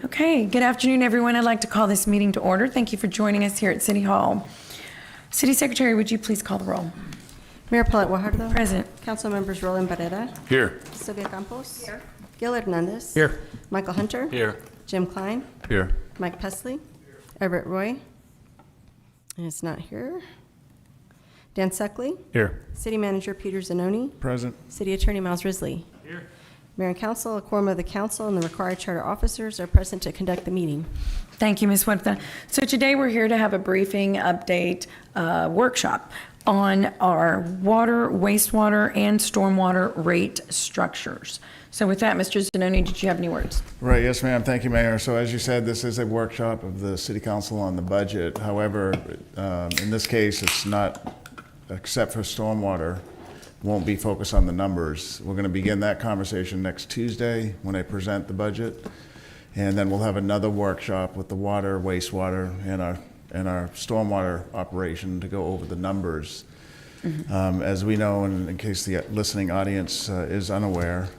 Okay, good afternoon, everyone. I'd like to call this meeting to order. Thank you for joining us here at City Hall. City Secretary, would you please call the roll? Mayor Paulette Guajardo. Present. Council members Roland Barrera. Here. Sylvia Campos. Here. Gil Hernandez. Here. Michael Hunter. Here. Jim Klein. Here. Mike Pesley. Everett Roy. Is not here. Dan Suckley. Here. City Manager Peter Zanoni. Present. City Attorney Miles Risley. Here. Mayor and Council, a quorum of the council and the required charter officers are present to conduct the meeting. Thank you, Ms. Huerta. So today we're here to have a briefing update workshop on our water, wastewater, and stormwater rate structures. So with that, Mr. Zanoni, did you have any words? Right, yes, ma'am. Thank you, Mayor. So as you said, this is a workshop of the City Council on the budget. However, in this case, it's not, except for stormwater, won't be focused on the numbers. We're going to begin that conversation next Tuesday when I present the budget. And then we'll have another workshop with the water, wastewater, and our stormwater operation to go over the numbers. Mm-hmm. As we know, and in case the listening audience is unaware,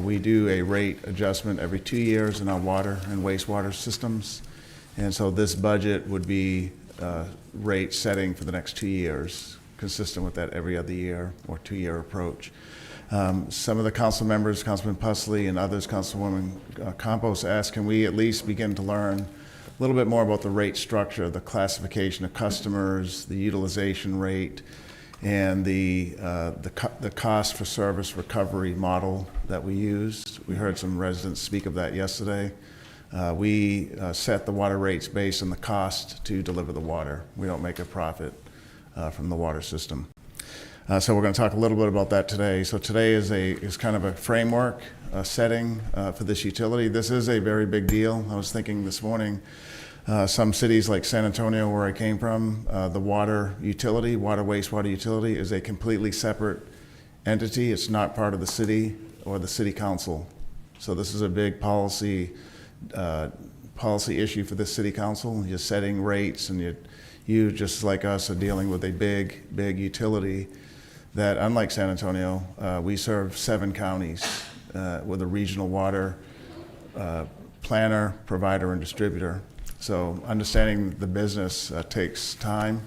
we do a rate adjustment every 2 years in our water and wastewater systems. And so this budget would be rate setting for the next 2 years, consistent with that every other year or 2-year approach. Some of the council members, Councilman Pesley and others, Councilwoman Campos asked, can we at least begin to learn a little bit more about the rate structure, the classification of customers, the utilization rate, and the cost for service recovery model that we used. We heard some residents speak of that yesterday. We set the water rates based on the cost to deliver the water. We don't make a profit from the water system. So we're going to talk a little bit about that today. So today is kind of a framework setting for this utility. This is a very big deal. I was thinking this morning, some cities like San Antonio, where I came from, the water utility, water wastewater utility, is a completely separate entity. It's not part of the city or the city council. So this is a big policy issue for the city council. You're setting rates, and you just like us are dealing with a big utility that, unlike San Antonio, we serve 7 counties with a regional water planner, provider, and distributor. So understanding the business takes time.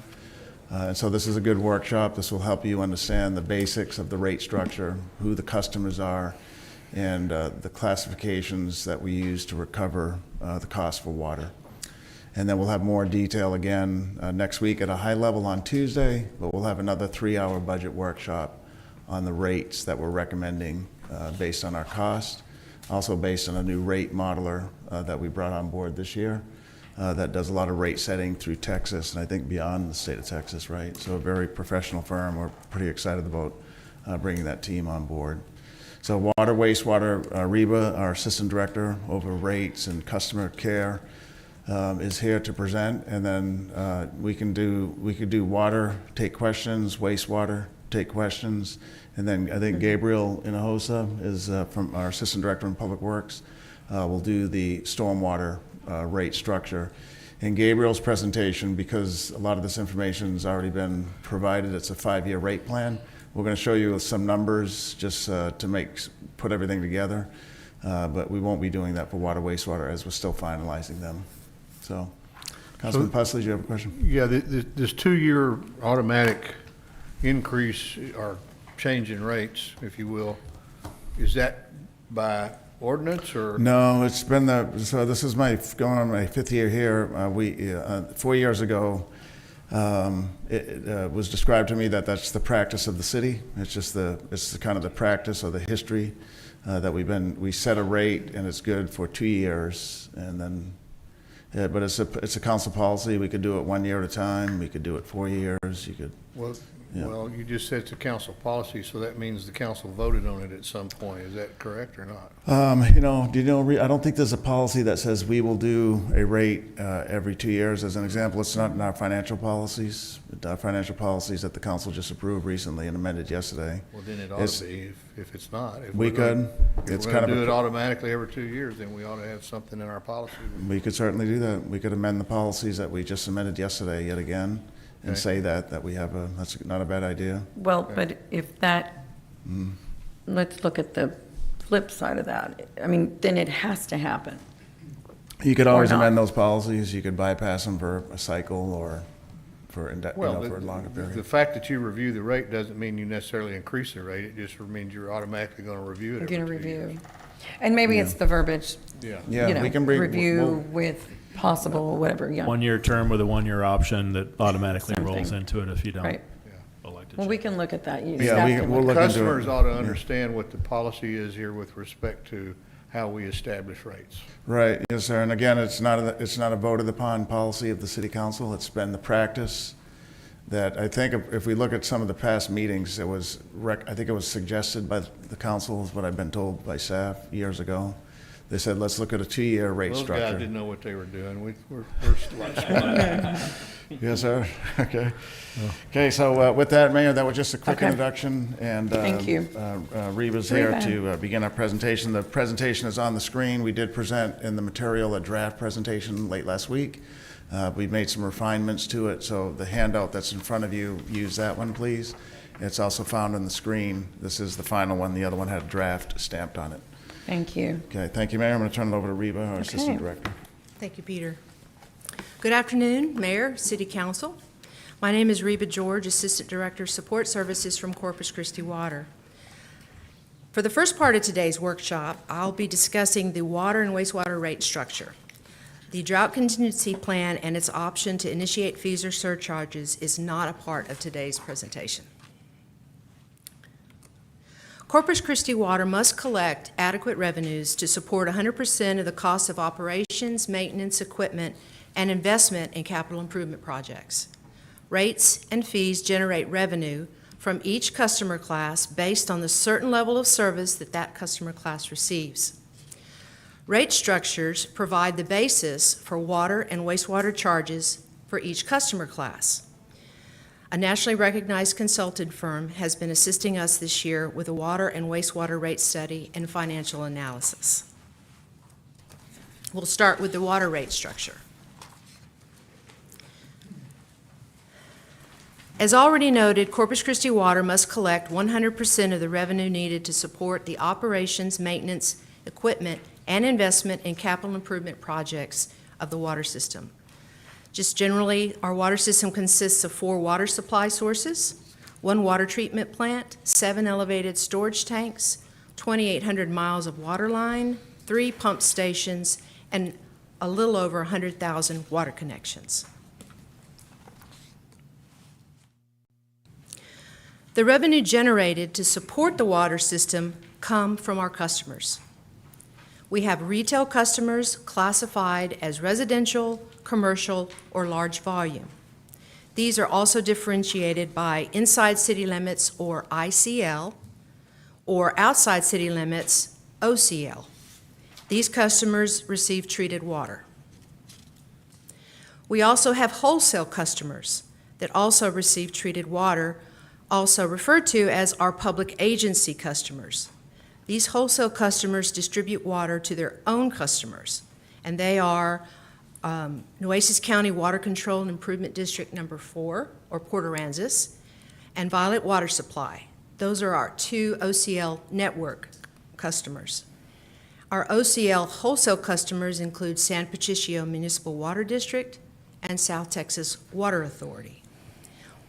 And so this is a good workshop. This will help you understand the basics of the rate structure, who the customers are, and the classifications that we use to recover the cost for water. And then we'll have more detail again next week at a high level on Tuesday, but we'll have another 3-hour budget workshop on the rates that we're recommending based on our cost, also based on a new rate modeler that we brought on board this year that does a lot of rate setting through Texas, and I think beyond the state of Texas, right? So a very professional firm. We're pretty excited about bringing that team on board. So water, wastewater, Reba, our assistant director over rates and customer care, is here to present, and then we could do water, take questions, wastewater, take questions, and then I think Gabriel Hinojosa is from our assistant director in Public Works. Will do the stormwater rate structure. And Gabriel's presentation, because a lot of this information has already been provided, it's a 5-year rate plan. We're going to show you some numbers just to put everything together, but we won't be doing that for water, wastewater, as we're still finalizing them. So, Councilman Pesley, do you have a question? Yeah, this 2-year automatic increase or change in rates, if you will, is that by ordinance or? No, it's been so this is going on my 5th year here. 4 years ago, it was described to me that that's the practice of the city. It's kind of the practice or the history that we set a rate and it's good for 2 years, and then. Yeah, but it's a council policy. We could do it 1 year at a time. We could do it 4 years. You could. Well, you just said it's a council policy, so that means the council voted on it at some point. Is that correct or not? I don't think there's a policy that says we will do a rate every 2 years. As an example, it's not in our financial policies. Our financial policies that the council just approved recently and amended yesterday. Well, then it ought to be. If it's not, if we could. If we're going to do it automatically every 2 years, then we ought to have something in our policy. We could certainly do that. We could amend the policies that we just amended yesterday yet again. And say that we have that's not a bad idea. Well, but if that, let's look at the flip side of that. I mean, then it has to happen. You could always not. amend those policies. You could bypass them for a cycle or for, for a longer The period. fact that you review the rate doesn't mean you necessarily increase the rate. It just means you're automatically going to review it We're every going to 2 years. review. And maybe it's the verbiage, Yeah. you Yeah, know, we can bring. review with possible, whatever, yeah. 1-year term with a 1-year option that automatically Same rolls thing. into it if you don't Right. elect to Well, we change. can look at that. You Yeah, staff we- can we'll look look at into it. Customers ought to understand what the policy is here with respect to how we establish rates. Right, yes, sir. And again, it's not a voted upon policy of the city council. It's been the practice that I think if we look at some of the past meetings, I think it was suggested by the council, is what I've been told by staff years ago. They said, let's look at a 2-year rate Those structure. guys didn't know what they were doing. We're a lot smarter. Yes, sir. Okay. Okay, so with that, Mayor, that was just a quick Okay. introduction, and Thank you. Reba's here Reba. to begin our presentation. The presentation is on the screen. We did present in the material a draft presentation late last week. We've made some refinements to it, so the handout that's in front of you, use that one, please. It's also found on the screen. This is the final one. The other one had a draft stamped on it. Thank you. Okay, thank you, Mayor. I'm going to turn it over to Reba, our Assistant Okay. Director. Thank you, Peter. Good afternoon, Mayor, City Council. My name is Reba George, Assistant Director, Support Services from Corpus Christi Water. For the first part of today's workshop, I'll be discussing the water and wastewater rate structure. The drought contingency plan and its option to initiate fees or surcharges is not a part of today's presentation. Corpus Christi Water must collect adequate revenues to support 100% of the cost of operations, maintenance, equipment, and investment in capital improvement projects. Rates and fees generate revenue from each customer class based on the certain level of service that that customer class receives. Rate structures provide the basis for water and wastewater charges for each customer class. A nationally recognized consultant firm has been assisting us this year with a water and wastewater rate study and financial analysis. We'll start with the water rate structure. As already noted, Corpus Christi Water must collect 100% of the revenue needed to support the operations, maintenance, equipment, and investment in capital improvement projects of the water system. Just generally, our water system consists of 4 water supply sources, 1 water treatment plant, 7 elevated storage tanks, 2,800 miles of water line, 3 pump stations, and a little over 100,000 water connections. The revenue generated to support the water system come from our customers. We have retail customers classified as residential, commercial, or large volume. These are also differentiated by inside city limits, or ICL, or outside city limits, OCL. These customers receive treated water. We also have wholesale customers that also receive treated water, also referred to as our public agency customers. These wholesale customers distribute water to their own customers, and they are Nueces County Water Control and Improvement District Number 4, or Port Aransas, and Violet Water Supply. Those are our 2 OCL network customers. Our OCL wholesale customers include San Patricio Municipal Water District and South Texas Water Authority.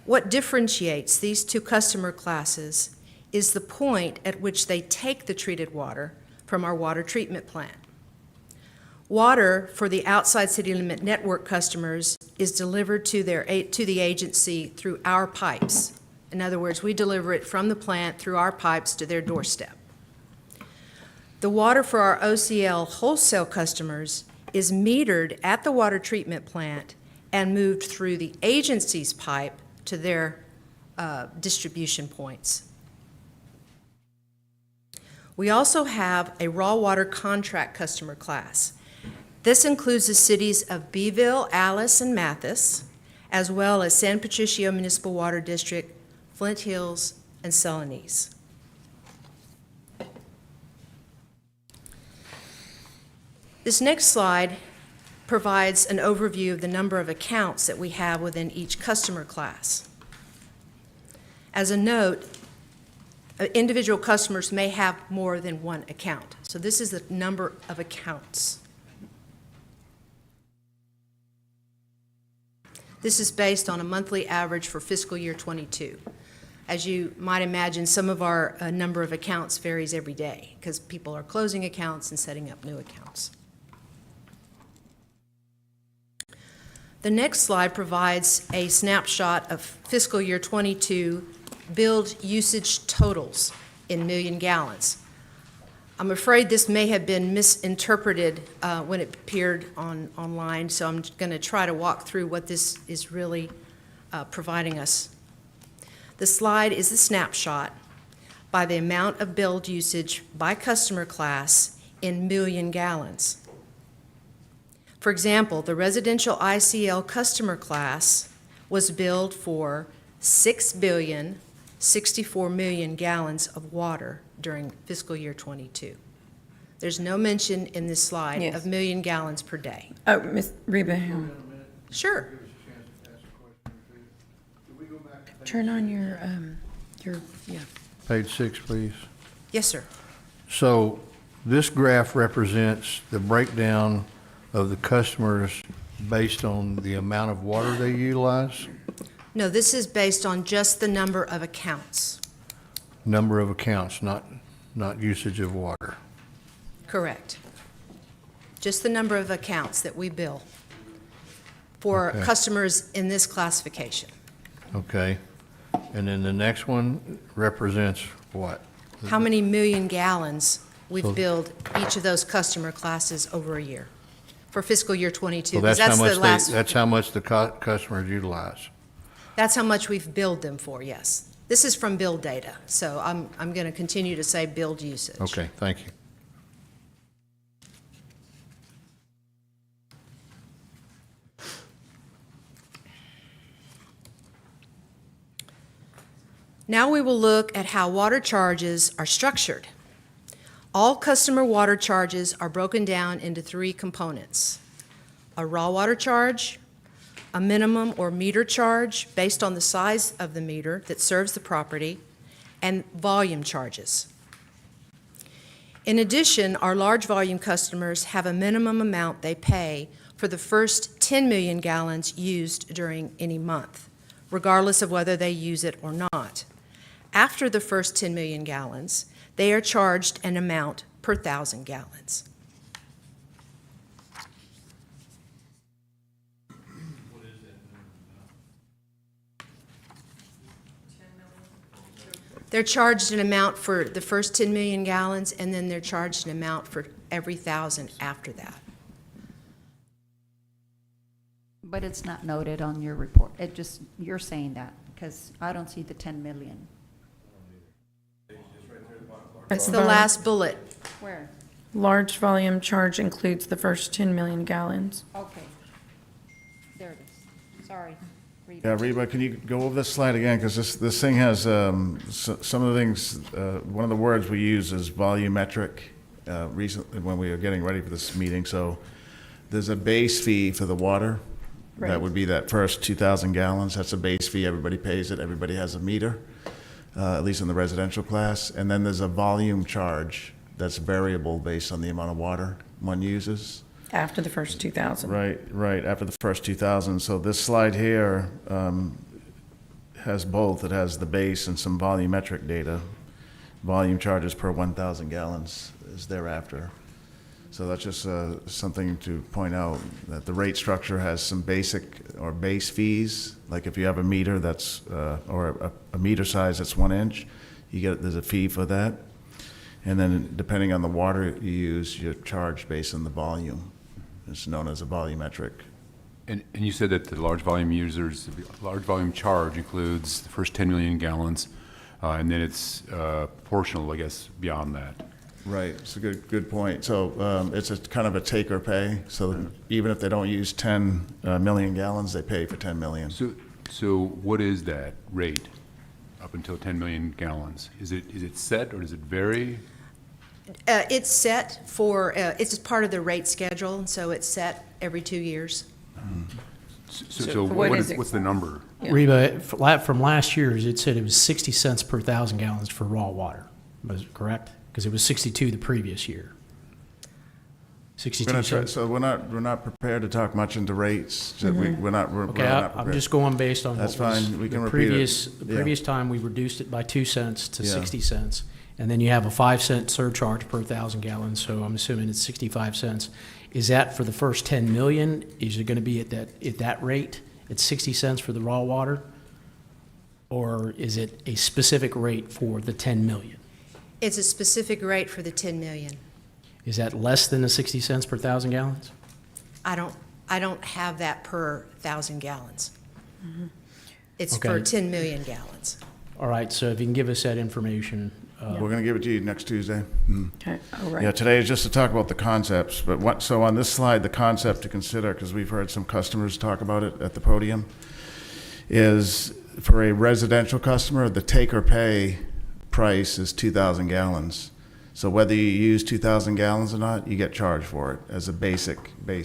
What differentiates these 2 customer classes is the point at which they take the treated water from our water treatment plant. Water for the outside city limit network customers is delivered to the agency through our pipes. In other words, we deliver it from the plant through our pipes to their doorstep. The water for our OCL wholesale customers is metered at the water treatment plant and moved through the agency's pipe to their distribution points. We also have a raw water contract customer class. This includes the cities of Beeville, Alice, and Mathis, as well as San Patricio Municipal Water District, Flint Hills, and Celanese. This next slide provides an overview of the number of accounts that we have within each customer class. As a note, individual customers may have more than 1 account. So this is the number of accounts. This is based on a monthly average for fiscal year '22. As you might imagine, some of our number of accounts varies every day because people are closing accounts and setting up new accounts. The next slide provides a snapshot of fiscal year '22 billed usage totals in million gallons. I'm afraid this may have been misinterpreted when it appeared online, so I'm going to try to walk through what this is really providing us. The slide is a snapshot by the amount of billed usage by customer class in million gallons. For example, the residential ICL customer class was billed for 6,064,000,000 gallons of water during fiscal year '22. There's no mention in this slide Yes. of million gallons per day. Oh, Ms. Reba, Sure. turn on your, yeah. Page 6, please. Yes, sir. So this graph represents the breakdown of the customers based on the amount of water they utilize, No, this is based on just the number of accounts. number of accounts, not usage of water. Correct. Just the number of accounts that we bill for Okay. customers in this classification. Okay. And then the next one represents what? How many million gallons So- we've billed each of those customer classes over a year for fiscal year '22. So 'cause that's how much the last. that's how much the customers utilize. That's how much we've billed them for, yes. This is from bill data, so I'm going to continue to say billed usage. Okay, thank you. Now we will look at how water charges are structured. All customer water charges are broken down into three components: a raw water charge, a minimum or meter charge based on the size of the meter that serves the property, and volume charges. In addition, our large volume customers have a minimum amount they pay for the first 10 million gallons used during any month, regardless of whether they use it or not. After the first 10 million gallons, they are charged an amount per 1,000 gallons. They're charged an amount for the first 10 million gallons, and then they're charged an amount for every 1,000 after that. But it's not noted on your report. It just, you're saying that, because I don't see the 10 million. It's the last bullet. Where? Large volume charge includes the first 10 million gallons. Okay. There it is. Sorry. Read Yeah, it. Reba, can you go over this slide again? Because this thing has, some of the things, one of the words we use is volumetric, recently, when we were getting ready for this meeting. So there's a base fee for the water. Right. That would be that first 2,000 gallons. That's a base fee. Everybody pays it. Everybody has a meter, at least in the residential class. And then there's a volume charge that's variable based on the amount of water one uses. After the first 2,000. Right, after the first 2,000. So this slide here has both. It has the base and some volumetric data. Volume charges per 1,000 gallons is thereafter. So that's just something to point out, that the rate structure has some basic or base fees. Like if you have a meter that's, or a meter size that's 1 inch, there's a fee for that. And then depending on the water you use, you're charged based on the volume. It's known as a volumetric. And you said that the large volume users, the large volume charge includes the first 10 million gallons, and then it's proportional, I guess, beyond that. Right, it's a good point. So it's a kind of a take or pay. So even if they don't use 10 million gallons, they pay for 10 million. So what is that rate up until 10 million gallons? Is it set or does it vary? It's set for, it's part of the rate schedule, so it's set every 2 years. So what is it? what's the number? Yeah. Reba, from last year, it said it was 60 cents per 1,000 gallons for raw water. Was it correct? Because it was 62 the previous year. We're 62 gonna try, cents? so we're not prepared to talk much into rates. So we're not, we're Okay, not I'm prepared. just going based on That's what was fine. We can the repeat it. previous, the Yeah. previous time, we reduced it by 2 cents to Yeah. 60 cents. And then you have a 5-cent surcharge per 1,000 gallons, so I'm assuming it's 65 cents. Is that for the first 10 million? Is it gonna be at that rate? It's 60 cents for the raw water? Or is it a specific rate for the 10 million? It's a specific rate for the 10 million. Is that less than the 60 cents per 1,000 gallons? I don't have that per 1,000 gallons. It's for Okay. 10 million gallons. All right, so if you can give us that information. We're gonna give it to you next Tuesday. Okay, all Yeah, right. today is just to talk about the concepts, but so on this slide, the concept to consider, because we've heard some customers talk about it at the podium, is for a residential customer, the take or pay price is 2,000 gallons. So whether you use 2,000 gallons or not, you get charged for it as a base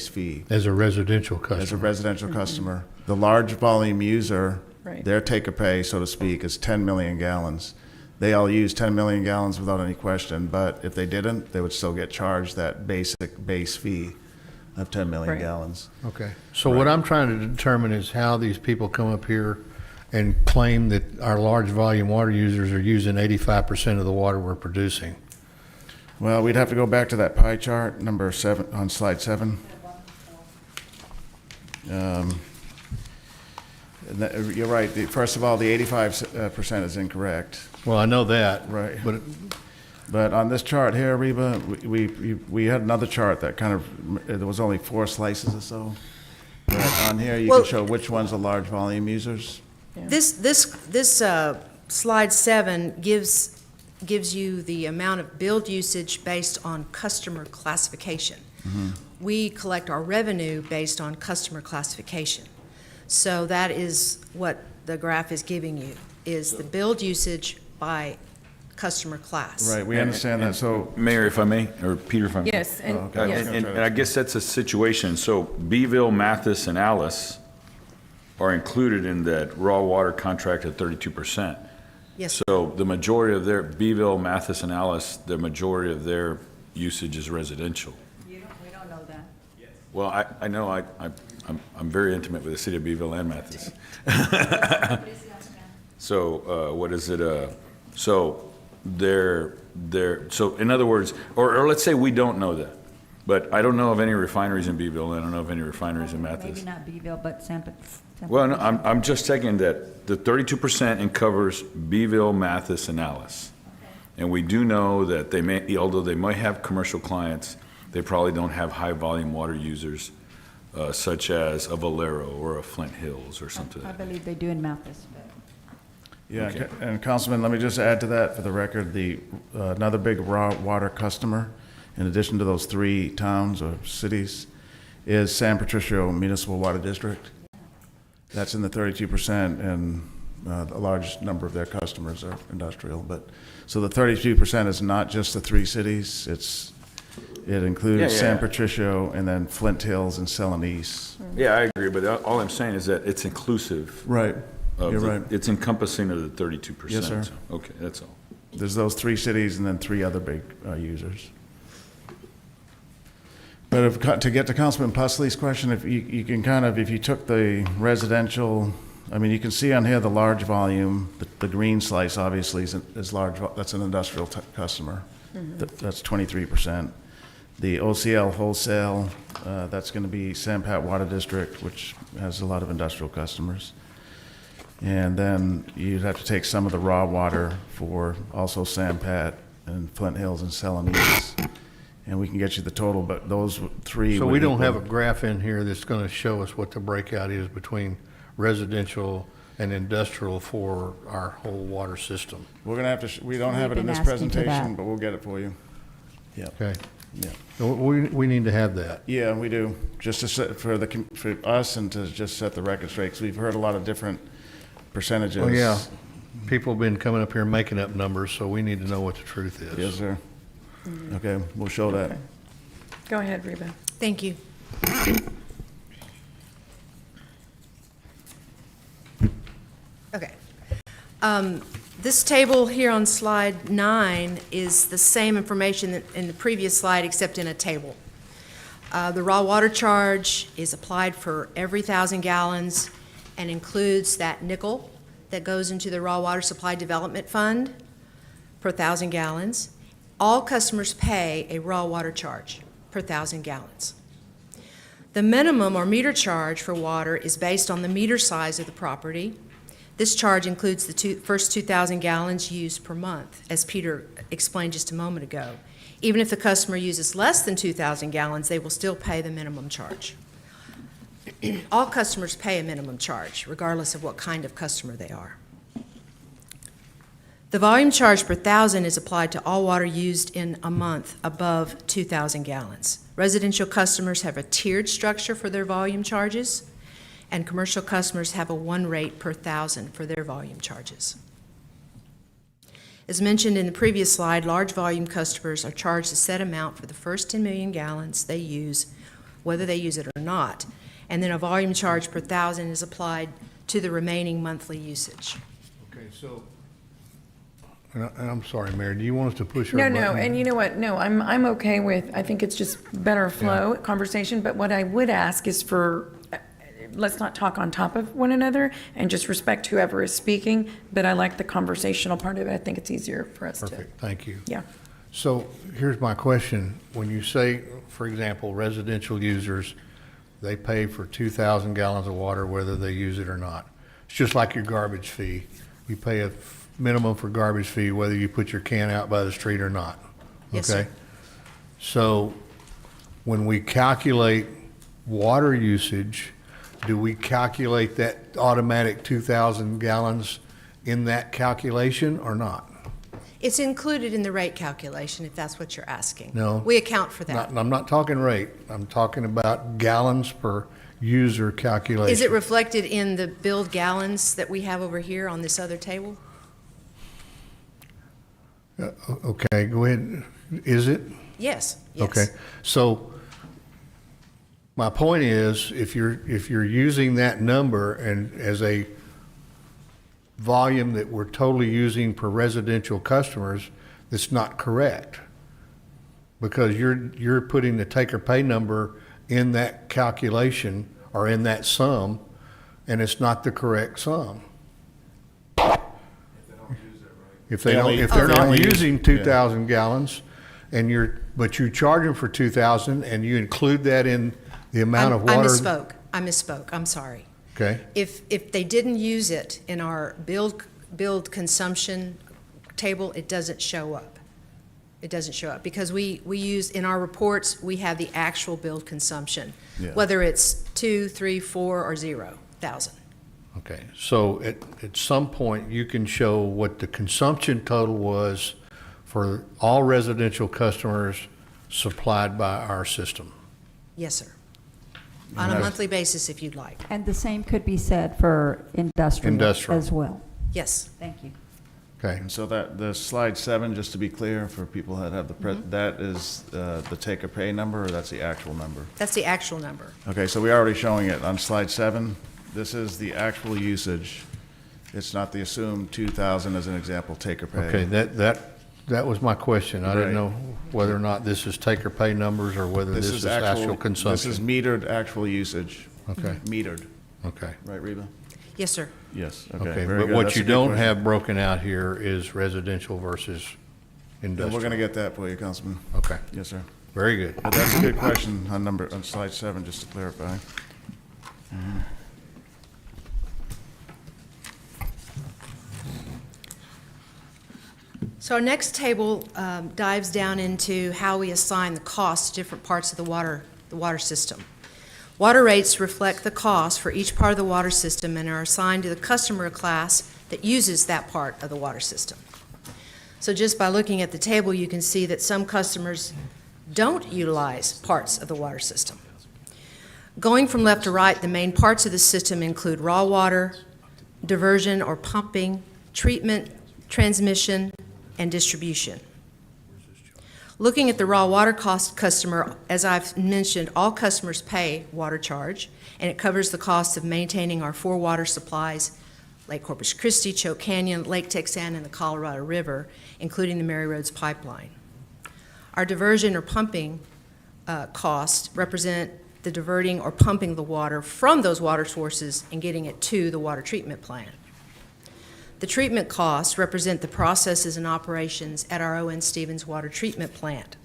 fee. As a residential As a customer. residential customer. The large volume user, Right. their take or pay, so to speak, is 10 million gallons. They all use 10 million gallons without any question, but if they didn't, they would still get charged that basic base fee of 10 million Right. gallons. Okay. So what I'm trying to determine is how these people come up here and claim that our large volume water users are using 85% of the water we're producing. Well, we'd have to go back to that pie chart, number 7, on slide 7. You're right. First of all, the 85% is incorrect. Well, I know that. Right. But But on this chart here, Reba, we had another chart that kind of, there was only 4 slices or so. But on here, you Well- can show which ones are large volume users. This slide 7 gives you the amount of billed usage based on customer classification. We collect our revenue based on customer classification. So that is what the graph is giving you, is the billed usage by customer class. Right, we understand that, so, Mayor, if I may, or Peter, if I may. Yes, and, okay. Uh, yes. And I guess that's a situation, so Beeville, Mathis, and Alice are included in that raw water contract at 32%. Yes, So the majority of their, Beeville, Mathis, and Alice, the majority of their usage is residential. We don't know that. Well, I know, I'm very intimate with the city of Beeville and Mathis. So, what is it, so so in other words, or let's say we don't know that, but I don't know of any refineries in Beeville, and I don't know of any refineries in Mathis. Maybe not Beeville, but Santa. Well, no, I'm just saying that the 32% covers Beeville, Mathis, and Alice. And we do know that they may, although they might have commercial clients, they probably don't have high-volume water users, such as a Valero or a Flint Hills or something. I believe they do in Mathis. yeah, Okay. and Councilman, let me just add to that for the record, another big raw water customer, in addition to those 3 towns or cities, is San Patricio Municipal Water District. That's in the 32%, and a large number of their customers are industrial. But, so the 32% is not just the 3 cities, it includes Yeah. San Patricio and then Flint Hills and Celanese. Yeah, I agree, but all I'm saying is that it's inclusive Right, of you're the, right. it's encompassing of the 32%. Yes, sir. Okay, that's all. There's those 3 cities and then 3 other big users. But to get to Councilman Pusley's question, if you can kind of, if you took the residential, I mean, you can see on here the large volume, the green slice obviously is large, that's an industrial customer. That's 23%. The OCL wholesale, that's going to be San Pat Water District, which has a lot of industrial customers. And then you'd have to take some of the raw water for also San Pat and Flint Hills and Celanese. And we can get you the total, but those 3. So would we don't equal- have a graph in here that's going to show us what the breakout is between residential and industrial for our whole water system. We're going to have to, we don't have it in We've this been asking for presentation, that. but we'll get it for you. Yeah, Okay? yeah. We need to have that. Yeah, we do, just to set, for us and to just set the record straight, because we've heard a lot of different percentages. Well, yeah, people have been coming up here making up numbers, so we need to know what the truth is. Yes, sir. Okay, we'll show that. Go ahead, Reba. thank you. Okay. This table here on slide 9 is the same information that in the previous slide, except in a table. The raw water charge is applied for every 1,000 gallons and includes that nickel that goes into the Raw Water Supply Development Fund per 1,000 gallons. All customers pay a raw water charge per 1,000 gallons. The minimum or meter charge for water is based on the meter size of the property. This charge includes the first 2,000 gallons used per month, as Peter explained just a moment ago. Even if the customer uses less than 2,000 gallons, they will still pay the minimum charge. All customers pay a minimum charge, regardless of what kind of customer they are. The volume charge per 1,000 is applied to all water used in a month above 2,000 gallons. Residential customers have a tiered structure for their volume charges, and commercial customers have a one rate per 1,000 for their volume charges. As mentioned in the previous slide, large volume customers are charged a set amount for the first 10 million gallons they use, whether they use it or not, and then a volume charge per 1,000 is applied to the remaining monthly usage. Okay, so, and I'm sorry, Mayor, do you want us to push our No, button? and you know what? No, I'm okay with, I think it's just better flow, conversation, but what I would ask is for, let's not talk on top of one another and just respect whoever is speaking, but I like the conversational part of it. I think it's easier for us to. Perfect, thank you. Yeah. So here's my question. When you say, for example, residential users, they pay for 2,000 gallons of water whether they use it or not. It's just like your garbage fee. You pay a minimum for garbage fee whether you put your can out by the street or not. Yes, Okay? sir. So when we calculate water usage, do we calculate that automatic 2,000 gallons in that calculation or not? It's included in the rate calculation, if that's what you're asking. No. We account for that. I'm not talking rate. I'm talking about gallons per user calculation. Is it reflected in the billed gallons that we have over here on this other table? Okay, go ahead. Is it? Yes, yes. Okay. So my point is, if you're using that number and as a volume that we're totally using per residential customers, that's not correct. Because you're putting the take or pay number in that calculation or in that sum, and it's not the correct sum. If they're not using 2,000 gallons, and but you charge them for 2,000, and you include that in the amount of water. I misspoke, I'm sorry. Okay, If they didn't use it in our billed consumption table, it doesn't show up. It doesn't show up, because we use, in our reports, we have the actual billed consumption, Yeah. whether it's 2, 3, 4, or 0,000. okay. So at some point, you can show what the consumption total was for all residential customers supplied by our system. Yes, sir. On a monthly basis, if you'd like. And the same could be said for industrial Industrial. as well. Yes. Thank you. Okay, And so that, the slide 7, just to be clear for people that have that is the take or pay number, or that's the actual number? That's the actual number. Okay, so we're already showing it on slide 7. This is the actual usage. It's not the assumed 2,000 as an example, take or pay. okay, that was my question. I didn't Right. know whether or not this is take or pay numbers or whether this is actual consumption. This is metered actual usage. Okay, Metered, okay. right, Reba? Yes, sir. Yes, okay. Okay, very but good. what That's you a good don't question. have broken out here is residential versus And we're industrial. gonna get that for you, Councilman. Okay, Yes, sir. very good. But that's a good question on slide 7, just to clarify. So our next table dives down into how we assign the cost to different parts of the water system. Water rates reflect the cost for each part of the water system and are assigned to the customer class that uses that part of the water system. So just by looking at the table, you can see that some customers don't utilize parts of the water system. Going from left to right, the main parts of the system include raw water, diversion or pumping, treatment, transmission, and distribution. Looking at the raw water cost customer, as I've mentioned, all customers pay water charge, and it covers the cost of maintaining our 4 water supplies, Lake Corpus Christi, Choke Canyon, Lake Texan, and the Colorado River, including the Mary Roads pipeline. Our diversion or pumping costs represent the diverting or pumping the water from those water sources and getting it to the water treatment plant. The treatment costs represent the processes and operations at our O.N. Stevens Water Treatment Plant.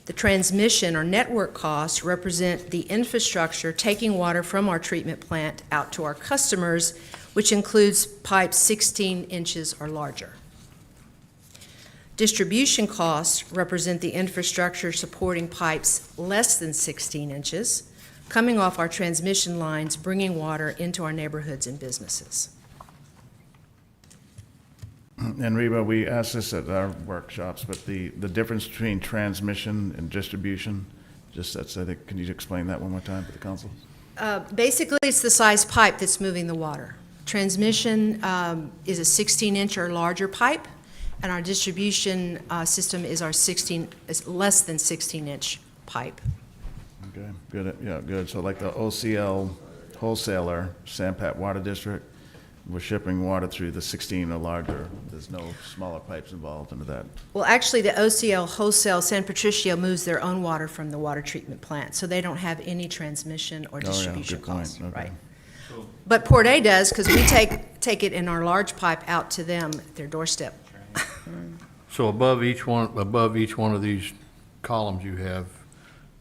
The transmission or network costs represent the infrastructure taking water from our treatment plant out to our customers, which includes pipes 16 inches or larger. Distribution costs represent the infrastructure supporting pipes less than 16 inches, coming off our transmission lines, bringing water into our neighborhoods and businesses. And Reba, we asked this at our workshops, but the difference between transmission and distribution, just that's, I think, can you explain that one more time for the council? Basically, it's the size pipe that's moving the water. Transmission is a 16-inch or larger pipe, and our distribution system is less than 16-inch pipe. Okay, good, yeah, good. So like the OCL wholesaler, Sampat Water District, we're shipping water through the 16 or larger. There's no smaller pipes involved into that. Well, actually, the OCL wholesale, San Patricio moves their own water from the water treatment plant, so they don't have any transmission or distribution good point. costs. Okay. Right. But Port A does, because we take it in our large pipe out to them at their doorstep. So above each one of these columns you have,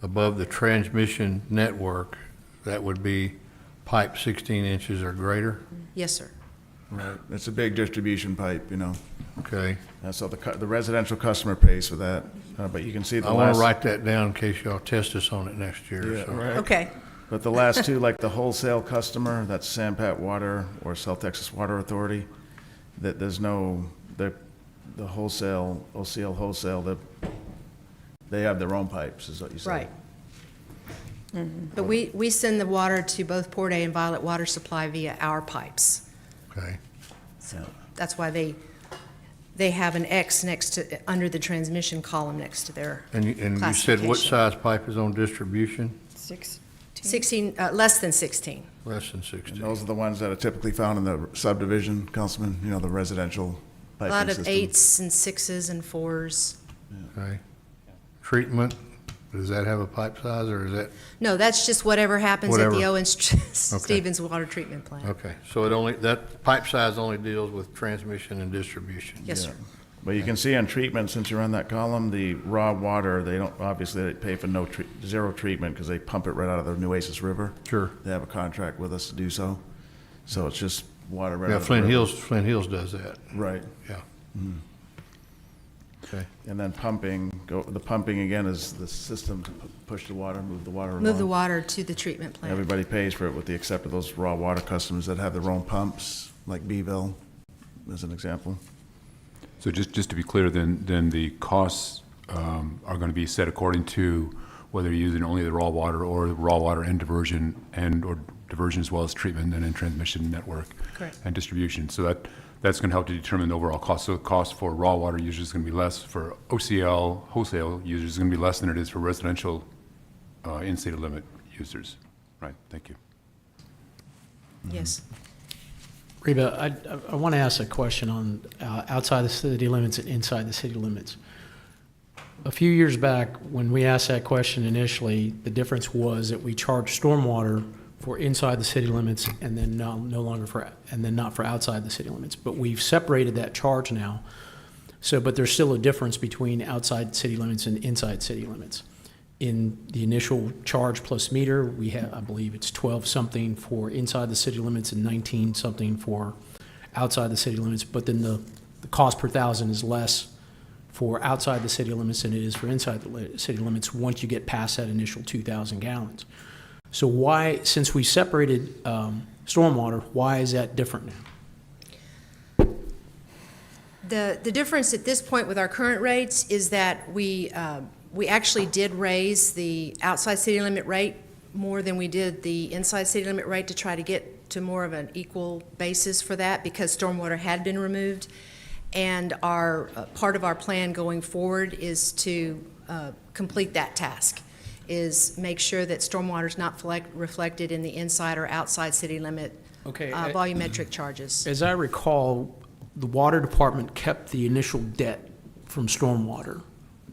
above the transmission network, that would be pipe 16 inches or greater? Yes, sir. Right. It's a big distribution pipe, you know. Okay. And so the residential customer pays for that. But you can see the I want last. to write that down in case y'all test us on it next year. Yeah, so. right. Okay. But the last two, like the wholesale customer, that's Sampat Water or South Texas Water Authority, that there's no, the wholesale, OCL wholesale, they have their own pipes, is what you said. Right. But we send the water to both Port A and Violet Water Supply via our pipes. Okay. So that's why they have an X under the transmission column next to their And you said what classification. size pipe is on distribution? 16, less than 16. Less than And 16. those are the ones that are typically found in the subdivision, Councilman, you know, the residential A piping lot of system. 8s and 6s and 4s. Okay. Treatment, does that have a pipe size or is that, No, that's just whatever happens at the Whatever. Owens Stevens Water Treatment Plant. okay. So that pipe size only deals with transmission and distribution? Yes, sir. But you can see on treatment, since you're on that column, the raw water, they don't, obviously they pay for zero treatment because they pump it right out of the Nueces River. Sure. They have a contract with us to do so. So it's just water right out Yeah, of the river. Flint Hills does that, Right. yeah. Okay. And then the pumping again is the system to push the water, move the water along. Move the water to the treatment plant. Everybody pays for it with the exception of those raw water customers that have their own pumps, like Beeville, as an example. So just to be clear, then the costs are going to be set according to whether you're using only the raw water or the raw water and diversion or diversion as well as treatment and then transmission network. Correct. And distribution. So that's going to help to determine the overall cost. So the cost for raw water users is going to be less. For OCL wholesale users is going to be less than it is for residential in-state limit users. Right. Thank you. Yes. Reba, I want to ask a question on outside the city limits and inside the city limits. A few years back, when we asked that question initially, the difference was that we charged stormwater for inside the city limits and then not for outside the city limits. But we've separated that charge now. But there's still a difference between outside city limits and inside city limits. In the initial charge plus meter, we have, I believe it's 12 something for inside the city limits and 19 something for outside the city limits. But then the cost per thousand is less for outside the city limits than it is for inside the city limits once you get past that initial 2,000 gallons. So why, since we separated stormwater, why is that different now? The difference at this point with our current rates is that we actually did raise the outside city limit rate more than we did the inside city limit rate to try to get to more of an equal basis for that because stormwater had been removed. And our part of our plan going forward is to complete that task, is make sure that stormwater is not reflected in the inside or outside city limit volumetric charges. As I recall, the water department kept the initial debt from stormwater.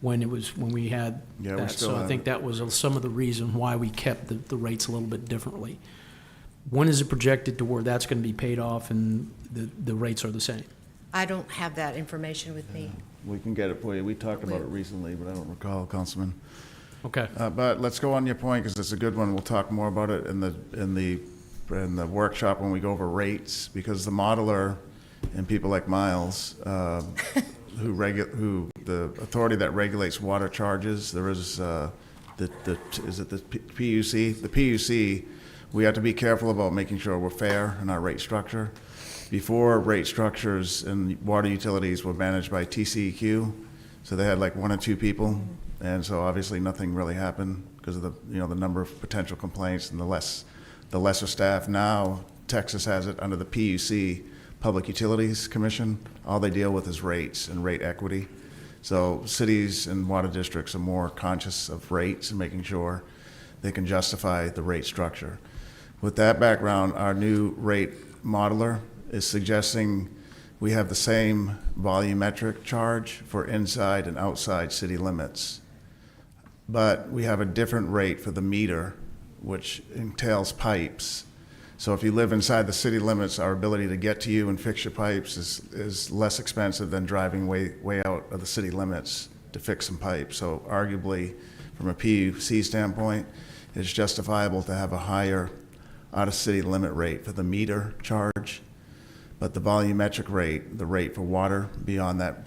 when we had Yeah, we that. still So I have think it. that was some of the reason why we kept the rates a little bit differently. When is it projected to where that's going to be paid off and the rates are the same? I don't have that information with me. We can get it for you. We talked about it recently, but I don't recall, Councilman. Okay. But let's go on your point, because it's a good one. We'll talk more about it in the workshop when we go over rates, because the modeler and people like Miles, who the authority that regulates water charges, there is is it the PUC? The PUC, we have to be careful about making sure we're fair in our rate structure. Before, rate structures in water utilities were managed by TCEQ, so they had like 1 or 2 people, and so obviously nothing really happened because of the number of potential complaints and the lesser staff. Now Texas has it under the PUC, Public Utilities Commission. All they deal with is rates and rate equity. So cities and water districts are more conscious of rates and making sure they can justify the rate structure. With that background, our new rate modeler is suggesting we have the same volumetric charge for inside and outside city limits, but we have a different rate for the meter, which entails pipes. So if you live inside the city limits, our ability to get to you and fix your pipes is less expensive than driving way out of the city limits to fix some pipes. So arguably, from a PUC standpoint, it's justifiable to have a higher out-of-city limit rate for the meter charge, but the volumetric rate, the rate for water beyond that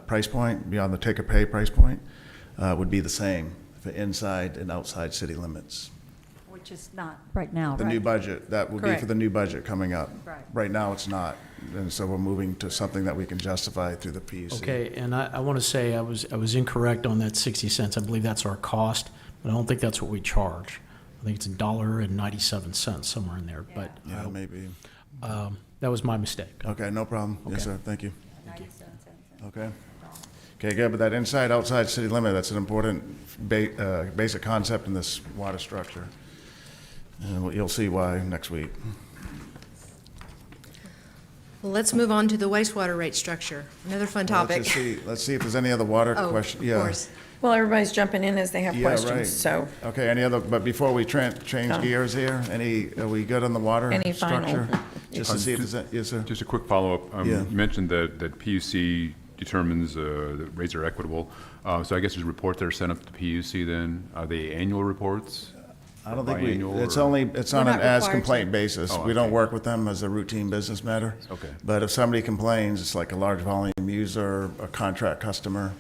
price point, beyond the take-or-pay price point, would be the same for inside and outside city limits. Which is not right now, The right? new budget, that would be Correct. for the new budget coming up. Right. Right now, it's not, and so we're moving to something that we can justify through the PUC. Okay, and I want to say I was incorrect on that 60 cents. I believe that's our cost, but I don't think that's what we charge. I think it's $1.97, somewhere in there, but Yeah, maybe. that was my mistake. Okay, no problem. Yes, Okay. sir, thank you. 97 cents. Okay. Okay, good, but that inside, outside city limit, that's an important basic concept in this water structure. And you'll see why next week. Well, let's move on to the wastewater rate structure. Another fun topic. Let's see if there's any other water Oh, question. of Yeah. course. Well, everybody's jumping in as they have Yeah, right. questions, so. Okay, any other, but before we change No. gears here, are we good on the water Any final- structure? Just to see if there's, yes, sir? Just a quick follow-up. Yeah. You mentioned that PUC determines the rates are equitable. So I guess there's reports that are sent up to PUC then. Are they annual reports? I don't think we, Biannual it's or- on We're an not as required complaint to. basis. Oh, We don't okay. work with them as a routine business matter. Okay. But if somebody complains, it's like a large volume user, a contract customer.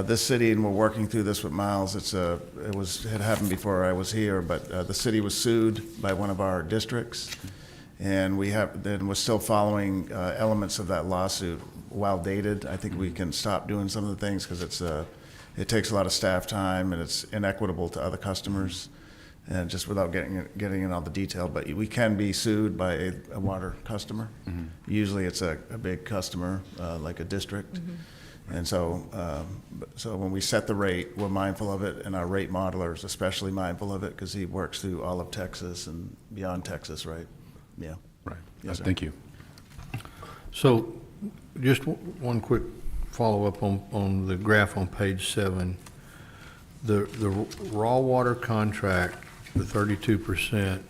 This city, and we're working through this with Miles, it happened before I was here, but the city was sued by one of our districts. And we're still following elements of that lawsuit. While dated, I think we can stop doing some of the things because it takes a lot of staff time and it's inequitable to other customers. And just without getting in all the detail, but we can be sued by a water customer. Usually it's a big customer, like a district. And so when we set the rate, we're mindful of it, and our rate modeler is especially mindful of it because he works through all of Texas and beyond Texas, right? Yeah. Right. Yes, sir. Thank you. So, just one quick follow-up on the graph on page 7. The raw water contract, the 32%,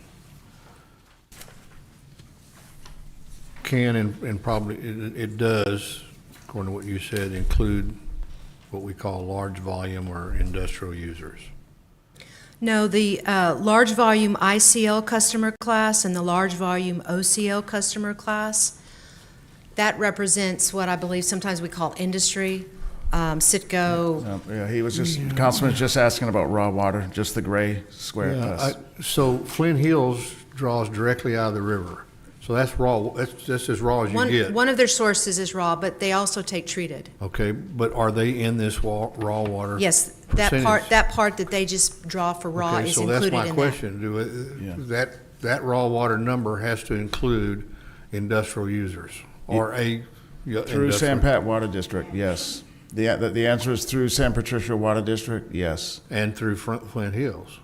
can and probably, it does, according to what you said, include what we call large volume or industrial users. No, the large volume ICL customer class and the large volume OCL customer class, that represents what I believe sometimes we call industry, Citgo. Yeah, he was Councilman's just asking about raw water, just the gray square. Yeah, so Flint Hills draws directly out of the river. So that's raw, that's as raw as you get. One of their sources is raw, but they also take treated. Okay, but are they in this raw water? Yes, that percentage? part that they just draw for raw Okay, is so included in that's that. my question. That raw water number has to include industrial users or Through industrial- San Pat Water District, yes. The answer is through San Patricia Water District, yes. And through Flint Hills.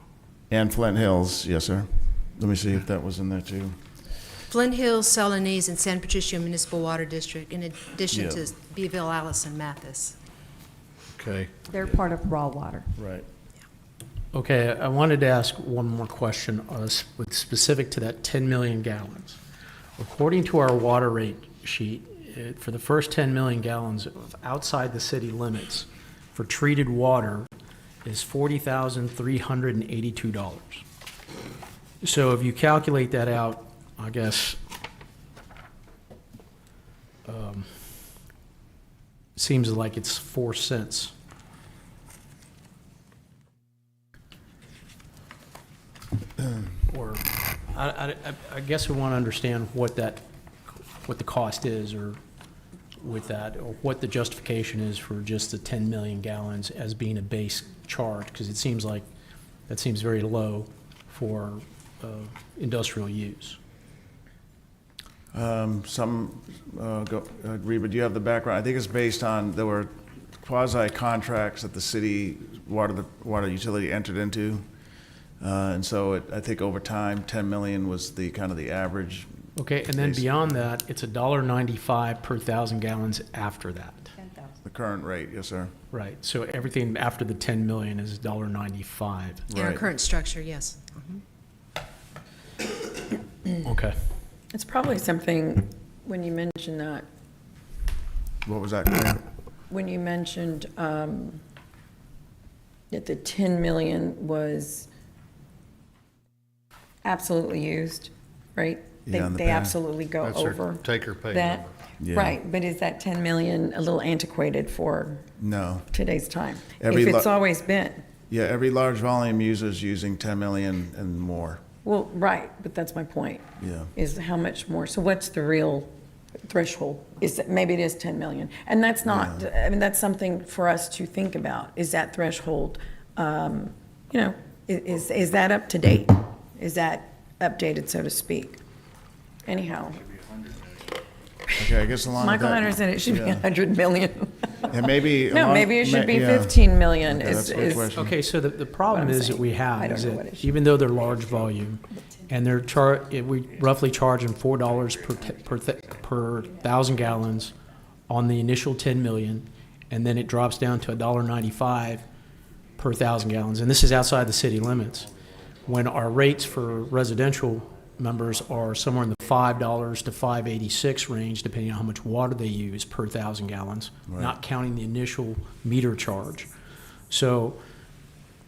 And Flint Hills, yes, sir. Let me see if that was in there too. Flint Hills, Celanese, and San Patricio Municipal Water District, in addition Yeah. to Beeville, Allison, Mathis. Okay. They're part of raw water. Right. Okay, I wanted to ask one more question with specific to that 10 million gallons. According to our water rate sheet, for the first 10 million gallons of outside the city limits for treated water is $40,382. So if you calculate that out, I guess, seems like it's 4 cents. Or, I guess we want to understand what the cost is, or with that, or what the justification is for just the 10 million gallons as being a base charge, because it seems like, that seems very low for industrial use. Agree, but do you have the background? I think it's based on, there were quasi-contracts that the city water utility entered into. And so I think over time, 10 million was the kind of the average. Okay, and then Base. beyond that, it's $1.95 per 1,000 gallons after that. The current rate, yes, sir. Right, so everything after the 10 million is $1.95. In our Right. current structure, yes. Okay. It's probably something, when you mentioned that, What was that, Claire? when you mentioned that the 10 million was absolutely used, right? Yeah, in the They past. absolutely go That's their over take or pay that. number. Yeah. Right, but is that 10 million a little antiquated for No. today's time? Every If it's lo- always been. Yeah, every large volume user is using 10 million and more. Well, right, but that's my point. Yeah. Is how much more? So what's the real threshold? Is that, maybe it is 10 million. And that's not, I mean, that's something for us to think about. Is that threshold, is that up to date? Is that updated, so to speak? Anyhow, Okay, I guess along with Michael that. Hunter said it should be yeah. 100 million. And maybe. No, along- maybe it should be yeah. 15 million Okay, that's a good is, question. Okay, so the problem What I'm is that saying. we I have don't is know what that it should even though they're large volume, and they're we roughly charge them $4 per 1,000 gallons on the initial 10 million, and then it drops down to $1.95 per 1,000 gallons, and this is outside the city limits. When our rates for residential members are somewhere in the $5 to $5.86 range, depending on how much water they use per 1,000 gallons, not counting the initial meter charge. So,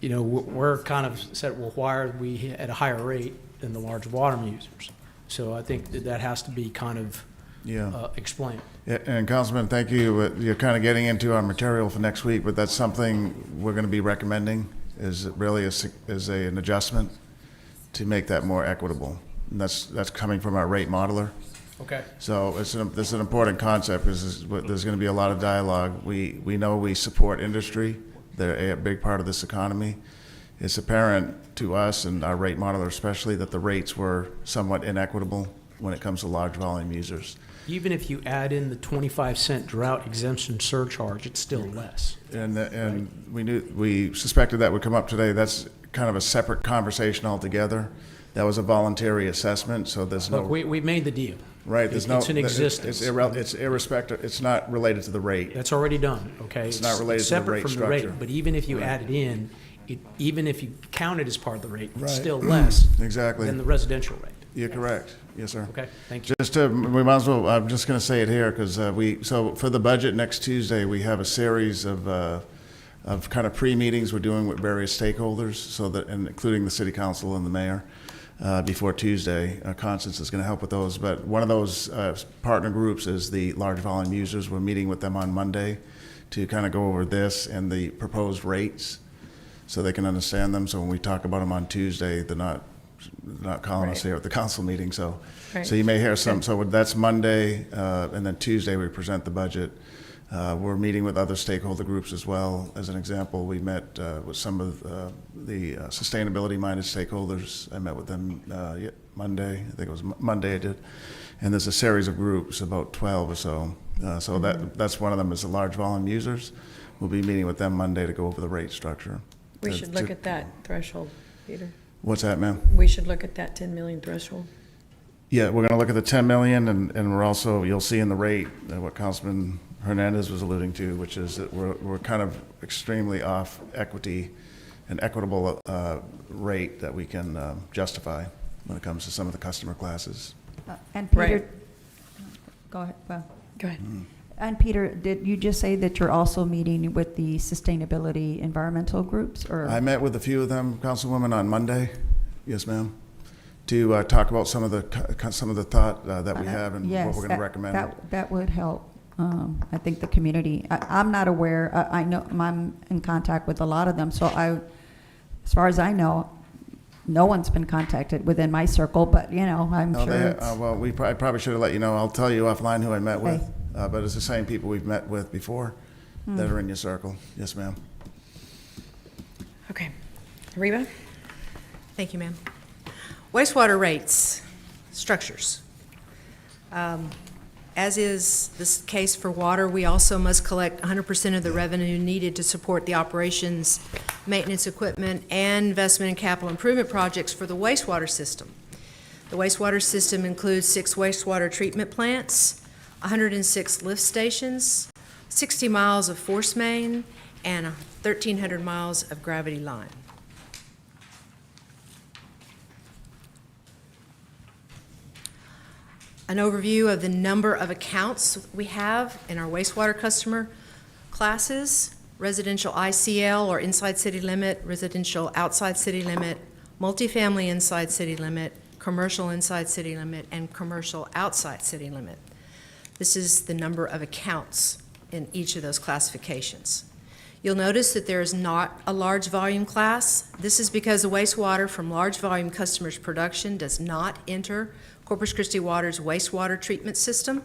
we're kind of said, well, why are we at a higher rate than the large water users? So I think that has to be kind of Yeah. explained. Yeah, and Councilman, thank you. You're kind of getting into our material for next week, but that's something we're going to be recommending is really an adjustment to make that more equitable. And that's coming from our rate modeler. Okay. So this is an important concept because there's going to be a lot of dialogue. We know we support industry. They're a big part of this economy. It's apparent to us and our rate modeler especially that the rates were somewhat inequitable when it comes to large volume users. Even if you add in the 25-cent drought exemption surcharge, it's still less. And we suspected that would come up today. That's kind of a separate conversation altogether. That was a voluntary assessment, so there's no. Look, we made the deal. Right, there's no. It's in existence. It's irrespective, it's not related to the rate. That's already done, okay? It's not related to the separate rate from the rate, structure. but even if you add it in, even if you count it as part of the rate, it's Right. still less Exactly. than the residential rate. You're correct. Yes, sir. Okay, thank you. We might as well, I'm just going to say it here because so for the budget next Tuesday, we have a series of kind of pre-meetings we're doing with various stakeholders, and including the city council and the mayor before Tuesday. Constance is going to help with those, but one of those partner groups is the large volume users. We're meeting with them on Monday to kind of go over this and the proposed rates so they can understand them. So when we talk about them on Tuesday, they're not calling us here at the council meeting, so you may hear some. So that's Monday, and then Tuesday we present the budget. We're meeting with other stakeholder groups as well. As an example, we met with some of the sustainability-minded stakeholders. I met with them Monday. I think it was Monday I did. And there's a series of groups, about 12 or so. That's one of them is the large volume users. We'll be meeting with them Monday to go over the rate structure. we should look at that threshold, Peter. What's that, ma'am? We should look at that 10 million threshold. Yeah, we're going to look at the 10 million, and we're also, you'll see in the rate, what Councilman Hernandez was alluding to, which is that we're kind of extremely off equity and equitable rate that we can justify when it comes to some of the customer classes. And Peter, Right. go ahead, well. Go ahead. And Peter, did you just say that you're also meeting with the sustainability environmental groups, or? I met with a few of them, Councilwoman, on Monday. Yes, ma'am. To talk about some of the thought that we have and what Yes, we're going to recommend. That would help. I think the community, I'm not aware, I know, I'm in contact with a lot of them, so as far as I know, no one's been contacted within my circle, but, you know, I'm No, sure it's. well, I probably should have let you know. I'll tell you offline who I met with. Okay. But it's the same people we've met with before that are in your circle. Yes, ma'am. Okay. Reba? Thank you, ma'am. Wastewater rates, structures. As is this case for water, we also must collect 100% of the revenue needed to support the operations, maintenance equipment, and investment in capital improvement projects for the wastewater system. The wastewater system includes 6 wastewater treatment plants, 106 lift stations, 60 miles of force main, and 1,300 miles of gravity line. An overview of the number of accounts we have in our wastewater customer classes: residential ICL or inside city limit, residential outside city limit, multifamily inside city limit, commercial inside city limit, and commercial outside city limit. This is the number of accounts in each of those classifications. You'll notice that there is not a large volume class. This is because the wastewater from large volume customers' production does not enter Corpus Christi Water's wastewater treatment system.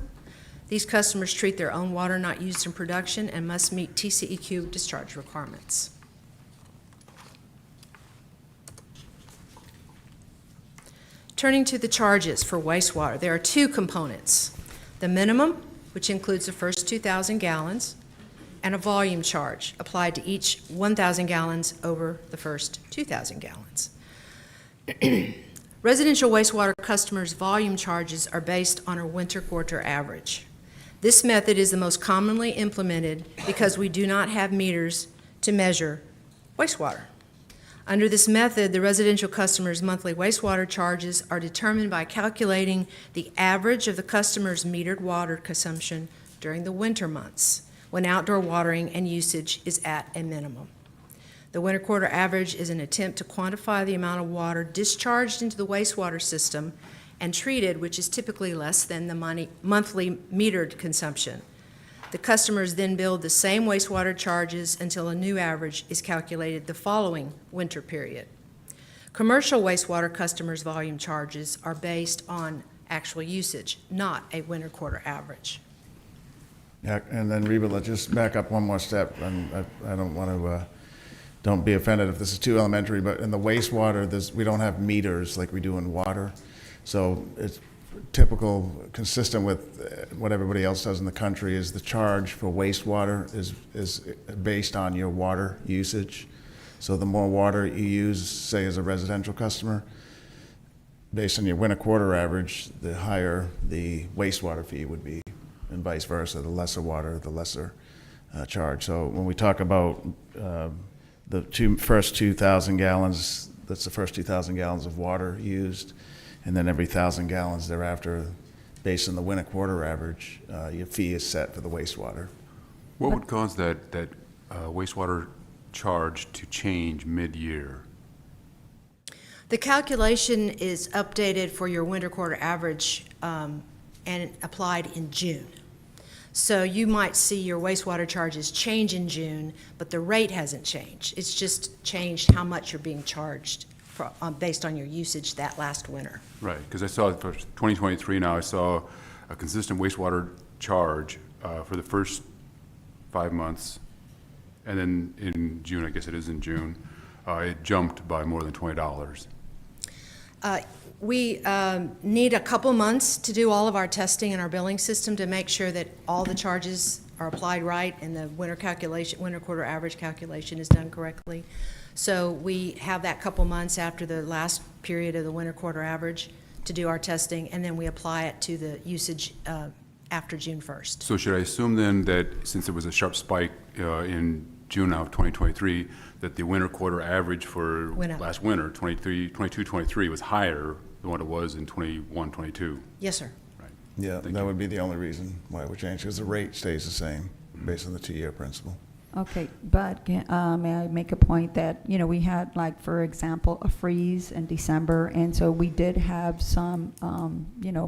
These customers treat their own water not used in production and must meet TCEQ discharge requirements. Turning to the charges for wastewater, there are 2 components: the minimum, which includes the first 2,000 gallons, and a volume charge applied to each 1,000 gallons over the first 2,000 gallons. Residential wastewater customers' volume charges are based on a winter quarter average. This method is the most commonly implemented because we do not have meters to measure wastewater. Under this method, the residential customer's monthly wastewater charges are determined by calculating the average of the customer's metered water consumption during the winter months, when outdoor watering and usage is at a minimum. The winter quarter average is an attempt to quantify the amount of water discharged into the wastewater system and treated, which is typically less than the monthly metered consumption. The customers then bill the same wastewater charges until a new average is calculated the following winter period. Commercial wastewater customers' volume charges are based on actual usage, not a winter quarter average. Yeah, and then Reba, let's just back up one more step, and I don't want to, don't be offended if this is too elementary, but in the wastewater, we don't have meters like we do in water. So it's typical, consistent with what everybody else does in the country, is the charge for wastewater is based on your water usage. So the more water you use, say as a residential customer, based on your winter quarter average, the higher the wastewater fee would be, and vice versa. The lesser water, the lesser charge. So when we talk about the first 2,000 gallons, that's the first 2,000 gallons of water used, and then every 1,000 gallons thereafter, based on the winter quarter average, your fee is set for the wastewater. What would cause that wastewater charge to change mid-year? The calculation is updated for your winter quarter average and applied in June. So you might see your wastewater charges change in June, but the rate hasn't changed. It's just changed how much you're being charged based on your usage that last winter. Right, because I saw for 2023 now, I saw a consistent wastewater charge for the first 5 months, and then in June, I guess it is in June, it jumped by more than $20. We need a couple months to do all of our testing in our billing system to make sure that all the charges are applied right and the winter quarter average calculation is done correctly. So we have that couple months after the last period of the winter quarter average to do our testing, and then we apply it to the usage after June 1st. So should I assume then that since there was a sharp spike in June of 2023, that the winter quarter average for Went up. last winter, 22-23, was higher than what it was in 21-22? Yes, sir. Right. Yeah, Thank that you. would be the only reason why it would change, because the rate stays the same based on the 2-year principle. Okay, but may I make a point that, we had, like, for example, a freeze in December, and so we did have some,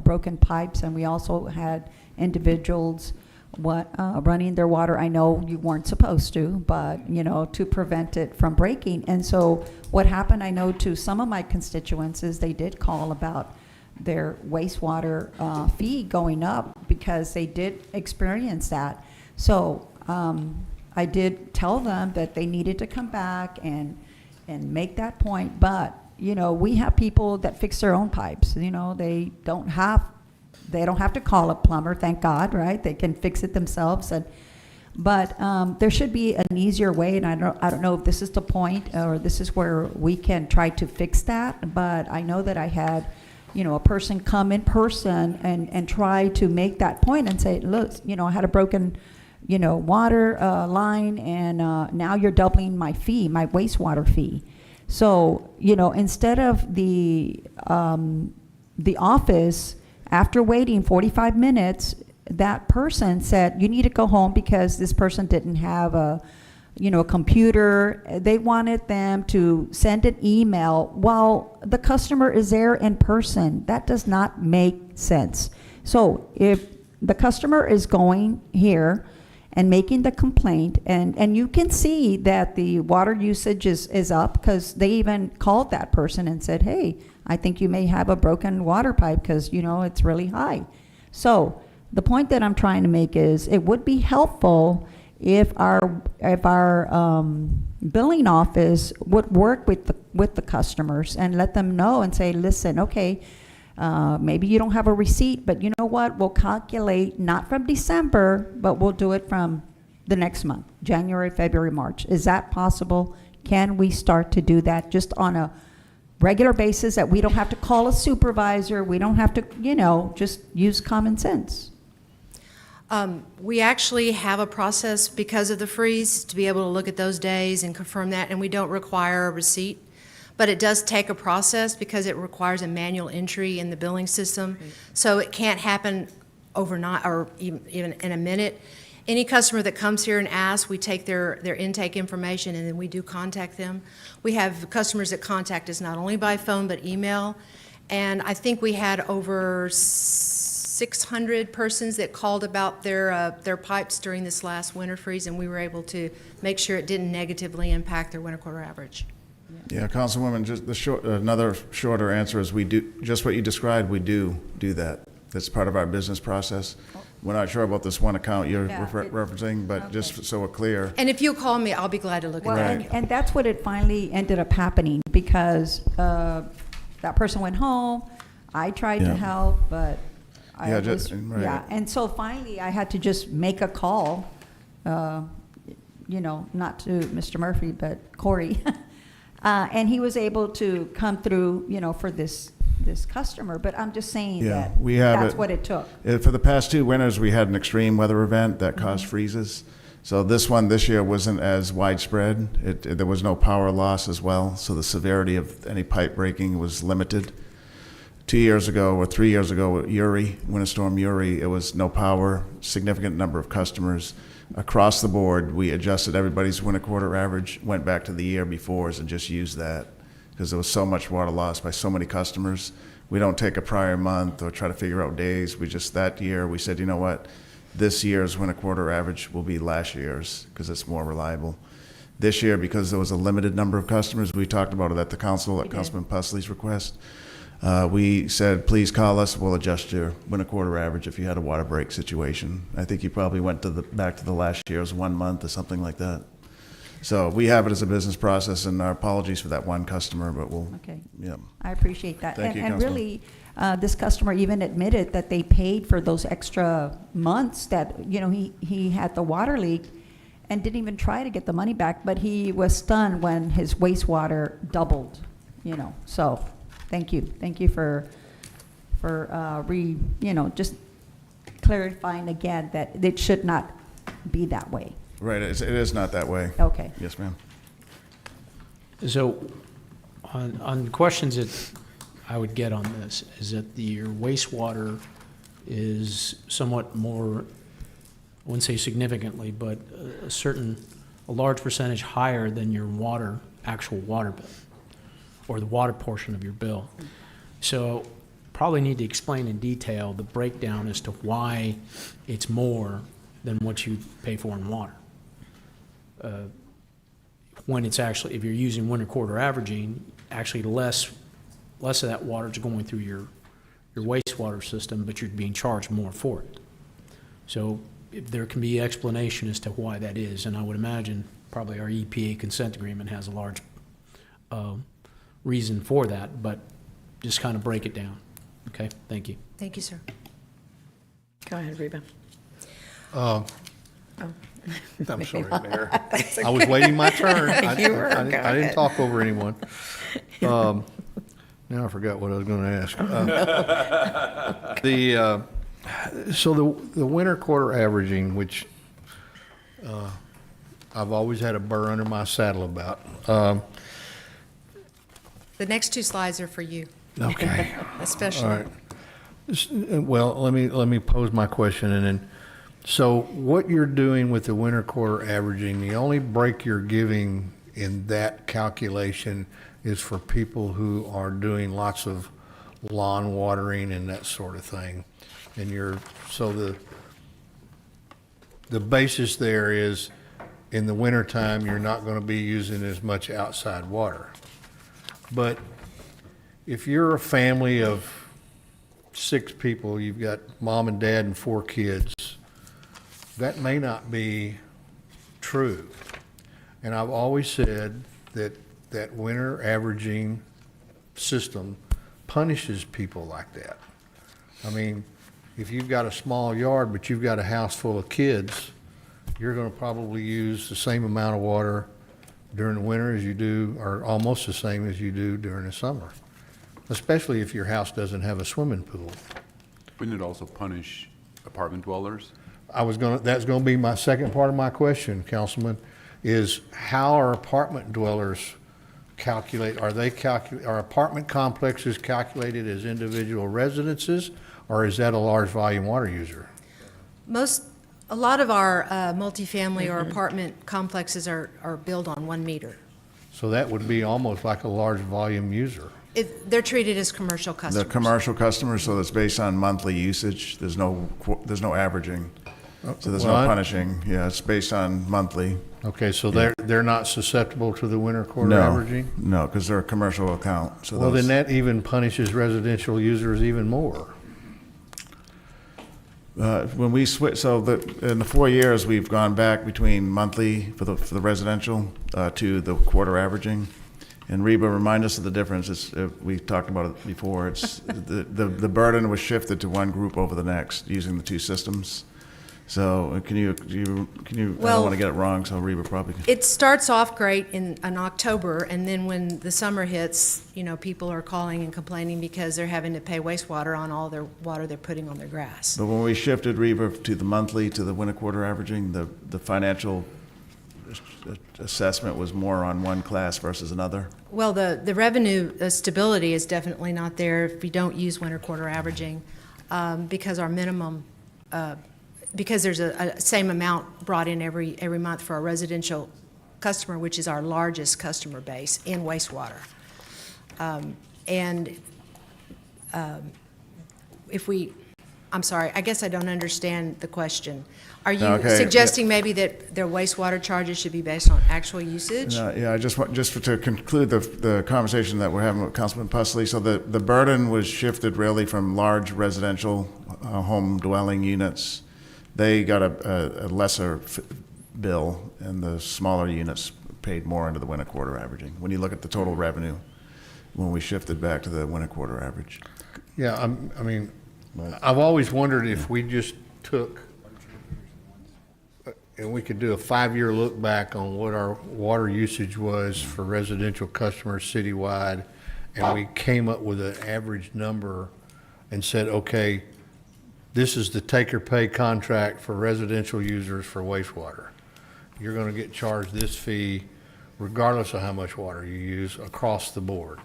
broken pipes, and we also had individuals running their water. I know you weren't supposed to, but, to prevent it from breaking. And so what happened, I know to some of my constituents, is they did call about their wastewater fee going up because they did experience that. So, I did tell them that they needed to come back and make that point, but, we have people that fix their own pipes, they don't have to call a plumber, thank God, right? They can fix it themselves, but there should be an easier way, and I don't know if this is the point, or this is where we can try to fix that, but I know that I had, a person come in person and try to make that point and say, look, I had a broken water line, and now you're doubling my fee, my wastewater fee. So, instead of the office, after waiting 45 minutes, that person said, you need to go home because this person didn't have a computer. They wanted them to send an email while the customer is there in person. That does not make sense. So if the customer is going here and making the complaint, and you can see that the water usage is up, because they even called that person and said, hey, I think you may have a broken water pipe because, it's really high. So the point that I'm trying to make is it would be helpful if our billing office would work with the customers and let them know and say, listen, okay, maybe you don't have a receipt, but you know what? We'll calculate not from December, but we'll do it from the next month, January, February, March. Is that possible? Can we start to do that just on a regular basis, that we don't have to call a supervisor? We don't have to, just use common sense. We actually have a process because of the freeze to be able to look at those days and confirm that, and we don't require a receipt. But it does take a process because it requires a manual entry in the billing system. So it can't happen overnight or even in a minute. Any customer that comes here and asks, we take their intake information and then we do contact them. We have customers that contact us not only by phone but email. And I think we had over 600 persons that called about their pipes during this last winter freeze, and we were able to make sure it didn't negatively impact their winter quarter average. Yeah, Councilwoman, just another shorter answer is we do, just what you described, we do that. That's part of our business process. We're not sure about this one account you're referencing, but just so we're clear. And if you'll call me, I'll be glad to look at Well, that. and that's what it finally ended up happening, because that person went home. I tried to help, but and so finally I had to just make a call, not to Mr. Murphy, but Corey. And he was able to come through, for this customer. But I'm just saying that that's what it took. For the past 2 winters, we had an extreme weather event that caused freezes. So this year wasn't as widespread. There was no power loss as well. So the severity of any pipe breaking was limited. 2 years ago or 3 years ago, Winter Storm Uri, it was no power, significant number of customers. Across the board, we adjusted everybody's winter quarter average, went back to the year before and just used that because there was so much water lost by so many customers. We don't take a prior month or try to figure out days. That year, we said, you know what? This year's winter quarter average will be last year's because it's more reliable. This year, because there was a limited number of customers, we talked about it at the council at Councilman Pusley's request. We said, please call us. We'll adjust your winter quarter average if you had a water break situation. I think you probably went back to the last year's 1 month or something like that. So we have it as a business process, and our apologies for that one customer, but we'll. Okay. Yeah. I appreciate that. Thank you, And Councilman. really, this customer even admitted that they paid for those extra months that, he had the water leak and didn't even try to get the money back, but he was stunned when his wastewater doubled, so. Thank you. Thank you for just clarifying again that it should not be that way. Right, it is not that way. Okay. Yes, ma'am. So on questions that I would get on this is that your wastewater is somewhat more, I wouldn't say significantly, but a large percentage higher than your actual water bill, or the water portion of your bill. So probably need to explain in detail the breakdown as to why it's more than what you pay for in water. When it's actually, if you're using winter quarter averaging, actually less of that water is going through your wastewater system, but you're being charged more for it. So if there can be explanation as to why that is, and I would imagine probably our EPA consent agreement has a large reason for that, but just kind of break it down. Okay, thank you. Thank you, sir. Go ahead, Reba. I'm sorry, Mayor. I was waiting my turn. You were. I Go didn't ahead. talk over anyone. Now I forgot what I was going to ask. So the winter quarter averaging, which I've always had a burr under my saddle about. The next two slides are for you, Okay. especially. All right. Well, let me pose my question, and then, so what you're doing with the winter quarter averaging, the only break you're giving in that calculation is for people who are doing lots of lawn watering and that sort of thing. And so the basis there is, in the wintertime, you're not going to be using as much outside water. But if you're a family of 6 people, you've got mom and dad and 4 kids, that may not be true. And I've always said that winter averaging system punishes people like that. I mean, if you've got a small yard, but you've got a house full of kids, you're going to probably use the same amount of water during the winter as you do, or almost the same as you do during the summer, especially if your house doesn't have a swimming pool. Wouldn't it also punish apartment dwellers? That's going to be my second part of my question, Councilman, is how are apartment dwellers are apartment complexes calculated as individual residences, or is that a large volume water user? A lot of our multifamily or apartment complexes are built on 1 meter. So that would be almost like a large volume user. They're treated as commercial The customers. commercial customers, so it's based on monthly usage. There's no averaging. So there's no Well, punishing. Yeah, it's based on monthly. Okay, so they're not susceptible to the winter quarter No, averaging? no, because they're a commercial account. So Well, those- then that even punishes residential users even more. When we switch, in the 4 years, we've gone back between monthly for the residential to the quarter averaging. And Reba, remind us of the difference. We talked about it before. It's the burden was shifted to one group over the next using the 2 systems. So can you? I don't Well, want to get it wrong. So Reba probably. It starts off great in October, and then when the summer hits, people are calling and complaining because they're having to pay wastewater on all their water they're putting on their grass. But when we shifted Reba to the monthly to the winter quarter averaging, the financial assessment was more on one class versus another. Well, the revenue stability is definitely not there if we don't use winter quarter averaging, because our minimum, because there's a same amount brought in every month for our residential customer, which is our largest customer base in wastewater. I'm sorry, I guess I don't understand the question. Are you Okay, suggesting maybe that their wastewater charges should be based on actual usage? Yeah, I just want, to conclude the conversation that we're having with Councilman Pusley, so the burden was shifted really from large residential home dwelling units. They got a lesser bill, and the smaller units paid more into the winter quarter averaging, when you look at the total revenue, when we shifted back to the winter quarter average. Yeah, I've always wondered if we just took, and we could do a 5-year look back on what our water usage was for residential customers citywide, and we came up with an average number and said, okay, this is the take-or-pay contract for residential users for wastewater. You're going to get charged this fee regardless of how much water you use across the board.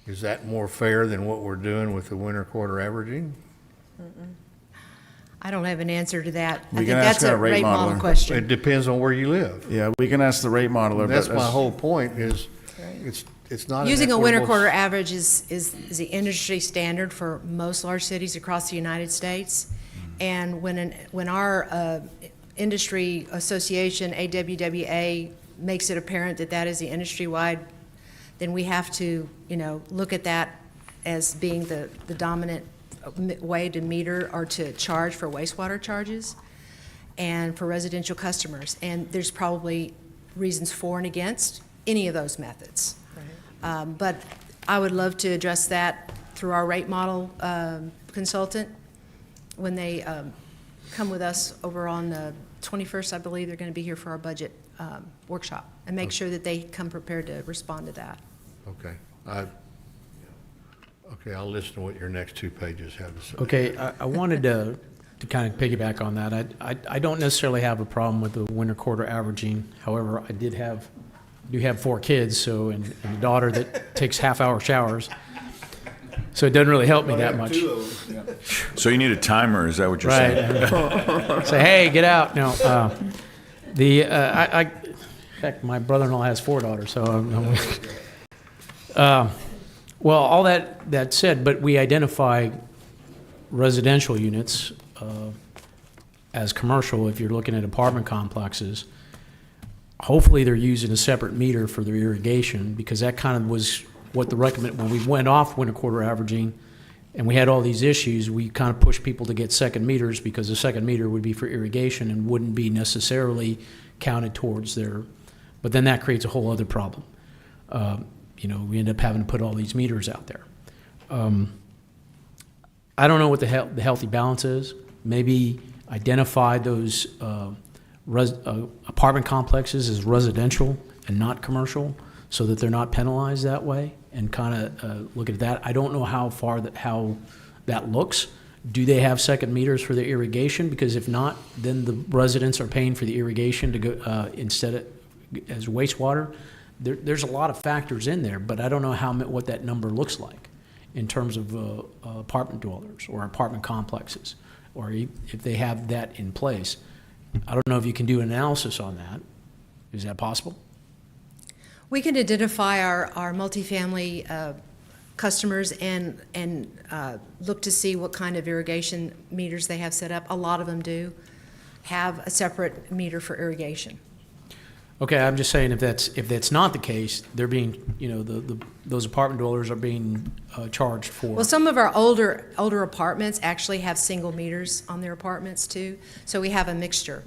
Is that more fair than what we're doing with the winter quarter averaging? I don't have an answer to that. I We think can ask that's a our rate rate model modeler. question. It depends on where you live. Yeah, we can ask the rate modeler. That's but my whole point is, it's not an Using a winter equitable- quarter average is the industry standard for most large cities across the United States. And when our industry association, AWWA, makes it apparent that that is the industry-wide, then we have to, look at that as being the dominant way to meter or to charge for wastewater charges and for residential customers. And there's probably reasons for and against any of those methods. But I would love to address that through our rate model consultant when they come with us over on the 21st. I believe they're going to be here for our budget workshop, and make sure that they come prepared to respond to that. Okay. Okay, I'll listen to what your next 2 pages have to say. Okay, I wanted to kind of piggyback on that. I don't necessarily have a problem with the winter quarter averaging. However, I do have 4 kids, so and a daughter that takes half-hour showers. So it doesn't really help me that much. So you need a timer, is that what you're saying? Right. Say, hey, get out. No. Heck, my brother-in-law has 4 daughters, so well, all that said, but we identify residential units as commercial if you're looking at apartment complexes. Hopefully they're using a separate meter for their irrigation, because that kind of was what the recommend when we went off winter quarter averaging and we had all these issues. We kind of pushed people to get second meters, because the second meter would be for irrigation and wouldn't be necessarily counted towards their, but then that creates a whole other problem. We end up having to put all these meters out there. I don't know what the healthy balance is. Maybe identify those apartment complexes as residential and not commercial, so that they're not penalized that way, and kind of look at that. I don't know how that looks. Do they have second meters for their irrigation? Because if not, then the residents are paying for the irrigation to go instead of as wastewater. There's a lot of factors in there, but I don't know what that number looks like in terms of apartment dwellers or apartment complexes, or if they have that in place. I don't know if you can do an analysis on that. Is that possible? We can identify our multifamily customers and look to see what kind of irrigation meters they have set up. A lot of them do have a separate meter for irrigation. Okay, I'm just saying if that's not the case, they're being, those apartment dwellers are being charged for. Well, some of our older apartments actually have single meters on their apartments too, so we have a mixture,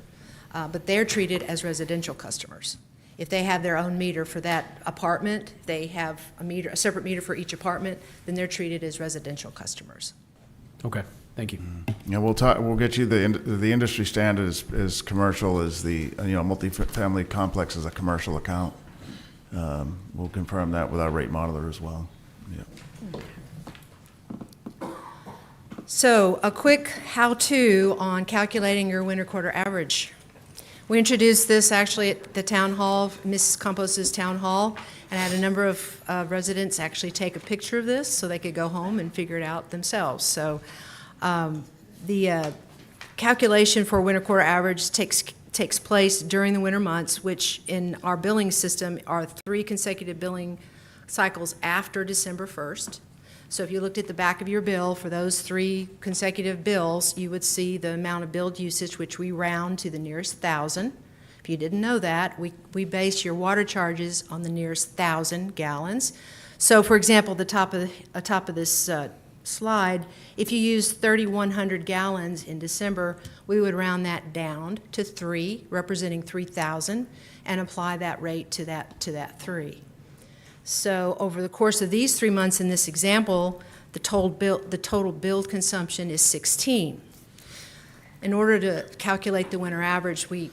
but they're treated as residential customers. If they have their own meter for that apartment, they have a separate meter for each apartment, then they're treated as residential customers. Okay, thank you. Yeah, we'll get you the industry standard is commercial, is the, multifamily complex is a commercial account. We'll confirm that with our rate modeler as well. Yeah. So a quick how-to on calculating your winter quarter average. We introduced this actually at the town hall, Mrs. Compos's town hall, and I had a number of residents actually take a picture of this so they could go home and figure it out themselves. So the calculation for winter quarter average takes place during the winter months, which in our billing system are 3 consecutive billing cycles after December 1st. So if you looked at the back of your bill for those 3 consecutive bills, you would see the amount of billed usage, which we round to the nearest 1,000. If you didn't know that, we base your water charges on the nearest 1,000 gallons. So for example, the top of this slide, if you use 3,100 gallons in December, we would round that down to 3, representing 3,000, and apply that rate to that 3. So over the course of these 3 months in this example, the total billed consumption is 16. In order to calculate the winter average, we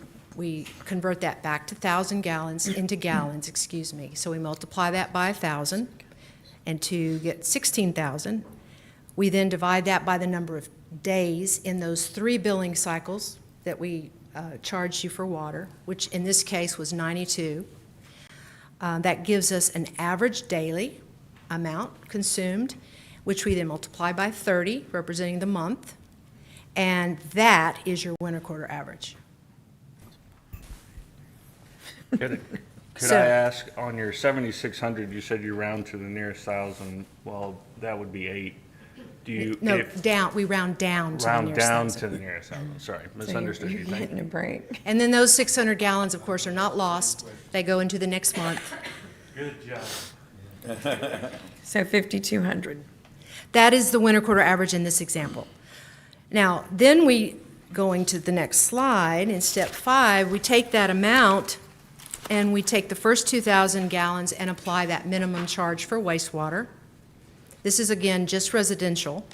convert that back to 1,000 gallons into gallons, excuse me. So we multiply that by 1,000, and to get 16,000, we then divide that by the number of days in those 3 billing cycles that we charged you for water, which in this case was 92. That gives us an average daily amount consumed, which we then multiply by 30, representing the month, and that is your winter quarter average. Could So- I ask, on your 7,600, you said you round to the nearest thousand, well, that would be 8. Do you, No, if, we round down to the round nearest down thousand. to the nearest thousand? Sorry, So misunderstood you're you, thank getting a you. break. And then those 600 gallons, of course, are not lost. They go into the next month. Good job. So 5,200. That is the winter quarter average in this example. Now, then going to the next slide, in step 5, we take that amount and we take the first 2,000 gallons and apply that minimum charge for wastewater. This is, again, just residential.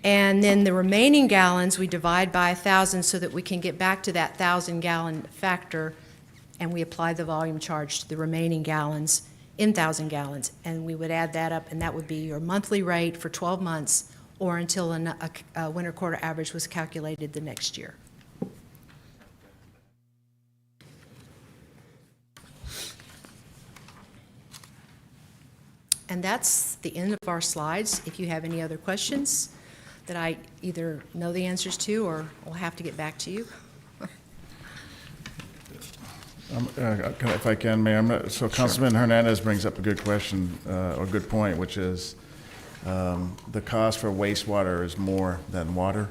And then the remaining gallons, we divide by 1,000 so that we can get back to that 1,000-gallon factor, and we apply the volume charge to the remaining gallons in 1,000 gallons. And we would add that up, and that would be your monthly rate for 12 months or until a winter quarter average was calculated the next year. And that's the end of our slides. If you have any other questions that I either know the answers to or will have to get back to you. If I can, Mayor, so Councilman Hernandez brings up a good question, or a good point, which is the cost for wastewater is more than water.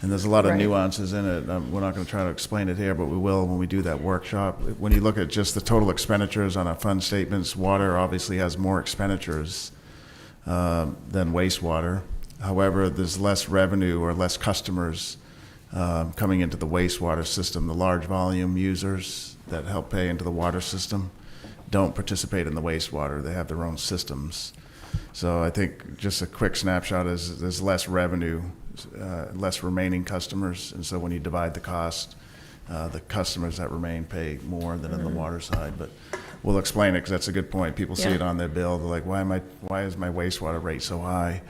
And there's a lot of Right. nuances in it. We're not going to try to explain it here, but we will when we do that workshop. When you look at just the total expenditures on our fund statements, water obviously has more expenditures than wastewater. However, there's less revenue or less customers coming into the wastewater system. The large volume users that help pay into the water system don't participate in the wastewater. They have their own systems. So I think just a quick snapshot is there's less revenue, less remaining customers, and so when you divide the cost, the customers that remain pay more than in the water side. But we'll explain it because that's a good point. People see Yeah. it on their bill. They're like, why is my wastewater rate so high?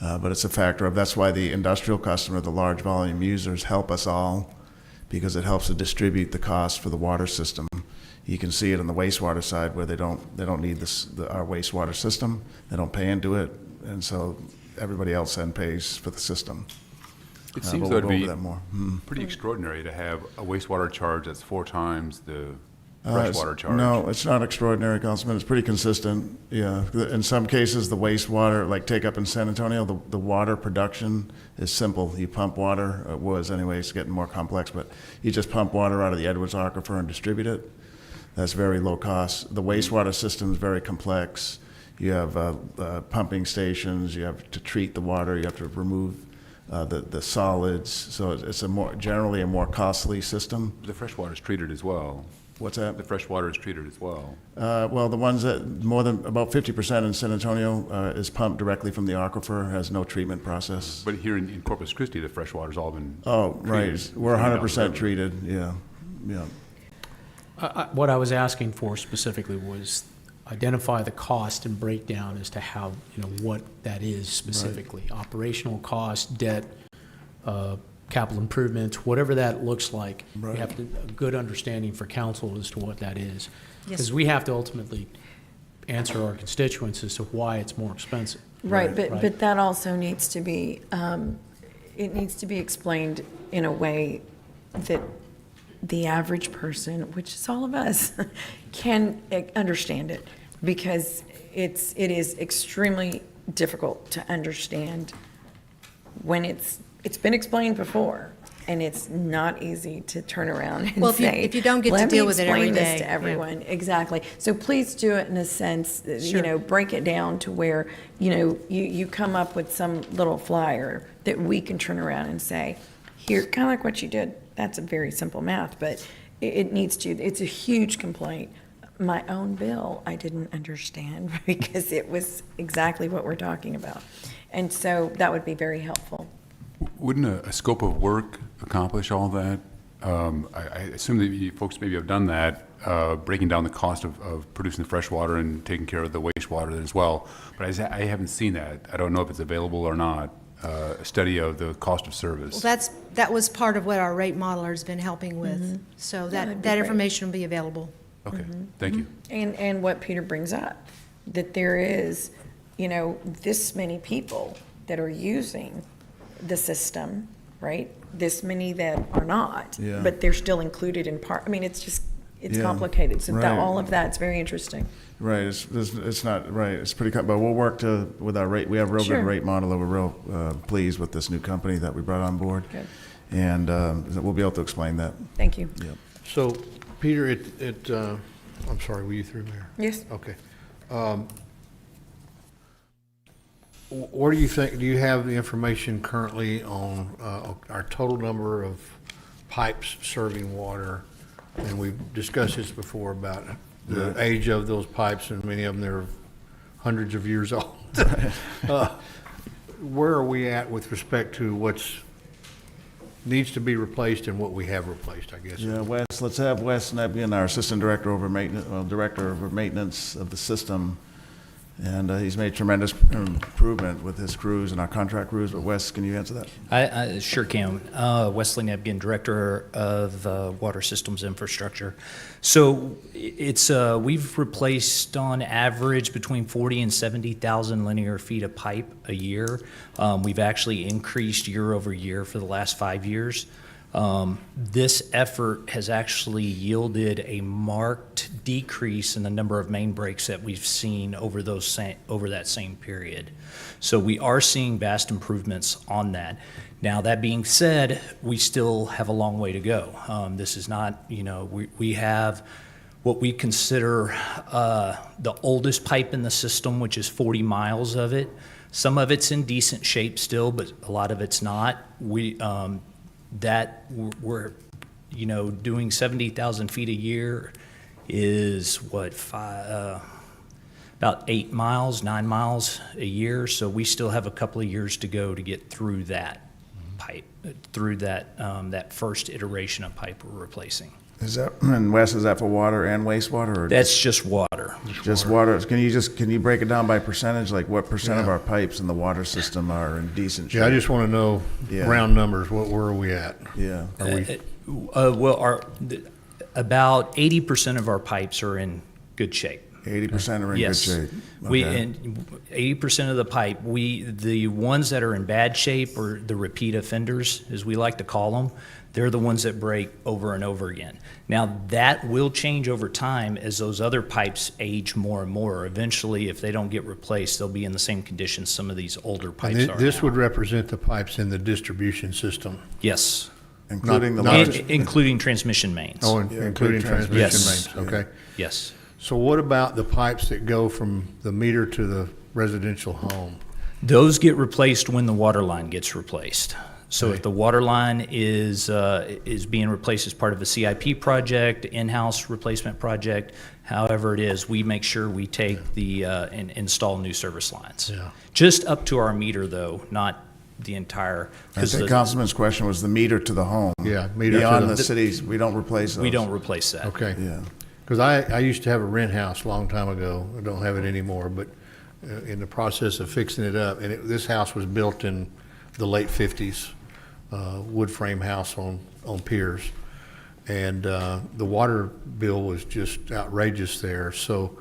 But it's a factor of, that's why the industrial customer, the large volume users, help us all, because it helps to distribute the cost for the water system. You can see it on the wastewater side where they don't need our wastewater system. They don't pay into it, and so everybody else then pays for the system. It seems But though we'll to go be over that more. pretty extraordinary to have a wastewater charge that's 4 times the It's- freshwater charge. No, it's not extraordinary, Councilman. It's pretty consistent, yeah. In some cases, the wastewater, like take up in San Antonio, the water production is simple. You pump water, it was anyway, it's getting more complex, but you just pump water out of the Edwards Aquifer and distribute it. That's very low cost. The wastewater system is very complex. You have pumping stations, you have to treat the water, you have to remove the solids, so it's generally a more costly system. The freshwater is treated as well. What's that? The freshwater is treated as well. Well, the ones that, more than about 50% in San Antonio is pumped directly from the aquifer, has no treatment process. But here in Corpus Christi, the freshwater's all been Oh, right, treated. we're Treated out 100% the river. treated, yeah, yeah. What I was asking for specifically was identify the cost and breakdown as to how, what that is specifically. Operational cost, debt, capital improvements, whatever that looks like. We Right. have a good understanding for council as to what that is. Yes. Because we have to ultimately answer our constituents as to why it's more expensive. Right, Right. but that also needs to be, it needs to be explained in a way that the average person, which is all of us, can understand it, because it is extremely difficult to understand when it's been explained before, and it's not easy to turn around and Well, if you- say, if you don't get to "Let me deal with it every explain this day, to yeah. everyone." Exactly. So please do it in a sense, Sure. break it down to where, you come up with some little flyer that we can turn around and say, here, kind of like what you did. That's a very simple math, but it needs to, it's a huge complaint. My own bill, I didn't understand because it was exactly what we're talking about. And so that would be very helpful. Wouldn't a scope of work accomplish all that? I assume that you folks maybe have done that, breaking down the cost of producing the fresh water and taking care of the wastewater as well. But I haven't seen that. I don't know if it's available or not. study of the cost of service. Well, that was part of what our rate modeler's been helping with. So that'd be that great. information will be available. Okay, thank you. And what Peter brings up, that there is, this many people that are using the system, right? This many that are not, Yeah. but they're still included in part. I mean, it's Yeah, complicated. So right. all of that's very interesting. Right, it's not, right, it's pretty, but we'll work with our rate, we have a real Sure. good rate model, and we're real pleased with this new company that we brought on board. Good. And we'll be able to explain that. Thank you. Yep. So, Peter, I'm sorry, were you through, Mayor? Yes. Okay. What do you think, do you have the information currently on our total number of pipes serving water? And we've discussed this before about the age of those pipes, and many of them, they're hundreds of years old. Where are we at with respect to what's needs to be replaced and what we have replaced, I guess? Yeah, Wes, let's have Wes Nebbian, our Assistant Director over Director of Maintenance of the system. And he's made tremendous improvement with his crews and our contract crews. But Wes, can you answer that? I sure can. Wesley Nebgen, Director of Water Systems Infrastructure. So it's we've replaced on average between 40 and 70,000 linear feet of pipe a year. We've actually increased year over year for the last 5 years. This effort has actually yielded a marked decrease in the number of main breaks that we've seen over that same period. So we are seeing vast improvements on that. Now, that being said, we still have a long way to go. This is not, we have what we consider the oldest pipe in the system, which is 40 miles of it. Some of it's in decent shape still, but a lot of it's not. We're doing 70,000 feet a year is about 8 miles, 9 miles a year. So we still have a couple of years to go to get through that pipe, through that first iteration of pipe we're replacing. And Wes, is that for water and wastewater? Or That's just water. just water? Can you break it down by percentage? Like what percent of our pipes in the water system are in decent shape? Yeah, I just want to know round numbers. Where are we at? Yeah. Are we? About 80% of our pipes are in good shape. 80% are in Yes. good shape. And 80% of the pipe, the ones that are in bad shape, or the repeat offenders, as we like to call them, they're the ones that break over and over again. Now, that will change over time as those other pipes age more and more. Eventually, if they don't get replaced, they'll be in the same condition some of these older pipes And are. this now. would represent the pipes in the distribution system. Yes. Including the not- large. Including transmission mains. Oh, including transmission Yes. mains, okay. Yes. So what about the pipes that go from the meter to the residential home? Those get replaced when the water line gets replaced. So if the water line is being replaced as part of a CIP project, in-house replacement project, however it is, we make sure we take and install new service lines. Yeah. Just up to our meter, though, not the entire. I think Councilman's question was the meter to the home. Yeah, meter to Beyond the- the cities, we don't replace those. We don't replace that. Okay. Yeah. Because I used to have a rent house a long time ago. I don't have it anymore, but in the process of fixing it up, and this house was built in the late 50s, wood frame house on piers. And the water bill was just outrageous there. So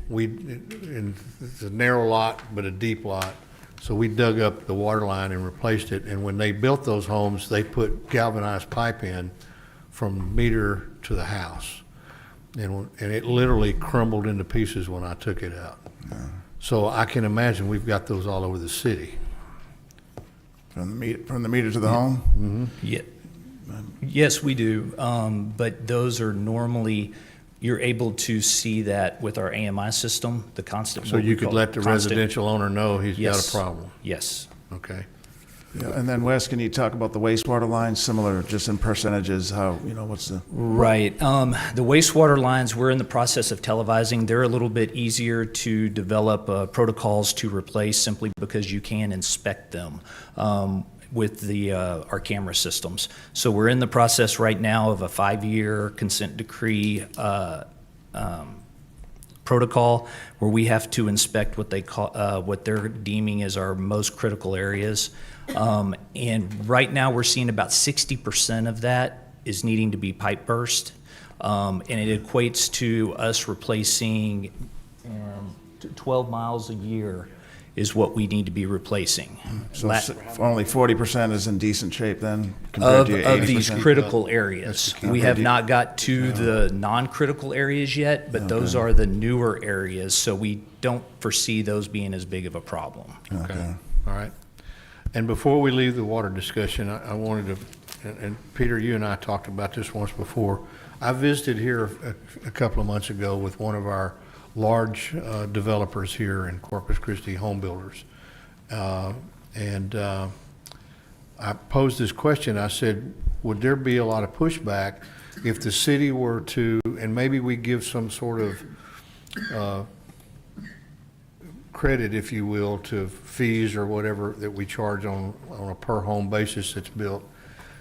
it's a narrow lot, but a deep lot. So we dug up the water line and replaced it. And when they built those homes, they put galvanized pipe in from meter to the house. And it literally crumbled into pieces when I took it out. So I can imagine we've got those all over the city. From the meter to the home? Yeah. Yes, we do. But those are normally, you're able to see that with our AMI system, the constant. So you could let the residential owner know he's got a problem? Yes. Okay. Yeah, and then Wes, can you talk about the wastewater lines, similar, just in percentages, how, what's the? Right. The wastewater lines, we're in the process of televising. They're a little bit easier to develop protocols to replace simply because you can inspect them with our camera systems. So we're in the process right now of a 5-year consent decree protocol where we have to inspect what they call, what they're deeming as our most critical areas. And right now, we're seeing about 60% of that is needing to be pipe burst. And it equates to us replacing 12 miles a year is what we need to be replacing. So only 40% is in decent shape then, compared to your 80%? Of these critical areas. That's- We have not got to the non-critical areas yet, but those are the newer areas, so we don't foresee those being as big of a problem. Okay, all right. And before we leave the water discussion, I wanted to, and Peter, you and I talked about this once before. I visited here a couple of months ago with one of our large developers here in Corpus Christi, home builders. And I posed this question. I said, would there be a lot of pushback if the city were to, and maybe we give some sort of credit, if you will, to fees or whatever that we charge on a per home basis that's built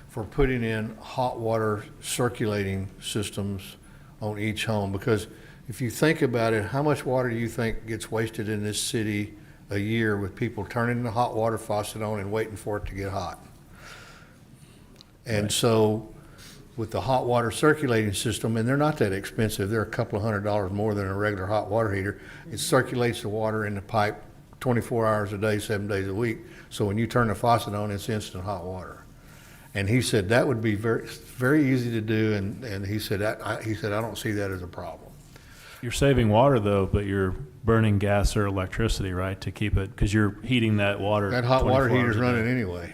for putting in hot water circulating systems on each home? Because if you think about it, how much water do you think gets wasted in this city a year with people turning the hot water faucet on and waiting for it to get hot? And so with the hot water circulating system, and they're not that expensive, they're a couple of $100 more than a regular hot water heater. It circulates the water in the pipe 24 hours a day, 7 days a week. So when you turn the faucet on, it's instant hot water. And he said that would be very, very easy to do, and he said I don't see that as a problem. You're saving water though, but you're burning gas or electricity, right, to keep it, because you're heating that water. That hot water 24 heater's hours a day. running anyway.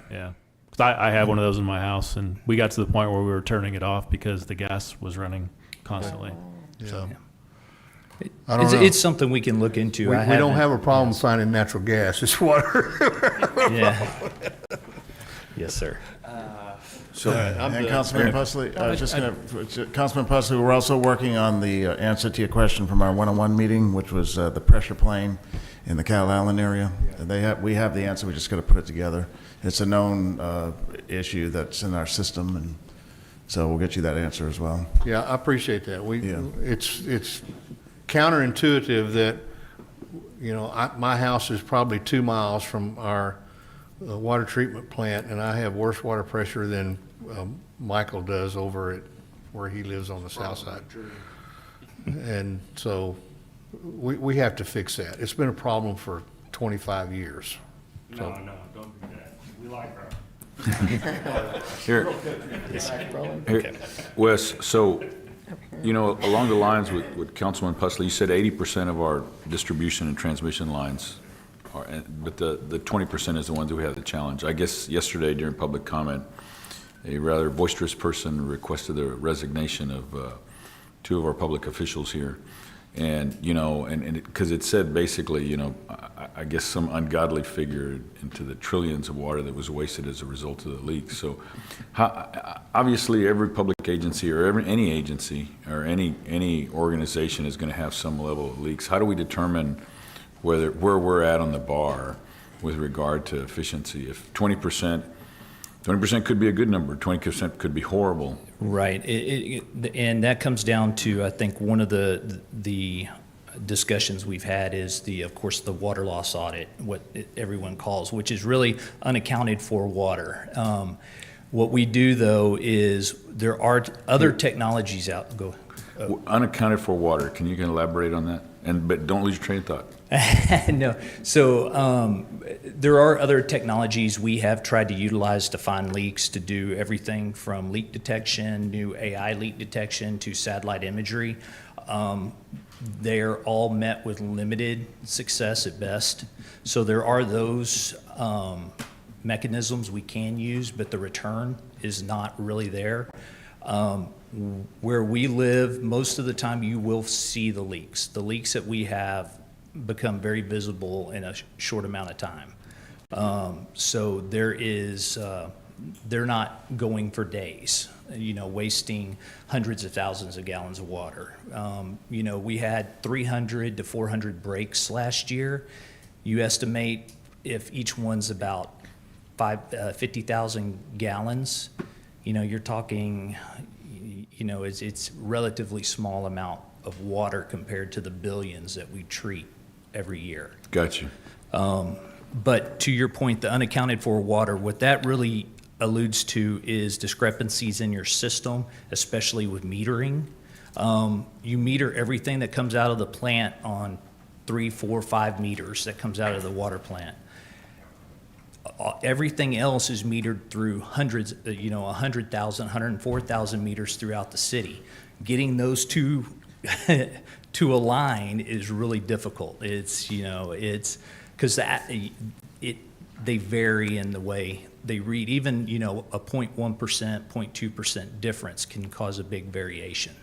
Yeah. 'Cause I have one of those in my house, and we got to the point where we were turning it off because the gas was running constantly. So I don't know. It's something we can look into. We I don't haven't- have a problem finding natural gas. It's water. Yeah. Yes, sir. So, And Councilman Pusley, Councilman Pusley, we're also working on the answer to your question from our one-on-one meeting, which was the pressure plane in the Cal Allen area. We have the answer, we just got to put it together. It's a known issue that's in our system, and so we'll get you that answer as well. Yeah, I appreciate that. Yeah. It's counterintuitive that, you know, my house is probably 2 miles from our water treatment plant, and I have worse water pressure than Michael does over at where he lives on the south side. And so we have to fix that. It's been a problem for 25 years. No, don't do that. We like her. here, Wes, so, you know, along the lines with Councilman Pusley, you said 80% of our distribution and transmission lines are, but the 20% is the ones that we have the challenge. I guess yesterday during public comment, a rather boisterous person requested the resignation of 2 of our public officials here. And, you know, because it said basically, you know, I guess some ungodly figure into the trillions of water that was wasted as a result of the leaks. So obviously every public agency or any agency or any organization is going to have some level of leaks. How do we determine where we're at on the bar with regard to efficiency? If 20% could be a good number, 20% could be horrible. Right, and that comes down to, I think, one of the discussions we've had is of course, the water loss audit, what everyone calls, which is really unaccounted for water. What we do though is there are other technologies out. Unaccounted for water. Can you elaborate on that? But don't lose your train of thought. No. So there are other technologies we have tried to utilize to find leaks, to do everything from leak detection, new AI leak detection, to satellite imagery. They're all met with limited success at best. So there are those mechanisms we can use, but the return is not really there. Where we live, most of the time you will see the leaks. The leaks that we have become very visible in a short amount of time. So they're not going for days, you know, wasting hundreds of thousands of gallons of water. You know, we had 300 to 400 breaks last year. You estimate if each one's about 50,000 gallons, you know, you're talking, you know, it's relatively small amount of water compared to the billions that we treat every year. Gotcha. But to your point, the unaccounted for water, what that really alludes to is discrepancies in your system, especially with metering. You meter everything that comes out of the plant on 3, 4, 5 meters that comes out of the water plant. Everything else is metered through hundreds, 100,000, 104,000 meters throughout the city. Getting those two to align is really difficult. It's because they vary in the way they read. Even, a 0.1%, 0.2% difference can cause a big variation.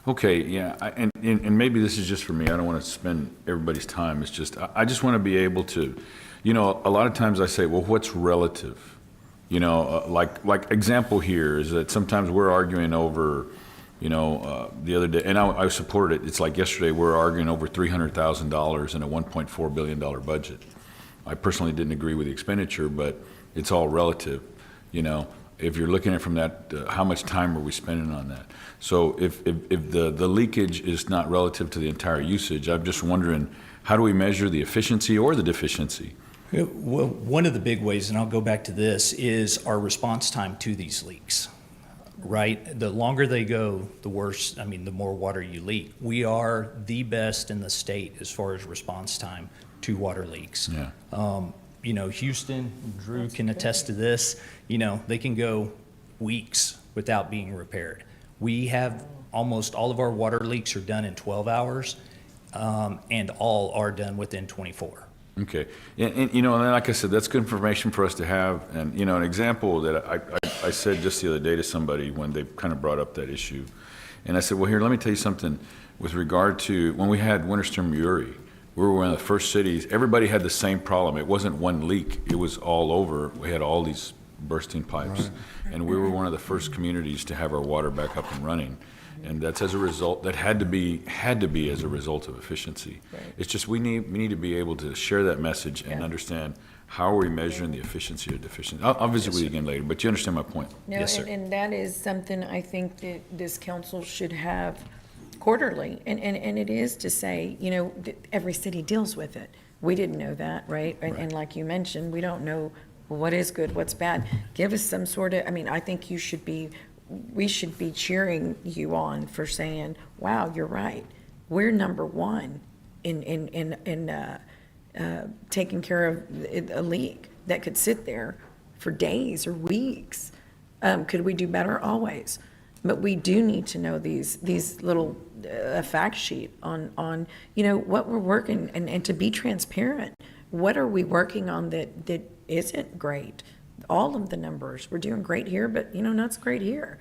Okay, yeah, and maybe this is just for me. I don't want to spend everybody's time. It's just, I just want to be able to, a lot of times I say, well, what's relative? Like example here is that sometimes we're arguing over, the other day, and I supported it. It's like yesterday, we're arguing over $300,000 in a $1.4 billion budget. I personally didn't agree with the expenditure, but it's all relative, If you're looking at it from that, how much time are we spending on that? So if the leakage is not relative to the entire usage, I'm just wondering, how do we measure the efficiency or the deficiency? Well, one of the big ways, and I'll go back to this, is our response time to these leaks, right? The longer they go, the worse, the more water you leak. We are the best in the state as far as response time to water leaks. Yeah. Houston, Drew can attest to this, they can go weeks without being repaired. We have almost all of our water leaks are done in 12 hours, and all are done within 24. Okay, and like I said, that's good information for us to have. And an example that I said just the other day to somebody when they kind of brought up that issue, and I said, well, here, let me tell you something with regard to when we had Winter Storm Uri. We were one of the first cities. Everybody had the same problem. It wasn't one leak. It was all over. We had all these bursting pipes, and we were one of the first communities to have our water back up and running. And that's as a result, that had to be as a result of efficiency. Right. It's just we need to be able to share that message and understand how are we measuring the efficiency or deficiency. I'll visit with you again later, but you understand my point. No, Yes, sir. and that is something I think that this council should have quarterly. And it is to say, every city deals with it. We didn't know that, right? And like you mentioned, we don't know what is good, what's bad. Give us some sort of, I think we should be cheering you on for saying, wow, you're right. We're number one in taking care of a leak that could sit there for days or weeks. Could we do better? Always. But we do need to know these little fact sheet on what we're working and to be transparent. What are we working on that isn't great? All of the numbers, we're doing great here, but not so great here.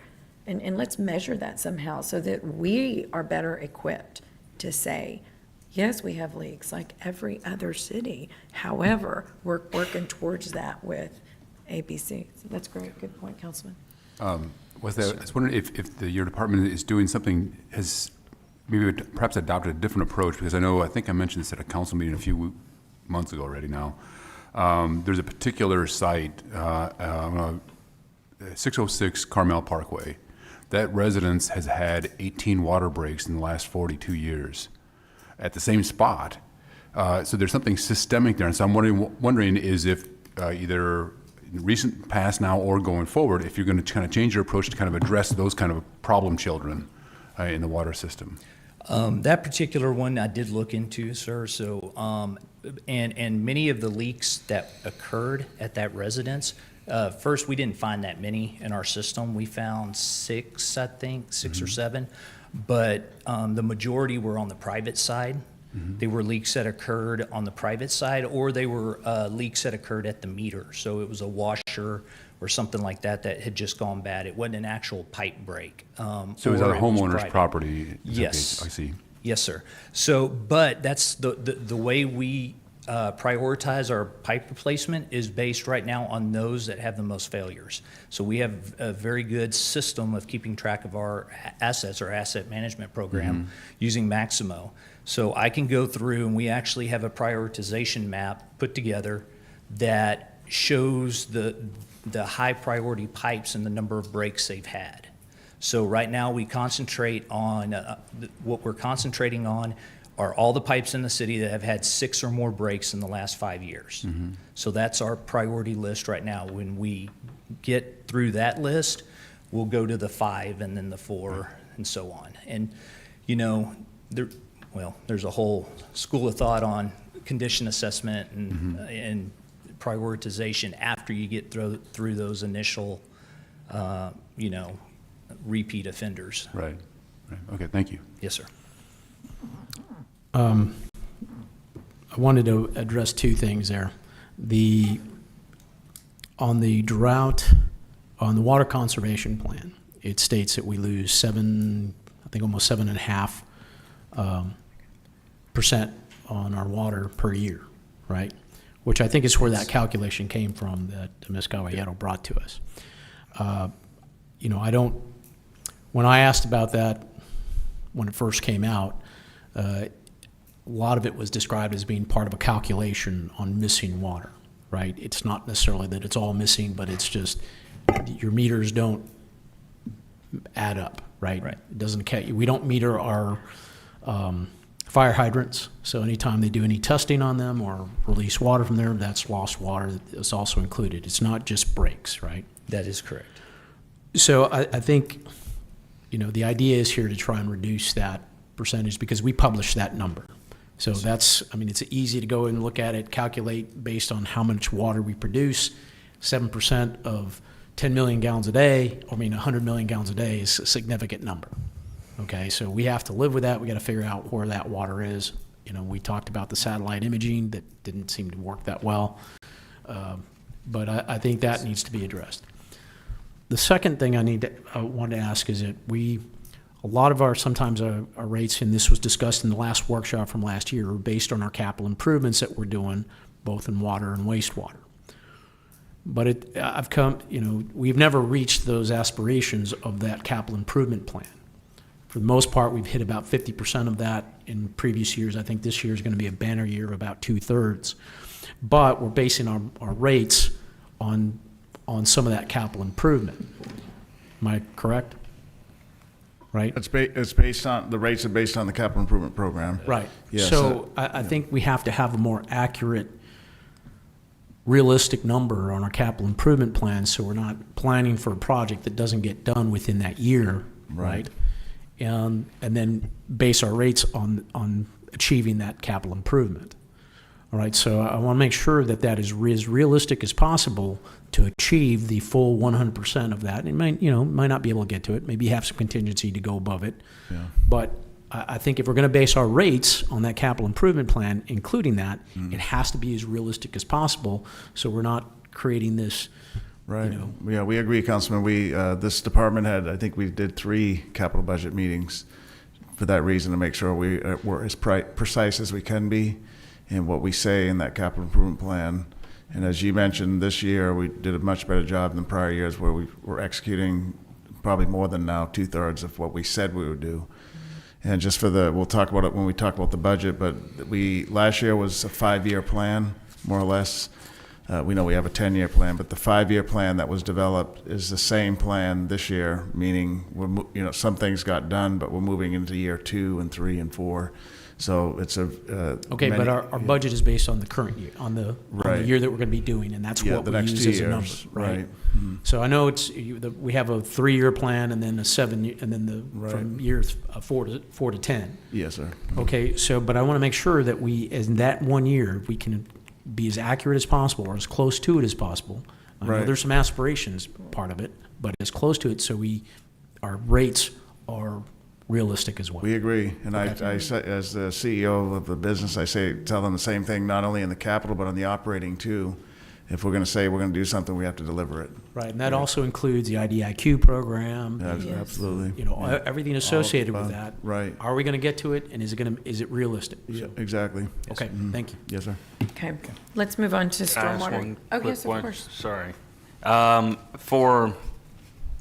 And let's measure that somehow so that we are better equipped to say, yes, we have leaks like every other city. However, we're working towards that with ABC. So that's great. Good point, Councilman. I was wondering if your department is doing something, has maybe perhaps adopted a different approach, because I think I mentioned this at a council meeting a few months ago already now. There's a particular site, 606 Carmel Parkway. That residence has had 18 water breaks in the last 42 years at the same spot. So there's something systemic there. And so I'm wondering is if either in recent past now or going forward, if you're going to kind of change your approach to kind of address those kind of problem children in the water system. That particular one I did look into, sir. So, and many of the leaks that occurred at that residence, first, we didn't find that many in our system. We found 6, I think, 6 or 7, but the majority were on the private side. They were leaks that occurred on the private side, or they were leaks that occurred at the meter. So it was a washer or something like that that had just gone bad. It wasn't an actual pipe break. So is that a homeowner's property? Yes. I see. Yes, sir. So, but that's the way we prioritize our pipe replacement is based right now on those that have the most failures. So we have a very good system of keeping track of our assets, our asset management program using Maximo. So I can go through and we actually have a prioritization map put together that shows the high priority pipes and the number of breaks they've had. So right now, we concentrate on, what we're concentrating on are all the pipes in the city that have had 6 or more breaks in the last 5 years. So that's our priority list right now. When we get through that list, we'll go to the 5 and then the 4 and so on. And, you know, there's a whole school of thought on condition assessment and prioritization after you get through those initial, you know, repeat offenders. Right. Okay, thank you. Yes, sir. I wanted to address 2 things there. On the drought, on the water conservation plan, it states that we lose almost 7.5% on our water per year, right? Which I think is where that calculation came from that Ms. Caballero brought to us. You know, when I asked about that when it first came out, a lot of it was described as being part of a calculation on missing water, right? It's not necessarily that it's all missing, but it's just your meters don't add up, right? It doesn't. We don't meter our fire hydrants, so anytime they do any testing on them or release water from there, that's lost water that's also included. It's not just breaks, right? That is correct. So I think, you know, the idea is here to try and reduce that percentage because we publish that number. So it's easy to go and look at it, calculate based on how much water we produce. 7% of 10 million gallons a day, 100 million gallons a day is a significant number. Okay, so we have to live with that. We got to figure out where that water is. You know, we talked about the satellite imaging that didn't seem to work that well. But I think that needs to be addressed. The second thing I want to ask is that a lot of our rates, and this was discussed in the last workshop from last year, are based on our capital improvements that we're doing, both in water and wastewater. But we've never reached those aspirations of that capital improvement plan. For the most part, we've hit about 50% of that in previous years. I think this year is going to be a banner year of about 2/3. But we're basing our rates on some of that capital improvement. Am I correct? Right? It's based on, the rates are based on the capital improvement program. Right. Yes. So I think we have to have a more accurate, realistic number on our capital improvement plan, so we're not planning for a project that doesn't get done within that year, right? And then base our rates on achieving that capital improvement. All right, so I want to make sure that that is as realistic as possible to achieve the full 100% of that. It might not be able to get to it, maybe have some contingency to go above it. Yeah. But I think if we're going to base our rates on that capital improvement plan, including that, it has to be as realistic as possible, so we're not creating this. Right. Yeah, we agree, Councilman. This department I think we did 3 capital budget meetings for that reason, to make sure we're as precise as we can be in what we say in that capital improvement plan. And as you mentioned, this year we did a much better job than prior years, where we were executing probably more than now 2/3 of what we said we would do. And just we'll talk about it when we talk about the budget, but last year was a 5-year plan, more or less. We know we have a 10-year plan, but the 5-year plan that was developed is the same plan this year, meaning some things got done, but we're moving into year 2 and 3 and 4. So it's but our budget is based on the current year, on the year that we're going to be doing, and that's what we use as a number, right? Mm-hmm. So I know we have a 3-year plan, and then a 7-year, and then from years 4 to 10. Yes, sir. Okay, but I want to make sure that in that 1 year, we can be as accurate as possible, or as close to it as possible. I know there's some aspirations part of it, but as close to it, so our rates are realistic as well. We agree, and I say, as the CEO of the business, tell them the same thing, not only in the capital but on the operating too. If we're going to say we're going to do something, we have to deliver it. Right, and that also includes the IDIQ program. Absolutely. Everything associated with that. Right. Are we going to get to it, and is it realistic? Yeah, exactly. Okay, thank you. Yes, sir. Okay, let's move on to stormwater. Yes, of course. Sorry. For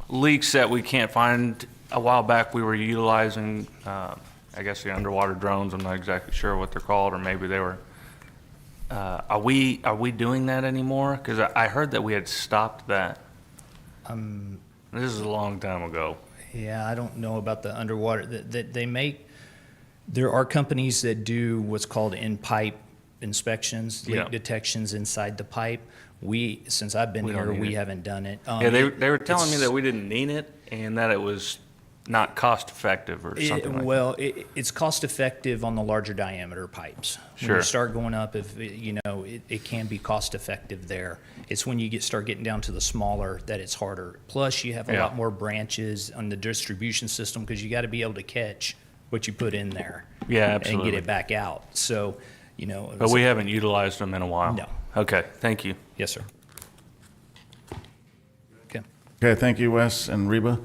leaks that we can't find, a while back we were utilizing, I guess, the underwater drones. I'm not exactly sure what they're called, or maybe they were. Are we doing that anymore? Because I heard that we had stopped that. This is a long time ago. Yeah, I don't know about the underwater, that they make, there are companies that do what's called in-pipe inspections, Yeah. leak detections inside the pipe. We, since I've been We don't here, need we it. haven't done it. Yeah, they were telling me It's- that we didn't need it and that it was not cost effective or something like Well, it's cost effective on the larger diameter pipes. When you Sure. start going up, if, it can be cost effective there. It's when you start getting down to the smaller that it's harder. Plus, you have a Yeah. lot more branches on the distribution system because you got to be able to catch what you put in there. Yeah, And absolutely. get it back out. So, But we haven't utilized them in a while. No. Okay, thank you. Yes, sir. Okay. Okay, thank you, Wes and Reba.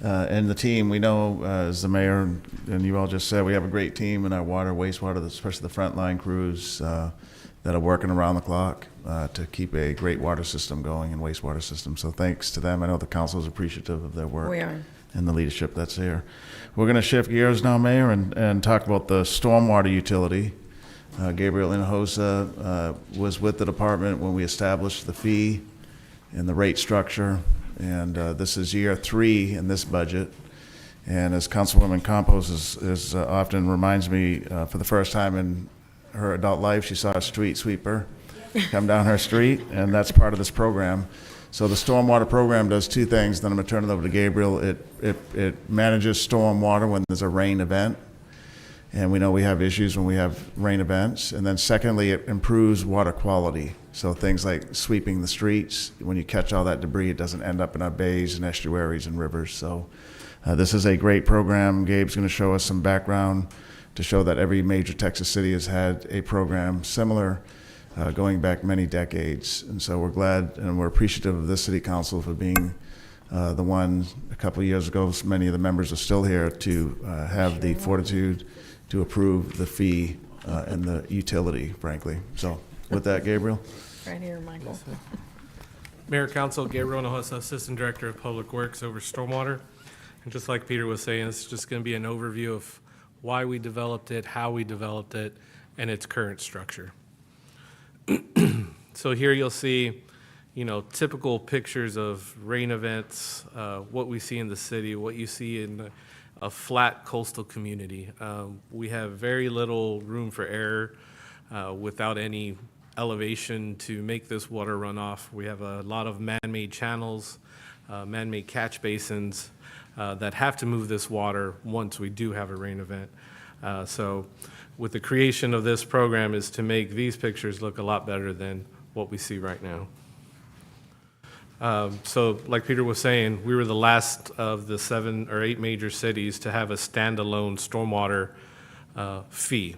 And the team, we know, as the mayor and you all just said, we have a great team in our water, wastewater, especially the frontline crews that are working around the clock to keep a great water system going and wastewater system. So thanks to them. I know the council is appreciative of their work. We are. And the leadership that's here. We're going to shift gears now, Mayor, and talk about the stormwater utility. Gabriel Hinojosa was with the department when we established the fee and the rate structure. And this is year 3 in this budget. And as Councilwoman Campos is often reminds me, for the first time in her adult life, she saw a street sweeper come down her street, and that's part of this program. So the stormwater program does 2 things. Then I'm going to turn it over to Gabriel. It manages stormwater when there's a rain event. And we know we have issues when we have rain events. And then secondly, it improves water quality. So things like sweeping the streets, when you catch all that debris, it doesn't end up in our bays and estuaries and rivers. So this is a great program. Gabe's going to show us some background to show that every major Texas city has had a program similar going back many decades. And so we're glad and we're appreciative of this city council for being the one a couple of years ago, so many of the members are still here, to have the fortitude to approve the fee and the utility, frankly. So with that, Gabriel. Right here, Michael. Mayor, Council, Gabriel Hinojosa, Assistant Director of Public Works over Stormwater. And just like Peter was saying, it's just going to be an overview of why we developed it, how we developed it, and its current structure. So here you'll see, typical pictures of rain events, what we see in the city, what you see in a flat coastal community. We have very little room for error without any elevation to make this water run off. We have a lot of man-made channels, man-made catch basins that have to move this water once we do have a rain event. So with the creation of this program is to make these pictures look a lot better than what we see right now. So like Peter was saying, we were the last of the 7 or 8 major cities to have a standalone stormwater fee.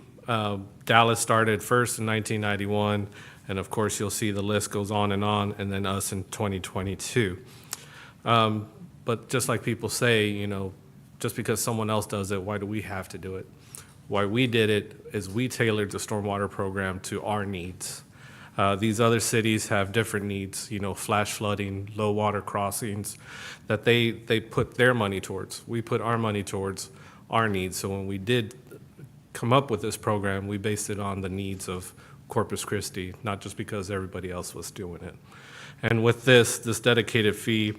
Dallas started first in 1991, and of course you'll see the list goes on, and then us in 2022. But just like people say, just because someone else does it, why do we have to do it? Why we did it is we tailored the stormwater program to our needs. These other cities have different needs, flash flooding, low water crossings, that they put their money towards. We put our money towards our needs. So when we did come up with this program, we based it on the needs of Corpus Christi, not just because everybody else was doing it. And with this dedicated fee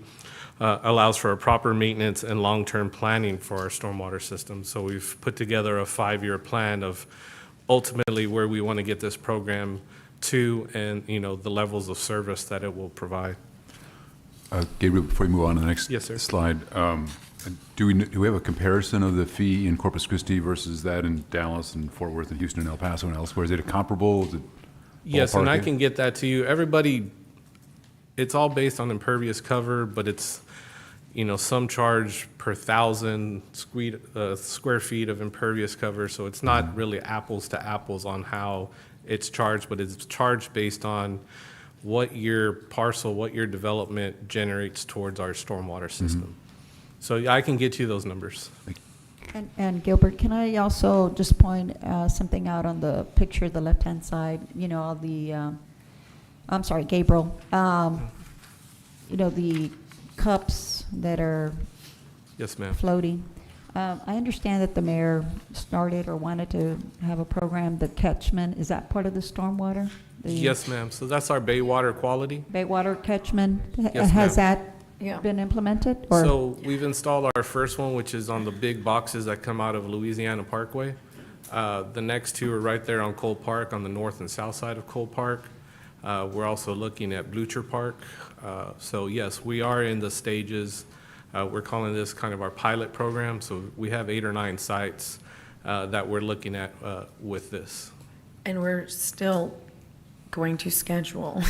allows for a proper maintenance and long-term planning for our stormwater system. So we've put together a 5-year plan of ultimately where we want to get this program to, and the levels of service that it will provide. Gabriel, before you move on to the next Yes, sir. slide, do we have a comparison of the fee in Corpus Christi versus that in Dallas and Fort Worth and Houston and El Paso and elsewhere? Is it comparable? Is it Yes, and I ballpark? can get that to you. Everybody, it's all based on impervious cover, but it's, some charge per 1,000 square feet of impervious cover, so it's not really apples to apples on how it's charged, but it's charged based on what your parcel, what your development generates towards our stormwater system. So I can get you those numbers. And Gilbert, can I also just point something out on the picture, the left-hand side, all the, I'm sorry, Gabriel, the cups that are Yes, ma'am. floating. I understand that the mayor started or wanted to have a program, the catchment, is that part of the stormwater? The Yes, ma'am. So that's our bay water quality. Bay water catchment? Yes, Has ma'am. that Yeah. been implemented? Or So we've installed our first one, which is on the big boxes that come out of Louisiana Parkway. The next two are right there on Cole Park, on the north and south side of Cole Park. We're also looking at Blucher Park. So yes, we are in the stages. We're calling this kind of our pilot program. So we have 8 or 9 sites that we're looking at with this. And we're still going to schedule.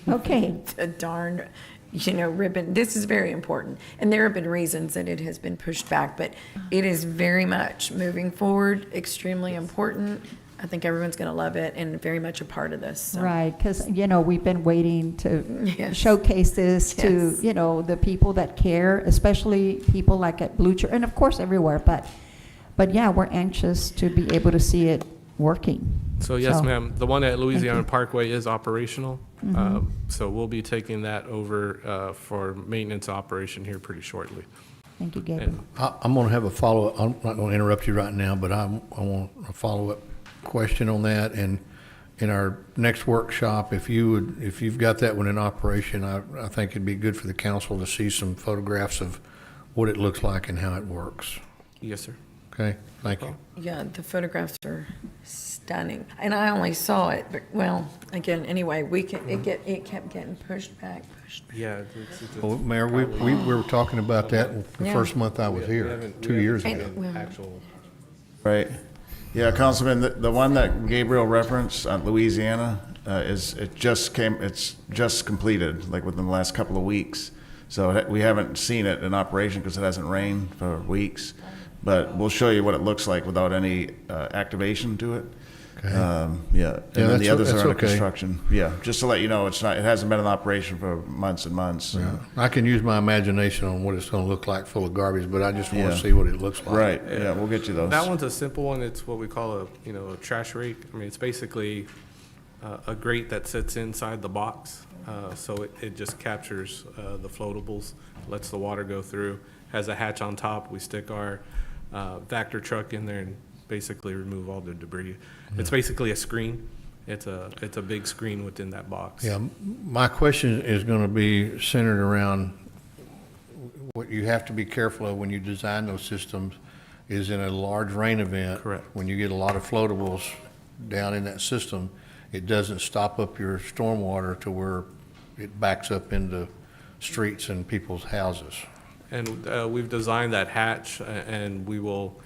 Okay. The darn, ribbon. This is very important. And there have been reasons that it has been pushed back, but it is very much moving forward, extremely important. I think everyone's going to love it and very much a part of this. So. Right, because, we've been waiting to Yes. showcase this to, Yes. the people that care, especially people like at Blucher, and of course everywhere, but yeah, we're anxious to be able to see it working. So yes, ma'am, the one at Louisiana you. Parkway is operational. Mhm. So we'll be taking that over for maintenance operation here pretty shortly. Thank you, Gabriel. And I'm going to have a follow-up. I'm not going to interrupt you right now, but I want a follow-up question on that. And in our next workshop, if you've got that one in operation, I think it'd be good for the council to see some photographs of what it looks like and how it works. yes, sir. Okay, thank you. Yeah, the photographs are stunning. And I only saw it, but, well, again, anyway, it kept getting pushed back. Yeah. Well, Mayor, we were talking about that the Yeah. first month I was here, 2 years ago. Well- Actual. Right. Yeah, Councilman, the one that Gabriel referenced on Louisiana, it's just completed, like within the last couple of weeks. So we haven't seen it in operation because it hasn't rained for weeks. But we'll show you what it looks like without any activation to it. Okay. Yeah, and then that's the others are under okay. construction. Yeah, just to let you know, it hasn't been in operation for months and months. Yeah. I can use my imagination on what it's going to look like full of garbage, but I just want Yeah. to see what it looks like. Right, yeah, we'll get you those. That one's a simple one. It's what we call a trash rake. I mean, it's basically a grate that sits inside the box. So it just captures the floatables, lets the water go through, has a hatch on top. We stick our Vector truck in there and basically remove all the debris. It's basically a screen. It's a big screen within that box. Yeah, my question is going to be centered around what you have to be careful of when you design those systems is in a large rain event. Correct. When you get a lot of floatables down in that system, it doesn't stop up your stormwater to where it backs up into streets and people's houses. And we've designed that hatch, and we will,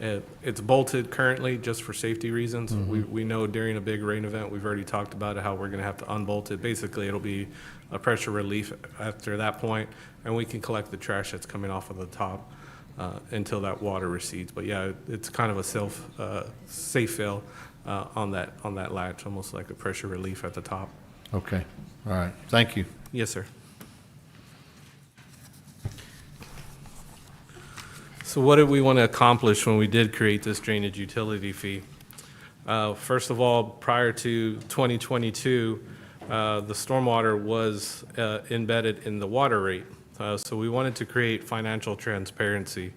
it's bolted currently just for safety reasons. We know during a big rain event, we've already talked about it, how we're gonna have to unbolt it. Basically, it'll be a pressure relief after that point, and we can collect the trash that's coming off of the top until that water recedes. But yeah, it's kind of a safe fill on that latch, almost like a pressure relief at the top. Okay, all right, thank you. Yes, sir. So what did we want to accomplish when we did create this drainage utility fee? First of all, prior to 2022, the stormwater was embedded in the water rate. So we wanted to create financial transparency.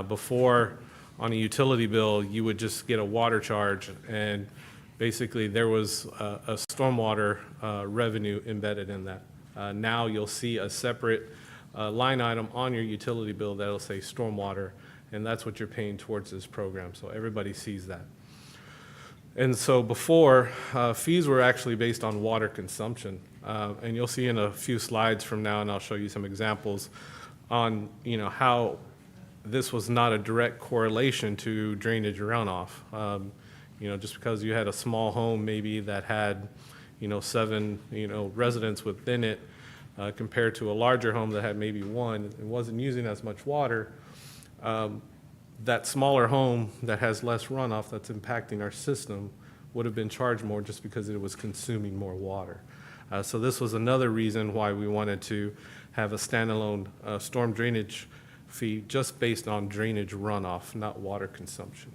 Before, on a utility bill, you would just get a water charge, and basically there was a stormwater revenue embedded in that. Now you'll see a separate line item on your utility bill that'll say stormwater, and that's what you're paying towards this program, so everybody sees that. And so before, fees were actually based on water consumption, and you'll see in a few slides from now, and I'll show you some examples on how this was not a direct correlation to drainage runoff. Just because you had a small home maybe that had 7 residents within it, compared to a larger home that had maybe 1 and wasn't using as much water, that smaller home that has less runoff that's impacting our system would have been charged more just because it was consuming more water. So this was another reason why we wanted to have a standalone storm drainage fee just based on drainage runoff, not water consumption.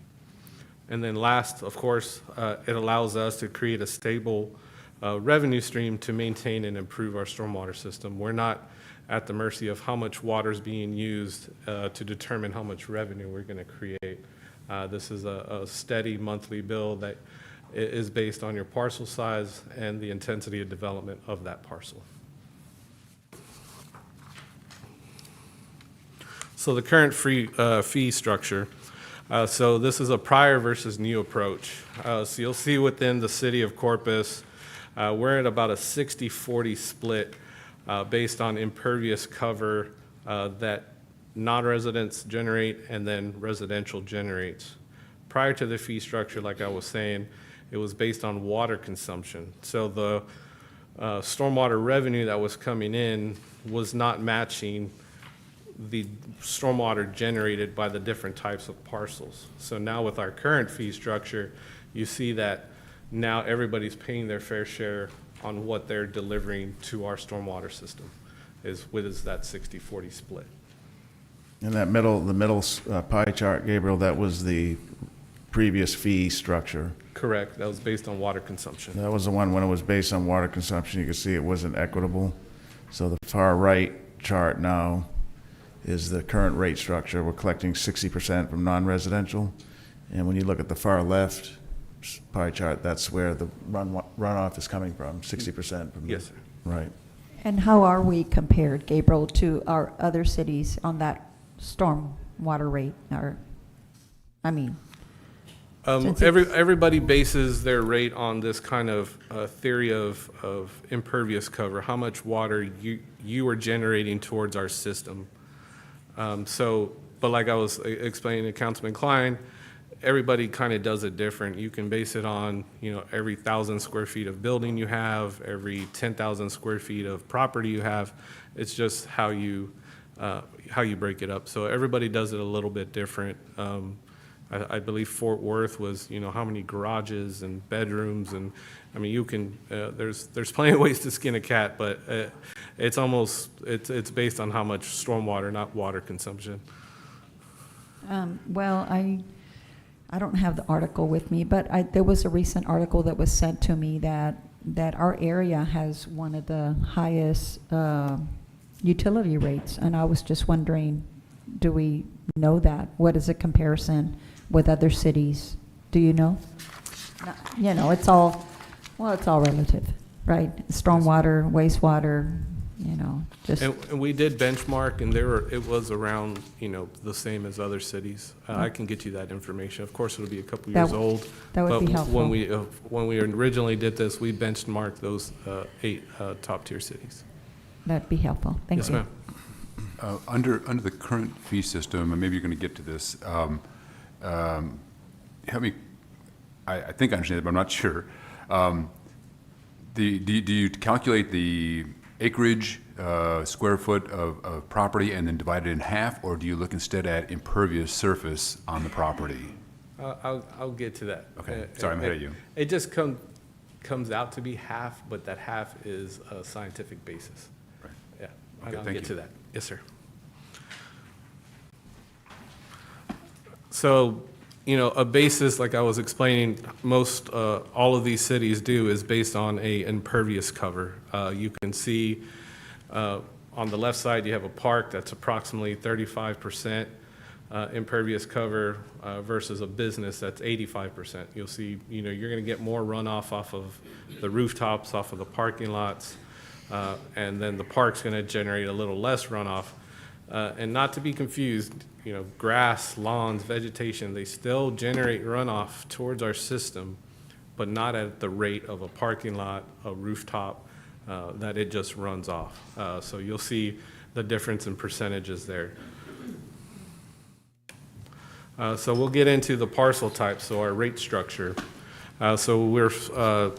And then last, of course, it allows us to create a stable revenue stream to maintain and improve our stormwater system. We're not at the mercy of how much water is being used to determine how much revenue we're going to create. This is a steady monthly bill that is based on your parcel size and the intensity of development of that parcel. So the current fee structure, so this is a prior versus new approach. So you'll see within the city of Corpus, we're at about a 60-40 split based on impervious cover that non-residents generate and then residential generates. Prior to the fee structure, like I was saying, it was based on water consumption. So the stormwater revenue that was coming in was not matching the stormwater generated by the different types of parcels. So now with our current fee structure, you see that now everybody's paying their fair share on what they're delivering to our stormwater system, is that 60-40 split. In that the middle pie chart, Gabriel, that was the previous fee structure. Correct, that was based on water consumption. That was the one when it was based on water consumption, you could see it wasn't equitable. So the far right chart now is the current rate structure. We're collecting 60% from non-residential. And when you look at the far left pie chart, that's where the runoff is coming from, 60% from. Yes, sir. Right. And how are we compared, Gabriel, to our other cities on that storm water rate? Since Everybody bases their rate on this kind of theory of impervious cover, how much water you are generating towards our system. But like I was explaining to Councilman Klein, everybody kind of does it different. You can base it on, every 1,000 square feet of building you have, every 10,000 square feet of property you have. It's just how you break it up. So everybody does it a little bit different. I believe Fort Worth was, how many garages and bedrooms, and you can. There's plenty of ways to skin a cat, but it's based on how much stormwater, not water consumption. Well, I don't have the article with me, but there was a recent article that was sent to me that our area has one of the highest utility rates, and I was just wondering, do we know that? What is a comparison with other cities? Do you know? It's all relative, right? Stormwater, wastewater, just. And we did benchmark, and it was around, the same as other cities. I can get you that information. Of course, it'll be a couple years old. That would be helpful. When we originally did this, we benchmarked those 8 top-tier cities. That'd be helpful. Thank you. Yes, ma'am. Under the current fee system, and maybe you're going to get to this, help me, I think I understand it, but I'm not sure. Do you calculate the acreage, square foot of property and then divide it in half, or do you look instead at impervious surface on the property? I'll get to that. Okay, sorry, I'm ahead of you. It just comes out to be half, but that half is a scientific basis. Right. Yeah, Okay, I'll thank get you. to that. Yes, sir. So, a basis, like I was explaining, all of these cities do, is based on a impervious cover. You can see on the left side, you have a park that's approximately 35% impervious cover versus a business that's 85%. You'll see, you're going to get more runoff off of the rooftops, off of the parking lots, and then the park's going to generate a little less runoff. And not to be confused, grass, lawns, vegetation, they still generate runoff towards our system, but not at the rate of a parking lot, a rooftop, that it just runs off. So you'll see the difference in percentages there. So we'll get into the parcel types, so our rate structure. So we're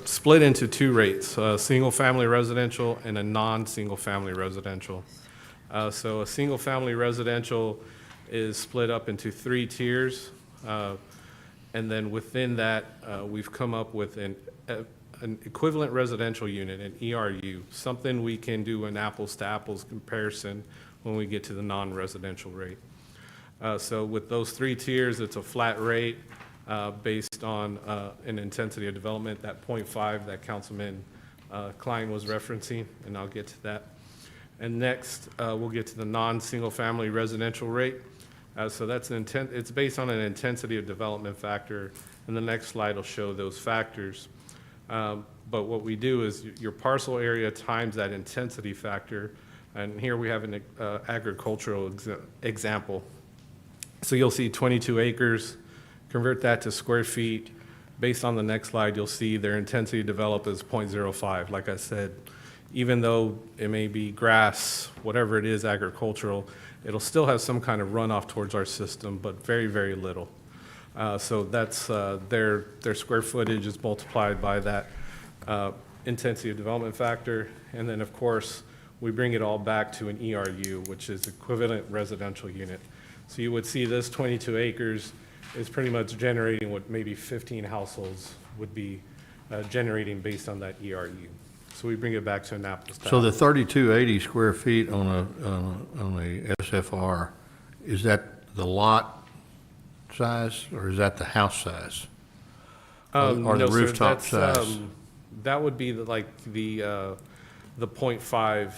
split into 2 rates, single-family residential and a non-single-family residential. So a single-family residential is split up into 3 tiers, and then within that, we've come up with an equivalent residential unit, an ERU, something we can do an apples-to-apples comparison when we get to the non-residential rate. So with those 3 tiers, it's a flat rate based on an intensity of development, that 0.5 that Councilman Klein was referencing, and I'll get to that. And next, we'll get to the non-single-family residential rate. So that's it's based on an intensity of development factor, and the next slide will show those factors. But what we do is your parcel area times that intensity factor And here we have an agricultural example. So you'll see 22 acres, convert that to square feet. Based on the next slide, you'll see their intensity to develop is 0.05. Like I said, even though it may be grass, whatever it is agricultural, it'll still have some kind of runoff towards our system, but very, very little. So that's their square footage is multiplied by that intensity of development factor. And then, of course, we bring it all back to an ERU, which is equivalent residential unit. So you would see this 22 acres is pretty much generating what maybe 15 households would be generating based on that ERU. So we bring it back to an apples to So the apples. 3280 square feet on a SFR, is that the lot size or is that the house size? Or the No, sir, rooftop that's, size? that would be the 0.5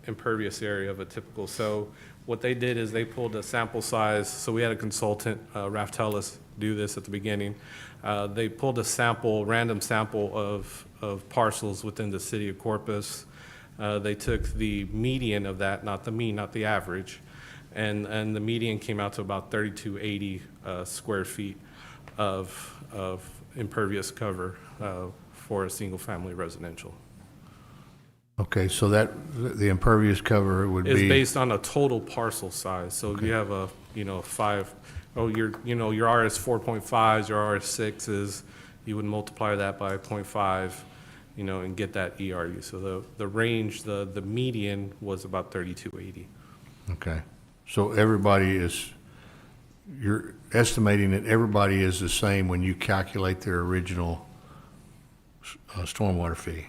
impervious area of a typical. So what they did is they pulled a sample size. So we had a consultant, Raftelis, do this at the beginning. They pulled a random sample of parcels within the city of Corpus. They took the median of that, not the mean, not the average, and the median came out to about 3280 square feet of impervious cover for a single-family residential. Okay, so that, the impervious cover would Is be, based on a total parcel size. So if you have a, your RS 4.5s, your RS 6s, you would multiply that by 0.5, and get that ERU. So the range, the median was about 3280. okay. So everybody is, you're estimating that everybody is the same when you calculate their original stormwater fee?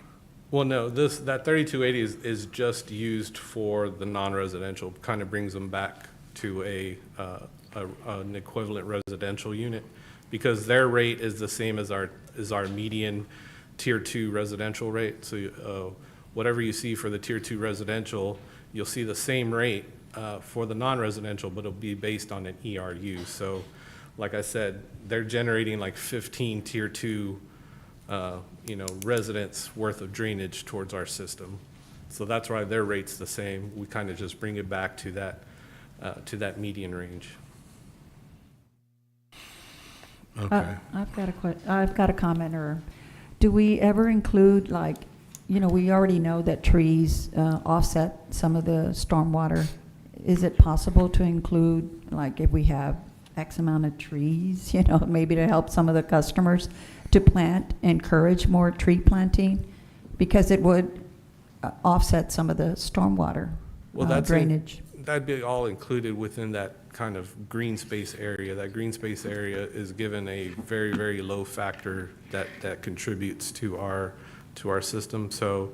Well, no, that 3280 is just used for the non-residential, kind of brings them back to an equivalent residential unit, because their rate is the same as our median Tier 2 residential rate. So whatever you see for the Tier 2 residential, you'll see the same rate for the non-residential, but it'll be based on an ERU. So like I said, they're generating like 15 Tier 2 residents worth of drainage towards our system. So that's why their rate's the same. We kind of just bring it back to that median range. Okay. I've got a comment, or do we ever include, like, we already know that trees offset some of the stormwater. Is it possible to include, like, if we have X amount of trees, maybe to help some of the customers to encourage more tree planting? Because it would offset some of the stormwater drainage. That'd be all included within that kind of green space area. That green space area is given a very, very low factor that contributes to our system. So,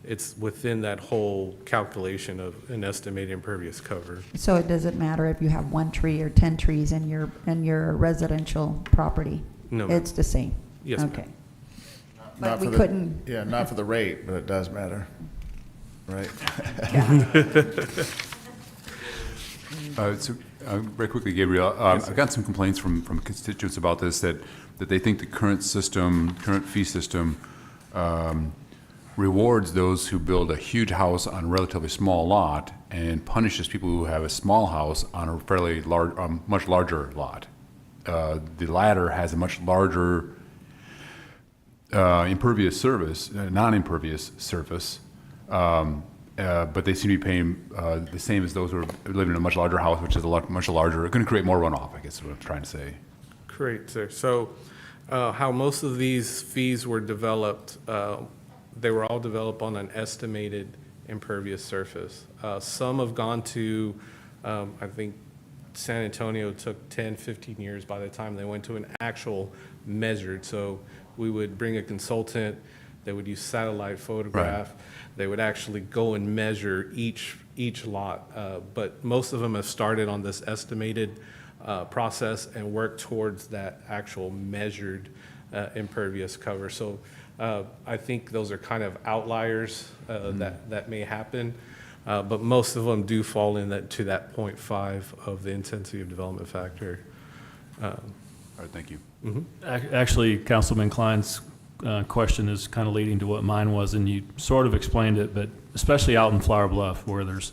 it's within that whole calculation of an estimated impervious cover. So it doesn't matter if you have 1 tree or 10 trees in your residential property? No, ma'am. It's the same? Yes, ma'am. Okay. Not But we for the- couldn't. Yeah, not for the rate, but it does matter, right? Very quickly, Gabriel, I've got some complaints from constituents about this, that they think the current fee system rewards those who build a huge house on a relatively small lot and punishes people who have a small house on a fairly much larger lot. The latter has a much larger non-impervious surface, but they seem to be paying the same as those who are living in a much larger house, which is much larger. It's going to create more runoff, I guess is what I'm trying to say. Great, sir. So how most of these fees were developed, they were all developed on an estimated impervious surface. Some have gone to, I think San Antonio took 10, 15 years by the time they went to an actual measured. So we would bring a consultant, they would use satellite photograph. Right. They would actually go and measure each lot. But most of them have started on this estimated process and work towards that actual measured impervious cover. So I think those are kind of outliers that may happen, but most of them do fall in to that 0.5 of the intensity of development factor. All right, thank you. Actually, Councilman Klein's question is kind of leading to what mine was, and you sort of explained it, but especially out in Flower Bluff where there's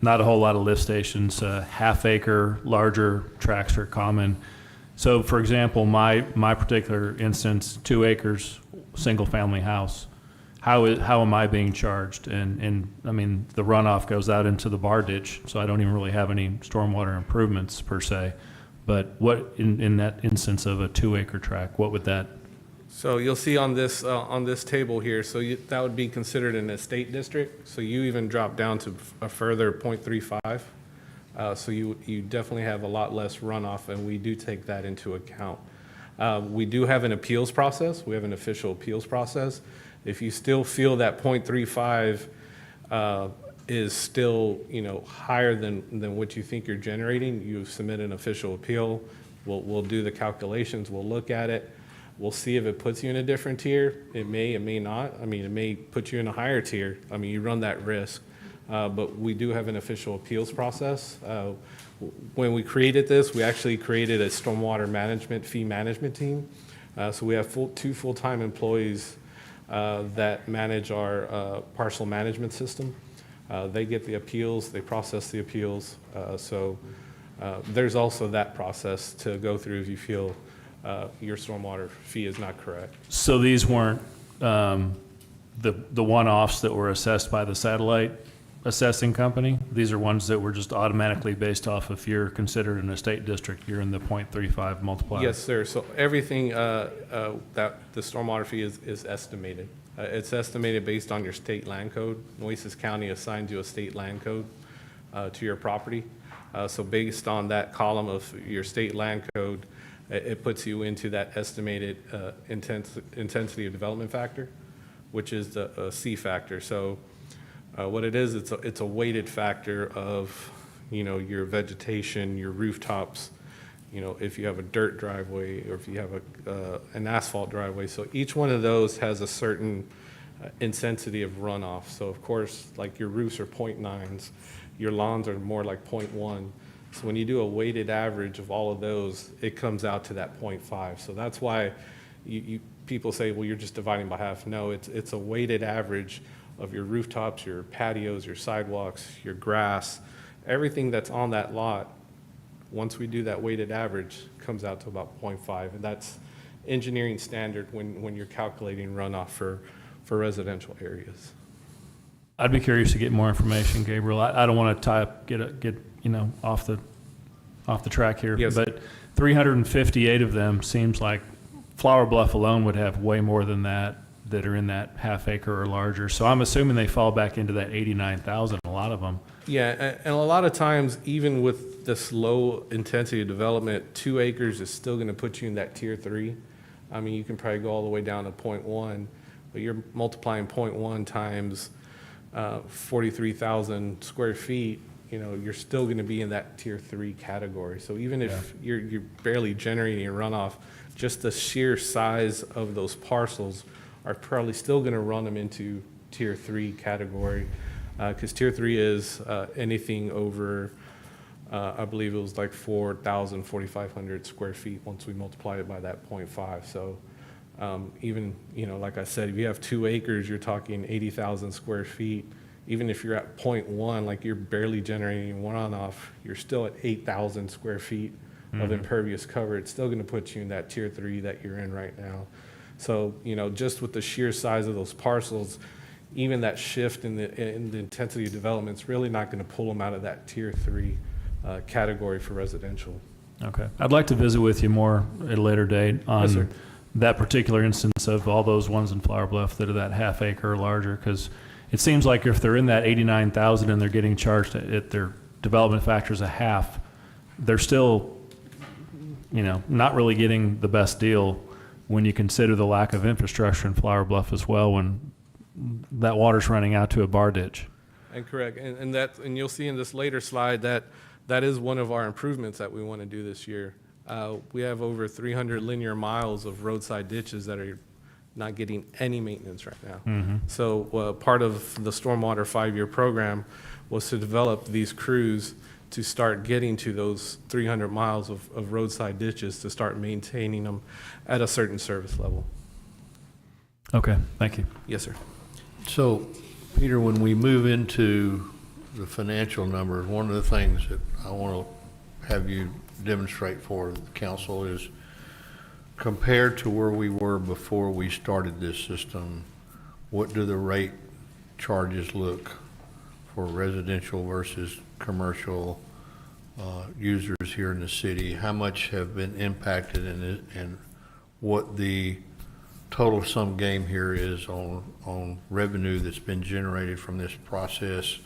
not a whole lot of lift stations, half acre, larger tracts are common. So for example, my particular instance, 2 acres, single family house, how am I being charged? And I mean, the runoff goes out into the bar ditch, so I don't even really have any stormwater improvements per se. But what, in that instance of a 2 acre tract, what would that? So you'll see on this table here, so that would be considered an estate district. So you even drop down to a further 0.35. So you definitely have a lot less runoff, and we do take that into account. We do have an appeals process. We have an official appeals process. If you still feel that 0.35 is still, higher than what you think you're generating, you submit an official appeal. We'll do the calculations. We'll look at it. We'll see if it puts you in a different tier. It may not. I mean, it may put you in a higher tier. I mean, you run that risk. But we do have an official appeals process. When we created this, we actually created a stormwater management fee management team. So we have 2 full-time employees that manage our parcel management system. They get the appeals, they process the appeals. So there's also that process to go through if you feel your stormwater fee is not correct. So these weren't the one-offs that were assessed by the satellite assessing company? These are ones that were just automatically based off if you're considered an estate district, you're in the 0.35 multiplier? Yes, sir. So everything that the stormwater fee is estimated. It's estimated based on your state land code. Nueces County assigns you a state land code to your property. So based on that column of your state land code, it puts you into that estimated intensity of development factor, which is the C factor. So what it is, it's a weighted factor of, your vegetation, your rooftops, if you have a dirt driveway or if you have an asphalt driveway. So each one of those has a certain intensity of runoff. So of course, like your roofs are 0.9s, your lawns are more like 0.1. So when you do a weighted average of all of those, it comes out to that 0.5. So that's why people say, well, you're just dividing by half. No, it's a weighted average of your rooftops, your patios, your sidewalks, your grass, everything that's on that lot. Once we do that weighted average, comes out to about 0.5, and that's engineering standard when you're calculating runoff for residential areas. I'd be curious to get more information, Gabriel. I don't want to get off the track here. Yes. But 358 of them seems like Flower Bluff alone would have way more than that are in that half acre or larger. So I'm assuming they fall back into that 89,000, a lot of them. Yeah, and a lot of times, even with this low intensity of development, 2 acres is still going to put you in that tier 3. I mean, you can probably go all the way down to 0.1, but you're multiplying 0.1 times 43,000 square feet, you're still going to be in that tier 3 category. So even if you're barely generating a runoff, just the sheer size of those parcels are probably still going to run them into tier 3 category, because tier 3 is anything over, I believe it was like 4,500 square feet once we multiply it by that 0.5. So even, like I said, if you have 2 acres, you're talking 80,000 square feet. Even if you're at 0.1, like you're barely generating runoff, you're still at 8,000 square feet of impervious cover. It's still going to put you in that tier 3 that you're in right now. So, just with the sheer size of those parcels, even that shift in the intensity of development is really not going to pull them out of that tier 3 category for residential. Okay. I'd like to visit with you more at a later date on that particular instance of all those ones in Flower Bluff that are that half acre or larger, because it seems like if they're in that 89,000 and they're getting charged at their development factors a half, they're still, not really getting the best deal when you consider the lack of infrastructure in Flower Bluff as well, when that water's running out to a bar ditch. And correct, and you'll see in this later slide that is one of our improvements that we want to do this year. We have over 300 linear miles of roadside ditches that are not getting any maintenance right now. So part of the Stormwater 5-year program was to develop these crews to start getting to those 300 miles of roadside ditches, to start maintaining them at a certain service level. Okay, thank you. Yes, sir. So, Peter, when we move into the financial numbers, one of the things that I want to have you demonstrate for the council is compared to where we were before we started this system, what do the rate charges look for residential versus commercial users here in the city? How much have been impacted and what the total sum game here is on revenue that's been generated from this process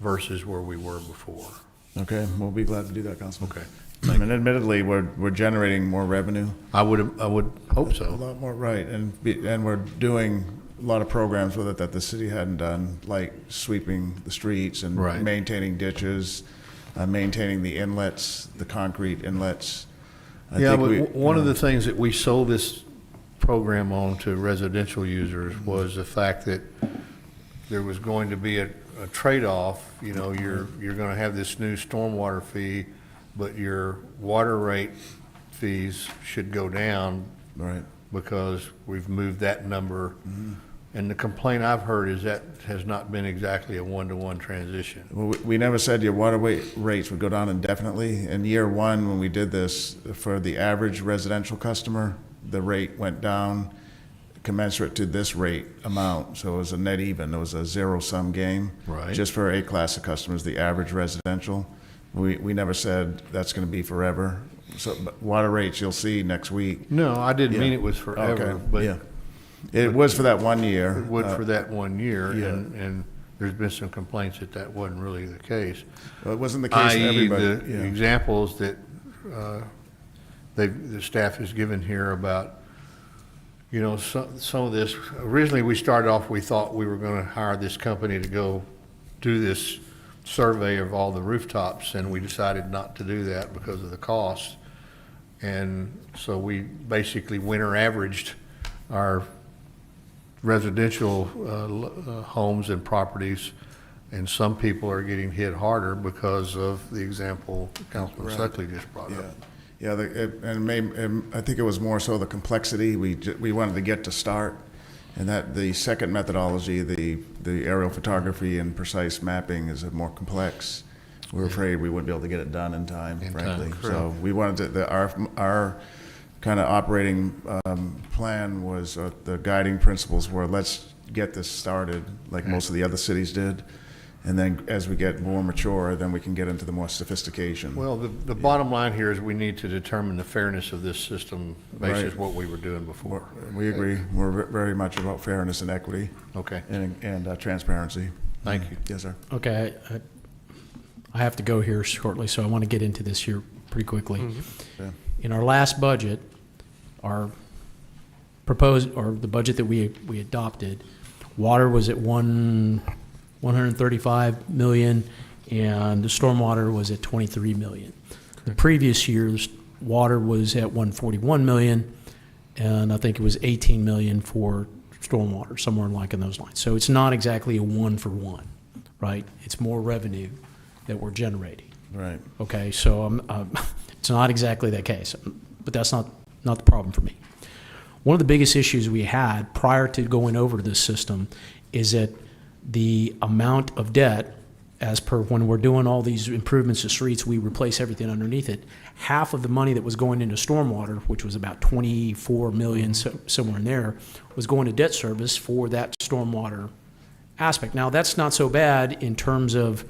versus where we were before? Okay, we'll be glad to do that, Councilman. Okay. And admittedly, we're generating more revenue. I would hope A so. lot more, right, and we're doing a lot of programs with it that the city hadn't done, like sweeping the streets and Right. maintaining ditches, maintaining the inlets, the concrete inlets. I Yeah, think but one of the things that we sold this program on to residential users was the fact that there was going to be a trade-off. You know, you're going to have this new stormwater fee, but your water rate fees should go down. Right. Because we've moved that number. And the complaint I've heard is that has not been exactly a one-to-one transition. Well, we never said your water rates would go down indefinitely. In year one, when we did this, for the average residential customer, the rate went down commensurate to this rate amount. So it was a net even. It was a zero-sum game. Right. Just for a class of customers, the average residential. We never said that's going to be forever. So but water rates you'll see next week. No, I didn't Yeah. mean it was forever, Okay, but yeah. It was for that 1 year. it would for that 1 year. yeah. And there's been some complaints that that wasn't really the case. Well, it wasn't the case for i.e. everybody. the Yeah. examples that the staff has given here about, you know, some of this. Originally, we started off, we thought we were going to hire this company to go do this survey of all the rooftops, and we decided not to do that because of the cost. And so we basically winter averaged our residential homes and properties, and some people are getting hit harder because of the example Councilman Suckley just brought up. Yeah, I think it was more so the complexity. We wanted to get to start, and that the second methodology, the aerial photography and precise mapping, is more complex. We were afraid we wouldn't be able to get it done in time, frankly. So we wanted to, our kind of operating plan was, the guiding principles were, let's get this started like most of the other cities did. And then as we get more mature, then we can get into the more sophistication. Well, the bottom line here is we need to determine the fairness of this system basis Right. what we were doing before. We agree. We're very much about fairness and equity. Okay. And transparency. Thank you. Yes, sir. Okay, I have to go here shortly, so I want to get into this here pretty quickly. Yeah. In our last budget, our proposed, or the budget that we adopted, water was at 135 million, and the stormwater was at 23 million. The previous year's water was at 141 million, and I think it was 18 million for stormwater, somewhere like in those lines. So it's not exactly a one-for-one, right? It's more revenue that we're generating. Right. Okay, so it's not exactly that case, but that's not the problem for me. One of the biggest issues we had prior to going over to this system is that the amount of debt, as per when we're doing all these improvements to streets, we replace everything underneath it. Half of the money that was going into stormwater, which was about 24 million, somewhere in there, was going to debt service for that stormwater aspect. Now, that's not so bad in terms of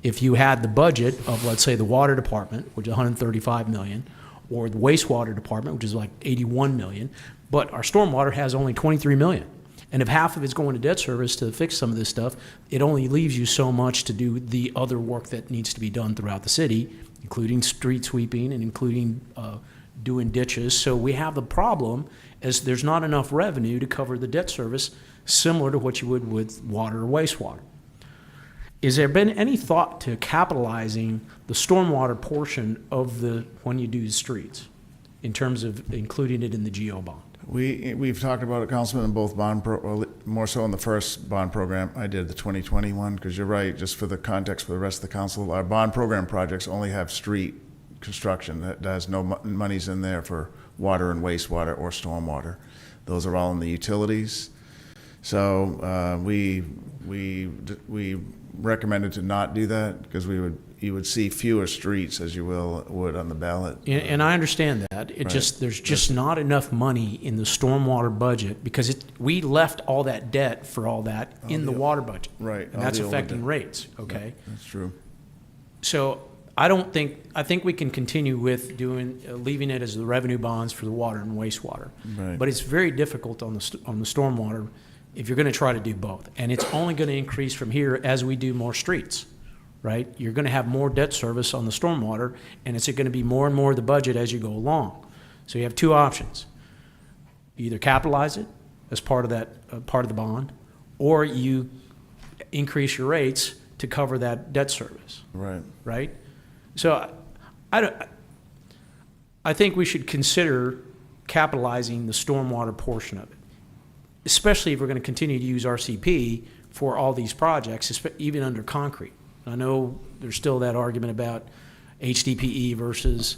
if you had the budget of, let's say, the water department, which is 135 million, or the wastewater department, which is like 81 million, but our stormwater has only 23 million. And if half of it's going to debt service to fix some of this stuff, it only leaves you so much to do the other work that needs to be done throughout the city, including street sweeping and including doing ditches. So we have the problem as there's not enough revenue to cover the debt service, similar to what you would with water or wastewater. Is there been any thought to capitalizing the stormwater portion of when you do the streets, in terms of including it in the GO bond? We've talked about it, Councilman, in both more so in the first bond program I did, the 2021, because you're right, just for the context for the rest of the council, our bond program projects only have street construction. That has no monies in there for water and wastewater or stormwater. Those are all in the utilities. So we recommended to not do that because you would see fewer streets as you would on the ballot. And I understand that. There's just not enough money in the stormwater budget because we left all that debt for all that in the water budget. Right. And that's affecting rates, okay? That's true. So I think we can continue with leaving it as the revenue bonds for the water and wastewater. Right. But it's very difficult on the stormwater if you're going to try to do both. And it's only going to increase from here as we do more streets, right? You're going to have more debt service on the stormwater, and it's going to be more and more of the budget as you go along. So you have two options. You either capitalize it as part of that, part of the bond, or you increase your rates to cover that debt service. Right. Right? So I think we should consider capitalizing the stormwater portion of it, especially if we're going to continue to use RCP for all these projects, even under concrete. I know there's still that argument about HDPE versus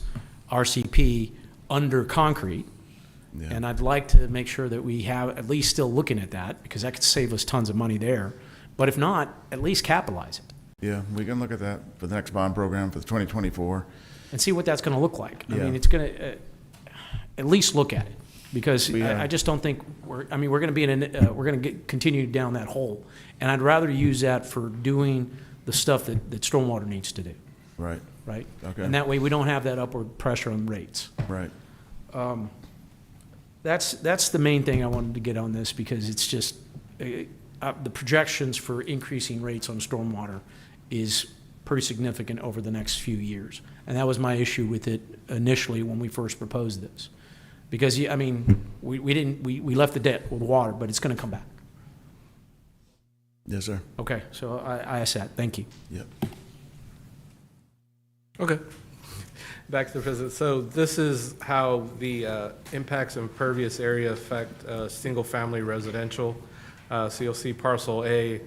RCP under concrete. Yeah. And I'd like to make sure that we have at least still looking at that, because that could save us tons of money there. But if not, at least capitalize it Yeah, we can look at that for the next bond program for 2024. and see what that's going to look like. I Yeah. mean, it's going to at least look at it, because Yeah. I just don't think we're going to be we're going to continue down that hole. And I'd rather use that for doing the stuff that stormwater needs to do, Right. right? Okay. And that way we don't have that upward pressure on rates. Right. That's the main thing I wanted to get on this, because it's just, the projections for increasing rates on stormwater is pretty significant over the next few years. And that was my issue with it initially when we first proposed this. Because, I mean, we left the debt with water, but it's going to come back. Yes, sir. Okay, so I asked that. Thank you. Yep. Okay. Back to the president. So this is how the impacts of impervious area affect single-family residential. So you'll see parcel A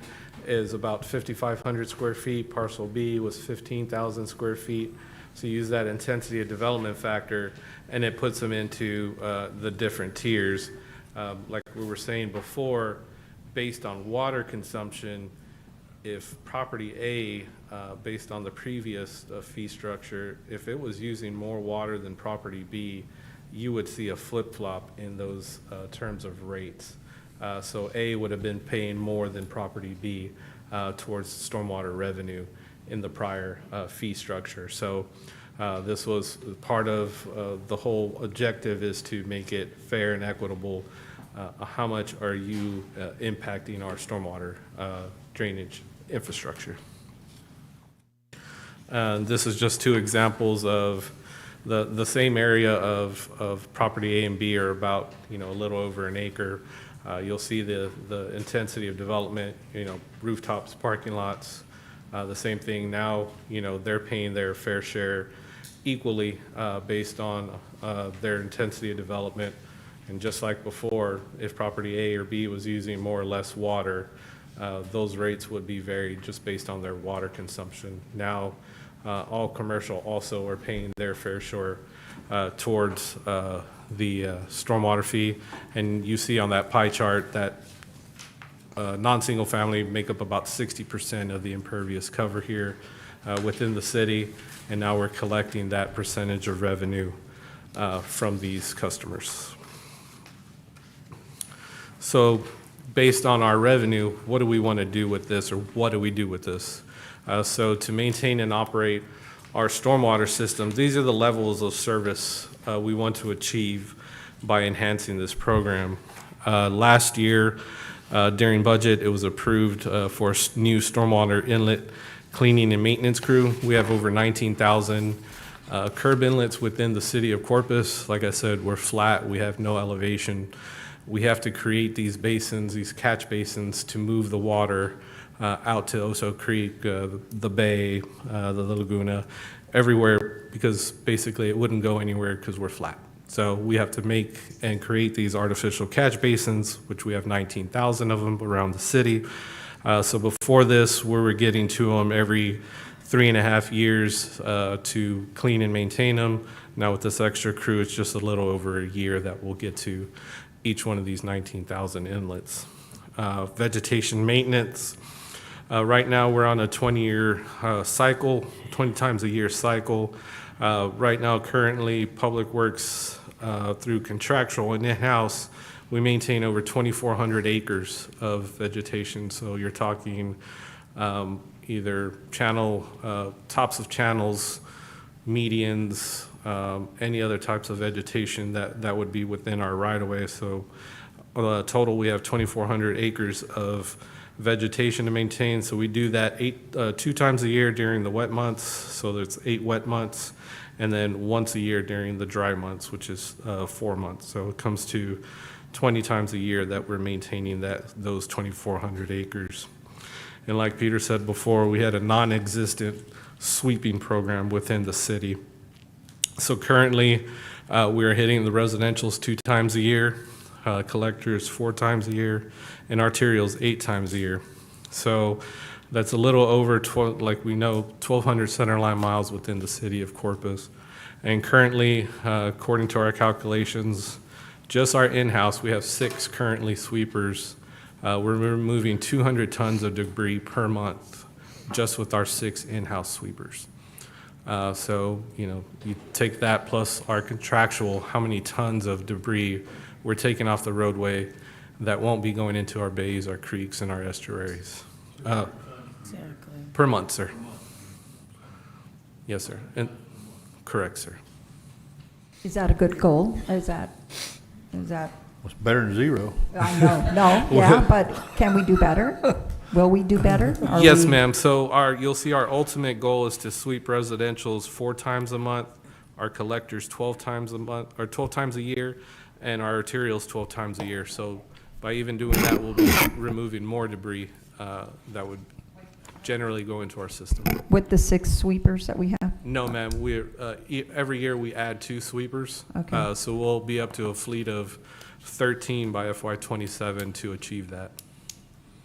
is about 5,500 square feet. Parcel B was 15,000 square feet. So you use that intensity of development factor, and it puts them into the different tiers. Like we were saying before, based on water consumption, if property A, based on the previous fee structure, if it was using more water than property B, you would see a flip-flop in those terms of rates. So A would have been paying more than property B towards stormwater revenue in the prior fee structure. So this was part of the whole objective, is to make it fair and equitable. How much are you impacting our stormwater drainage infrastructure? This is just two examples of the same area of property A and B are about, a little over an acre. You'll see the intensity of development, rooftops, parking lots, the same thing. Now, they're paying their fair share equally based on their intensity of development. And just like before, if property A or B was using more or less water, those rates would be varied just based on their water consumption. Now, all commercial also are paying their fair share towards the stormwater fee. And you see on that pie chart that non-single family make up about 60% of the impervious cover here within the city. And now we're collecting that percentage of revenue from these customers. So based on our revenue, what do we want to do with this, or what do we do with this? So to maintain and operate our stormwater system, these are the levels of service we want to achieve by enhancing this program. Last year, during budget, it was approved for a new stormwater inlet cleaning and maintenance crew. We have over 19,000 curb inlets within the city of Corpus. Like I said, we're flat, we have no elevation. We have to create these basins, these catch basins, to move the water out to Oso Creek, the bay, the Laguna, everywhere, because basically it wouldn't go anywhere because we're flat. So we have to make and create these artificial catch basins, which we have 19,000 of them around the city. So before this, we were getting to them every 3.5 years to clean and maintain them. Now with this extra crew, it's just a little over a year that we'll get to each one of these 19,000 inlets. vegetation maintenance. Right now, we're on a 20-year cycle, 20 times a year cycle. Right now, currently, Public Works, through contractual and in-house, we maintain over 2,400 acres of vegetation. So you're talking either tops of channels, medians, any other types of vegetation that would be within our right-of-way. So total, we have 2,400 acres of vegetation to maintain. So we do that 2 times a year during the wet months. So there's 8 wet months, and then once a year during the dry months, which is 4 months. So it comes to 20 times a year that we're maintaining those 2,400 acres. And like Peter said before, we had a non-existent sweeping program within the city. So currently, we are hitting the residentials 2 times a year, collectors 4 times a year, and arterials 8 times a year. So that's a little over, 1,200 centerline miles within the city of Corpus. And currently, according to our calculations, just our in-house, we have 6 currently sweepers. We're removing 200 tons of debris per month just with our 6 in-house sweepers. So, you take that plus our contractual, how many tons of debris we're taking off the roadway that won't be going into our bays, our creeks, and our estuaries. Exactly. Per month, sir. Yes, sir. And correct, sir. Is that a good goal? Is that, It's better than 0. I know, no, yeah, but can we do better? Will we do better? Are Yes, we- ma'am. So you'll see our ultimate goal is to sweep residentials 4 times a month, our collectors 12 times a month, or 12 times a year, and our arterials 12 times a year. So by even doing that, we'll be removing more debris that would generally go into our system. With the 6 sweepers that we have? No, ma'am. Every year we add 2 sweepers. Okay. So we'll be up to a fleet of 13 by FY27 to achieve that.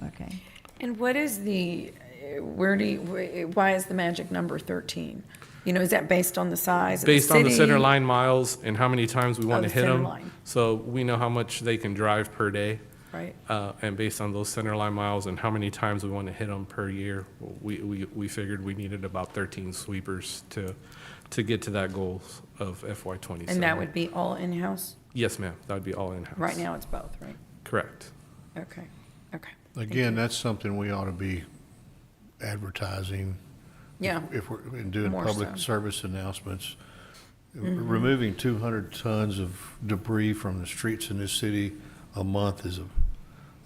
Okay. And what is why is the magic number 13? Is that based on the size of the Based on the city? center line miles and how many times we want to the hit center them. line. So we know how much they can drive per day. Right. And based on those center line miles and how many times we want to hit them per year, we figured we needed about 13 sweepers to get to that goal of FY27. And that would be all in-house? Yes, ma'am. That would be all in-house. Right now, it's both, right? Correct. Okay. Again, that's something we ought to be advertising. Yeah. If we're doing More public so. service announcements. Removing 200 tons of debris from the streets in this city a month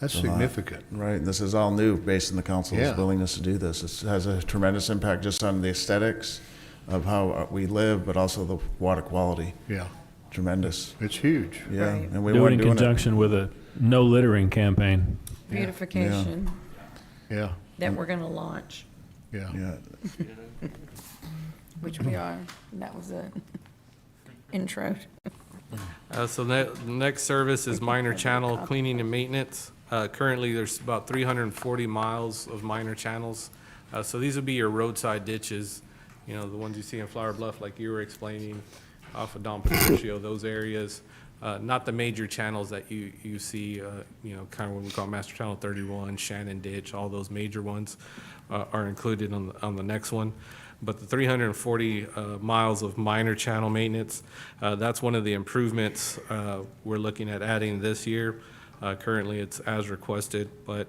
that's significant. Right, and this is all new based on the council's Yeah. willingness to do this. It has a tremendous impact just on the aesthetics of how we live, but also the water quality. Yeah, Tremendous. it's huge. Yeah, Right. and we Do it weren't in doing it. conjunction with a no littering campaign. Beautification Yeah, that we're going to launch, yeah. Yeah, which we are. That was a intro. So the next service is minor channel cleaning and maintenance. Currently, there's about 340 miles of minor channels. So these would be your roadside ditches, the ones you see in Flower Bluff, like you were explaining, off of Don Patricio, those areas. Not the major channels that you see, kind of what we call Master Channel 31, Shannon Ditch, all those major ones are included on the next one. But the 340 miles of minor channel maintenance, that's one of the improvements we're looking at adding this year. Currently, it's as requested, but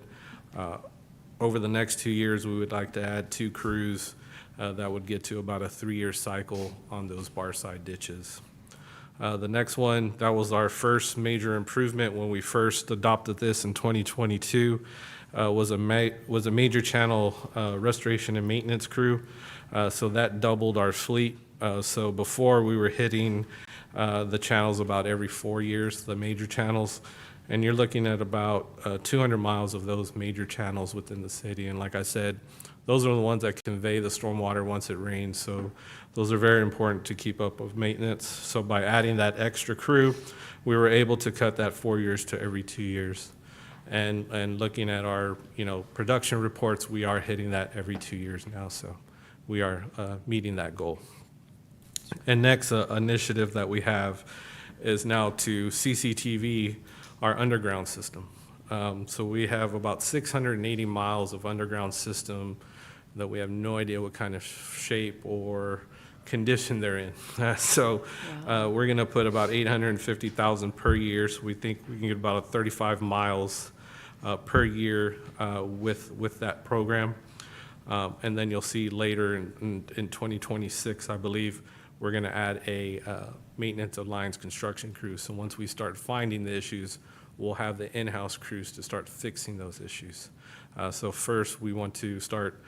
over the next 2 years, we would like to add 2 crews that would get to about a 3-year cycle on those bar side ditches. The next one, that was our first major improvement when we first adopted this in 2022, was a major channel restoration and maintenance crew. So that doubled our fleet. So before we were hitting the channels about every 4 years, the major channels, and you're looking at about 200 miles of those major channels within the city. And like I said, those are the ones that convey the stormwater once it rains. So those are very important to keep up with maintenance. So by adding that extra crew, we were able to cut that 4 years to every 2 years. And looking at our production reports, we are hitting that every 2 years now. So we are meeting that goal. And next initiative that we have is now to CCTV our underground system. So we have about 680 miles of underground system that we have no idea what kind of shape or condition they're in. So we're going to put about 850,000 per year. So we think we can get about 35 miles per year with that program. And then you'll see later in 2026, I believe, we're going to add a maintenance of lines construction crew. So once we start finding the issues, we'll have the in-house crews to start fixing those issues. So first, we want to start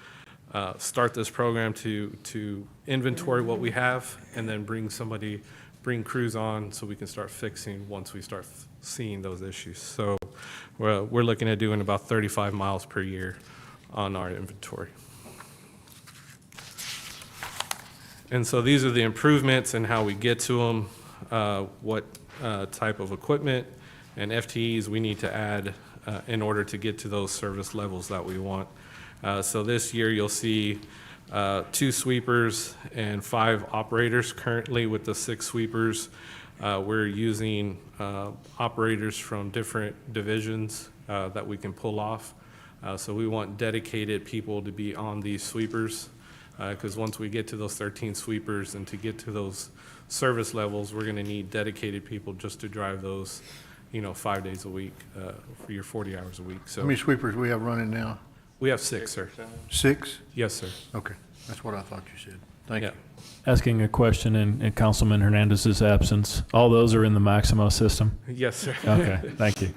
this program to inventory what we have, and then bring crews on so we can start fixing once we start seeing those issues. So we're looking at doing about 35 miles per year on our inventory. And so these are the improvements and how we get to them, what type of equipment and FTEs we need to add in order to get to those service levels that we want. So this year you'll see 2 sweepers and 5 operators. Currently with the 6 sweepers, we're using operators from different divisions that we can pull off. So we want dedicated people to be on these sweepers, because once we get to those 13 sweepers and to get to those service levels, we're going to need dedicated people just to drive those, 5 days a week for your 40 hours a week. So How many sweepers we have running now? we have 6, sir. 6? Yes, sir. Okay, that's what I thought you said. Thank you. Asking a question in Councilman Hernandez's absence. All those are in the Maximo system? Yes, sir. Okay, thank you.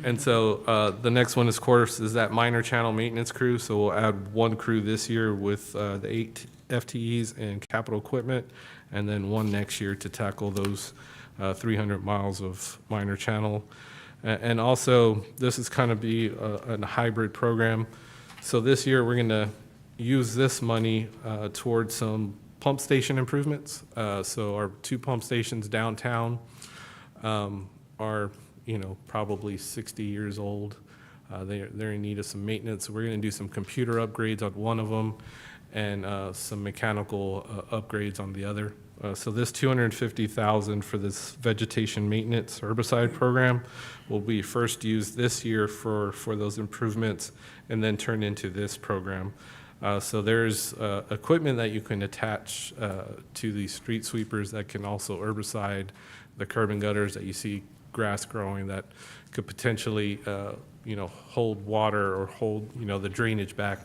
And so the next one, of course, is that minor channel maintenance crew. So we'll add 1 crew this year with the 8 FTEs and capital equipment, and then 1 next year to tackle those 300 miles of minor channel. And also, this is kind of be a hybrid program. So this year, we're going to use this money towards some pump station improvements. So our 2 pump stations downtown are probably 60 years old. They're in need of some maintenance. We're going to do some computer upgrades on one of them and some mechanical upgrades on the other. So this $250,000 for this vegetation maintenance herbicide program will be first used this year for those improvements and then turn into this program. So there's equipment that you can attach to these street sweepers that can also herbicide the curb and gutters that you see grass growing that could potentially, hold water or hold, the drainage back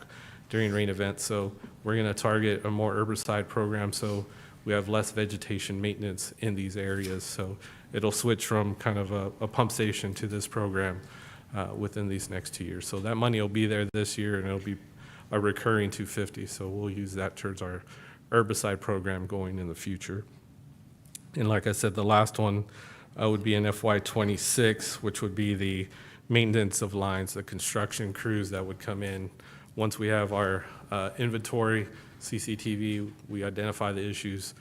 during rain events. So we're going to target a more herbicide program so we have less vegetation maintenance in these areas. So it'll switch from kind of a pump station to this program within these next 2 years. So that money will be there this year, and it'll be a recurring $250. So we'll use that towards our herbicide program going in the future. And like I said, the last one would be in FY26, which would be the maintenance of lines, the construction crews that would come in. Once we have our inventory, CCTV, we identify the issues.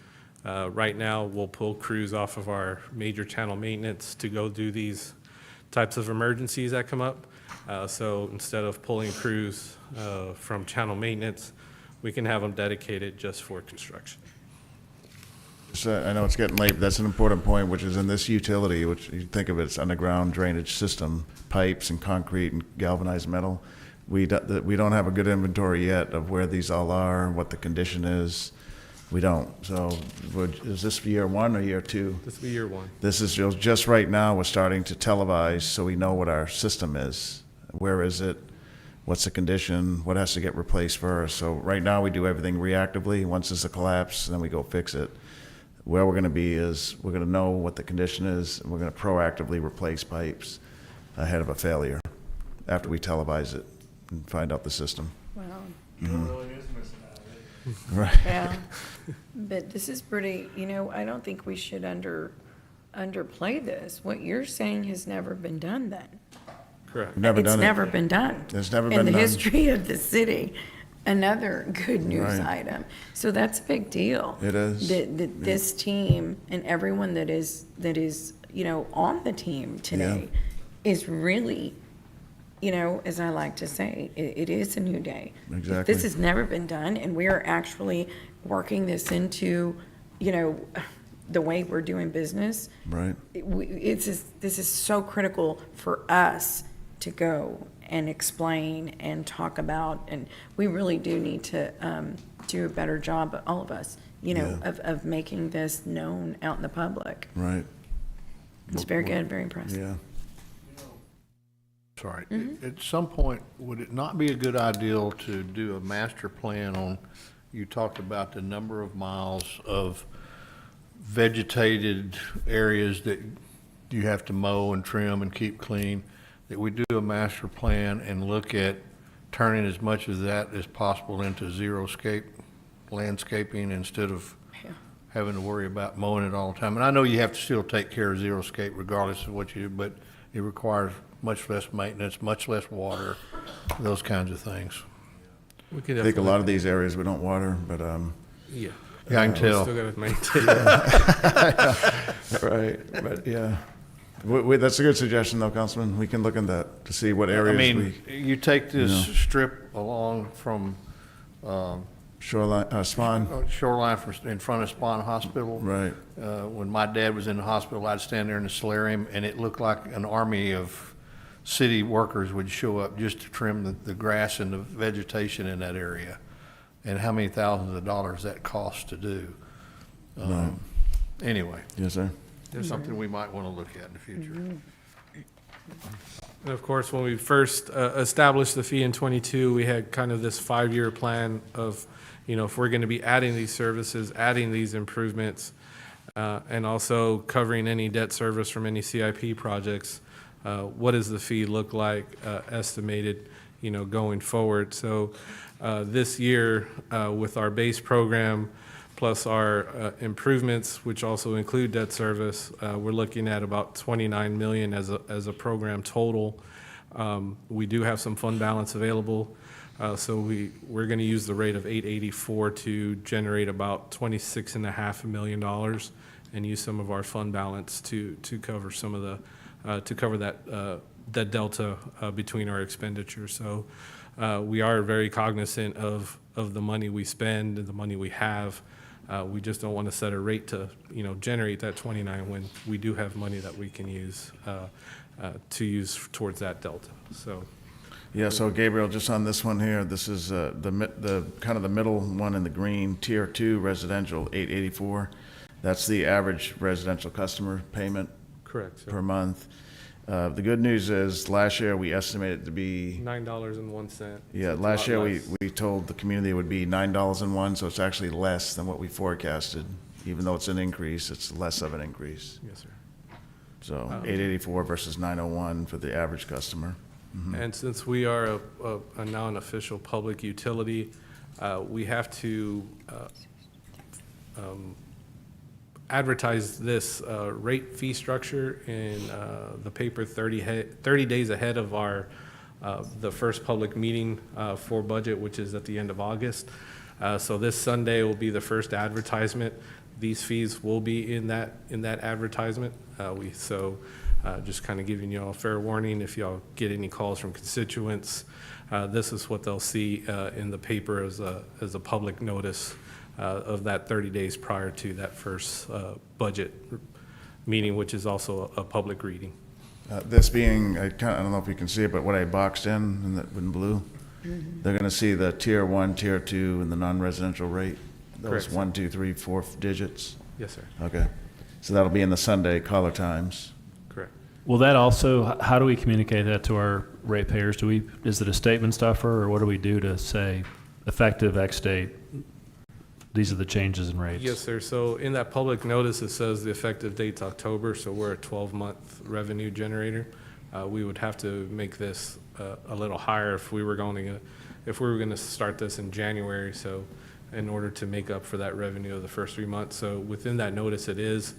Right now, we'll pull crews off of our major channel maintenance to go do these types of emergencies that come up. So instead of pulling crews from channel maintenance, we can have them dedicated just for construction. So I know it's getting late, but that's an important point, which is in this utility, which you think of it as underground drainage system, pipes and concrete and galvanized metal. We don't have a good inventory yet of where these all are and what the condition is. We don't. So is this year 1 or year 2? This will be year 1. This is just right now, we're starting to televise so we know what our system is. Where is it? What's the condition? What has to get replaced first? So right now, we do everything reactively. Once there's a collapse, then we go fix it. Where we're going to be is we're going to know what the condition is, and we're going to proactively replace pipes ahead of a failure after we televise it and find out the system. Wow. Right. Yeah. But this is pretty, I don't think we should underplay this. What you're saying has never been done then. Correct. Never done it. It's never been done. It's never been In the done. history of the city, another good news Right. item. So that's a big deal. It is. That this team and everyone that is, on the team today is really, as I like to say, it is a new day. Exactly. This has never been done, and we are actually working this into, the way we're doing business. Right. This is so critical for us to go and explain and talk about, and we really do need to do a better job, all of us, of making this known out in the public. Right. It's very good, very impressive. Yeah. Sorry. At some point, would it not be a good idea to do a master plan on, you talked about the number of miles of vegetated areas that you have to mow and trim and keep clean, that we do a master plan and look at turning as much of that as possible into zero-scape landscaping instead of having to worry about mowing it all the time. And I know you have to still take care of zero-scape regardless of what you do, but it requires much less maintenance, much less water, those kinds of things. We could I think a definitely- lot of these areas we don't water, but, Yeah. Yeah, I can We tell. Still gotta maintain. right, but yeah. That's a good suggestion though, Councilman. We can look into that to see what I areas mean, we, you take this strip along from shoreline, Spawn, shoreline in front of Spawn Hospital. right, When my dad was in the hospital, I'd stand there in the solarium, and it looked like an army of city workers would show up just to trim the grass and the vegetation in that area, and how many thousands of dollars that costs to do. Anyway, yes, sir. there's something we might want to look at in the future. And of course, when we first established the fee in '22, we had kind of this 5-year plan of, if we're going to be adding these services, adding these improvements, and also covering any debt service from any CIP projects, what does the fee look like estimated, going forward? So this year, with our base program, plus our improvements, which also include debt service, we're looking at about 29 million as a program total. We do have some fund balance available, so we're going to use the rate of 884 to generate about $26.5 million, and use some of our fund balance to cover some of that delta between our expenditures. So we are very cognizant of the money we spend and the money we have. We just don't want to set a rate to, generate that 29 when we do have money that we can use to use towards that delta. So, Yeah, so Gabriel, just on this one here, this is the kind of the middle one in the green, Tier 2 residential, 884. That's the average residential customer payment correct, sir. per month. The good news is, last year we estimated to be, $9.01. yeah, It's a last lot year less. we told the community it would be $9.01, so it's actually less than what we forecasted. Even though it's an increase, it's less of an increase. Yes, sir. So 884 versus 901 for the average customer. And since we are now an official public utility, we have to advertise this rate fee structure in the paper 30 days ahead of our the first public meeting for budget, which is at the end of August. So this Sunday will be the first advertisement. These fees will be in that advertisement. Just kind of giving you all a fair warning, if y'all get any calls from constituents, this is what they'll see in the paper as a public notice of that 30 days prior to that first budget meeting, which is also a public reading. This being, I don't know if you can see it, but what I boxed in blue, they're going to see the Tier 1, Tier 2, and the non-residential rate. Those Correct. 1, 2, 3, 4 digits. Yes, sir. Okay. So that'll be in the Sunday caller times. Correct. Will that also, how do we communicate that to our ratepayers? Is it a statement stuffer, or what do we do to say, effective X date, these are the changes in rates? Yes, sir. So in that public notice, it says the effective date's October, so we're a 12-month revenue generator. We would have to make this a little higher if we were going to start this in January, so in order to make up for that revenue of the first 3 months. So within that notice it is,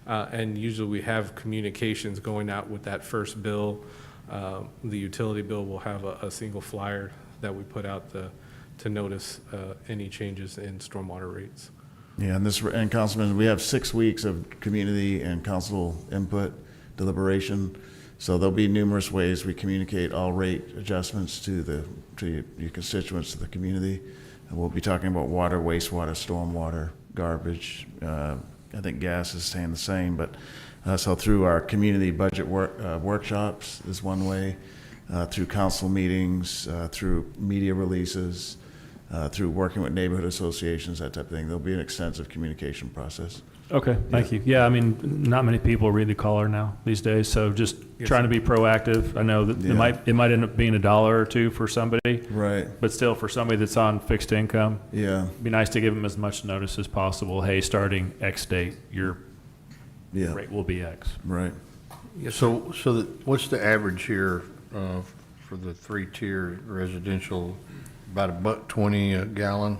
and usually we have communications going out with that first bill. The utility bill will have a single flyer that we put out to notice any changes in stormwater rates. Yeah, and Councilman, we have 6 weeks of community and council input deliberation. So there'll be numerous ways we communicate all rate adjustments to your constituents, to the community. And we'll be talking about water, wastewater, stormwater, garbage, I think gas is staying the same, but, so through our community budget workshops is one way, through council meetings, through media releases, through working with neighborhood associations, that type of thing. There'll be an extensive communication process. Okay, thank you. Yeah, I mean, not many people read the caller now these days, so just trying to be proactive. I know that Yeah. it might end up being $1 or $2 for somebody, Right. but still for somebody that's on fixed income, Yeah. it'd be nice to give them as much notice as possible. Hey, starting X date, your Yeah. rate will be X. Right. So what's the average here for the three-tier residential? About $1.20 a gallon?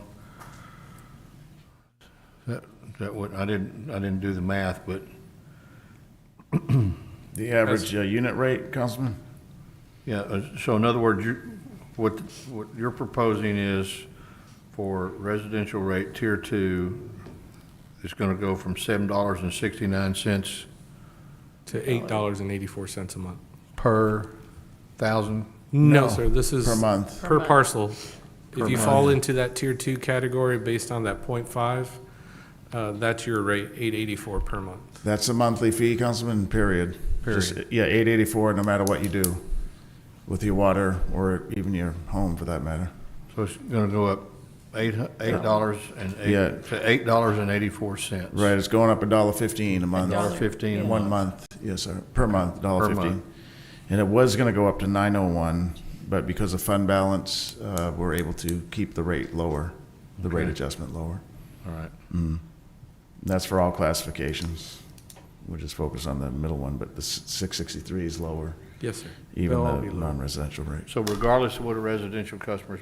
That what, I didn't do the math, but The average unit rate, Councilman? yeah, so in other words, what you're proposing is for residential rate tier 2, it's gonna go from $7.69 To $8.84 a month. per thousand? No, sir, this is. Per month. Per parcel. Per If you month. fall into that tier 2 category based on that 0.5, that's your rate, $8.84 per month. That's a monthly fee, Councilman, period. Just- Yeah, $8.84, no matter what you do with your water or even your home for that matter. So it's gonna go up $8 and Yeah. to $8.84. Right, it's going up $1.15 a month. $1.15 a In 1 month. month, yes, sir, per month, Per $1.15. month. And it was gonna go up to $9.01, but because of fund balance, we're able to keep the rate lower, the rate adjustment lower. All right. That's for all classifications. We're just focused on the middle one, but the 663 is lower, Yes, sir. even They'll all the be low. non-residential rate. So regardless of what a residential customer's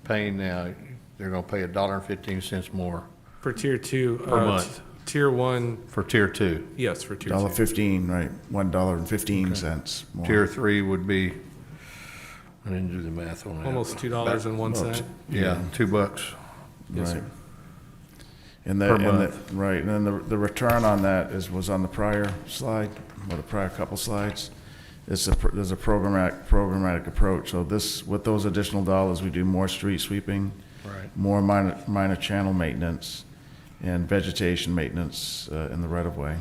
paying now, they're gonna pay $1.15 more For tier 2. Per month. Tier 1, for tier 2. yes, for tier 2. $1.15, right, $1.15 more. Tier 3 would be, I didn't do the math on that. Almost $2.01. Yeah, $2. Yes, Right. sir. And Per the, month. right, and then the return on that was on the prior slide, or the prior couple slides. There's a programmatic approach. So with those additional dollars, we do more street sweeping, Right. more minor channel maintenance, and vegetation maintenance in the right-of-way.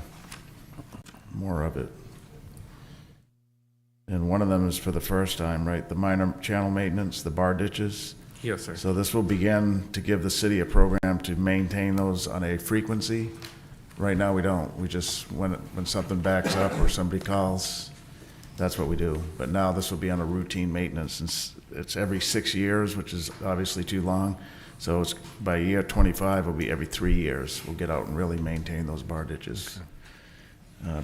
More of it. And one of them is for the first time, right? The minor channel maintenance, the bar ditches. Yes, sir. So this will begin to give the city a program to maintain those on a frequency. Right now, we don't. We just, when something backs up or somebody calls, that's what we do. But now this will be on a routine maintenance, and it's every 6 years, which is obviously too long. So it's, by year 25, it'll be every 3 years. We'll get out and really maintain those bar ditches.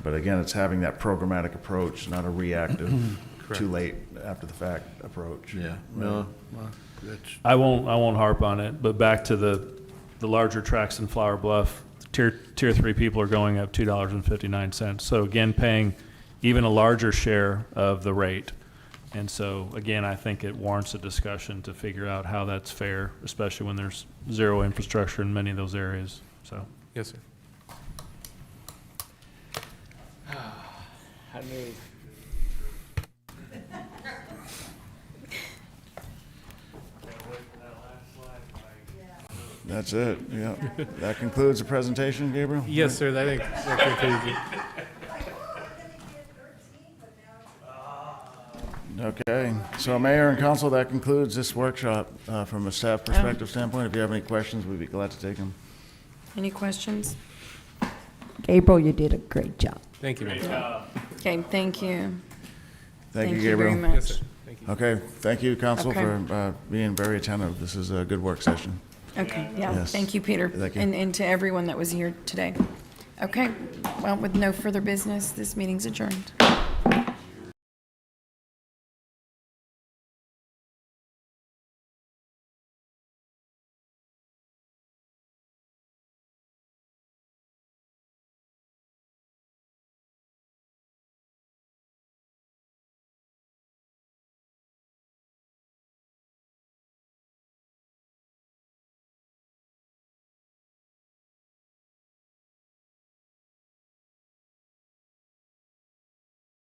But again, it's having that programmatic approach, not a reactive, too late after the fact approach. Yeah, no, that's, I won't harp on it, but back to the larger tracks in Flower Bluff, tier 3 people are going up $2.59. So again, paying even a larger share of the rate. And so again, I think it warrants a discussion to figure out how that's fair, especially when there's zero infrastructure in many of those areas. So Yes, sir. I move. That's it, yeah. That concludes the presentation, Gabriel? Yes, sir, that concludes it. Okay, so Mayor and Council, that concludes this workshop from a staff perspective standpoint. If you have any questions, we'd be glad to take them. Any questions? Gabriel, you did a great job. Thank you, ma'am. Okay, thank you. Thank you, very Gabriel. much. Yes, sir. Thank you. Okay, thank you, Council, Okay. for being very attentive. This is a good work session. Okay, yeah, Yes. thank you, Peter. Thank you. And to everyone that was here today. Okay, well, with no further business, this meeting's adjourned.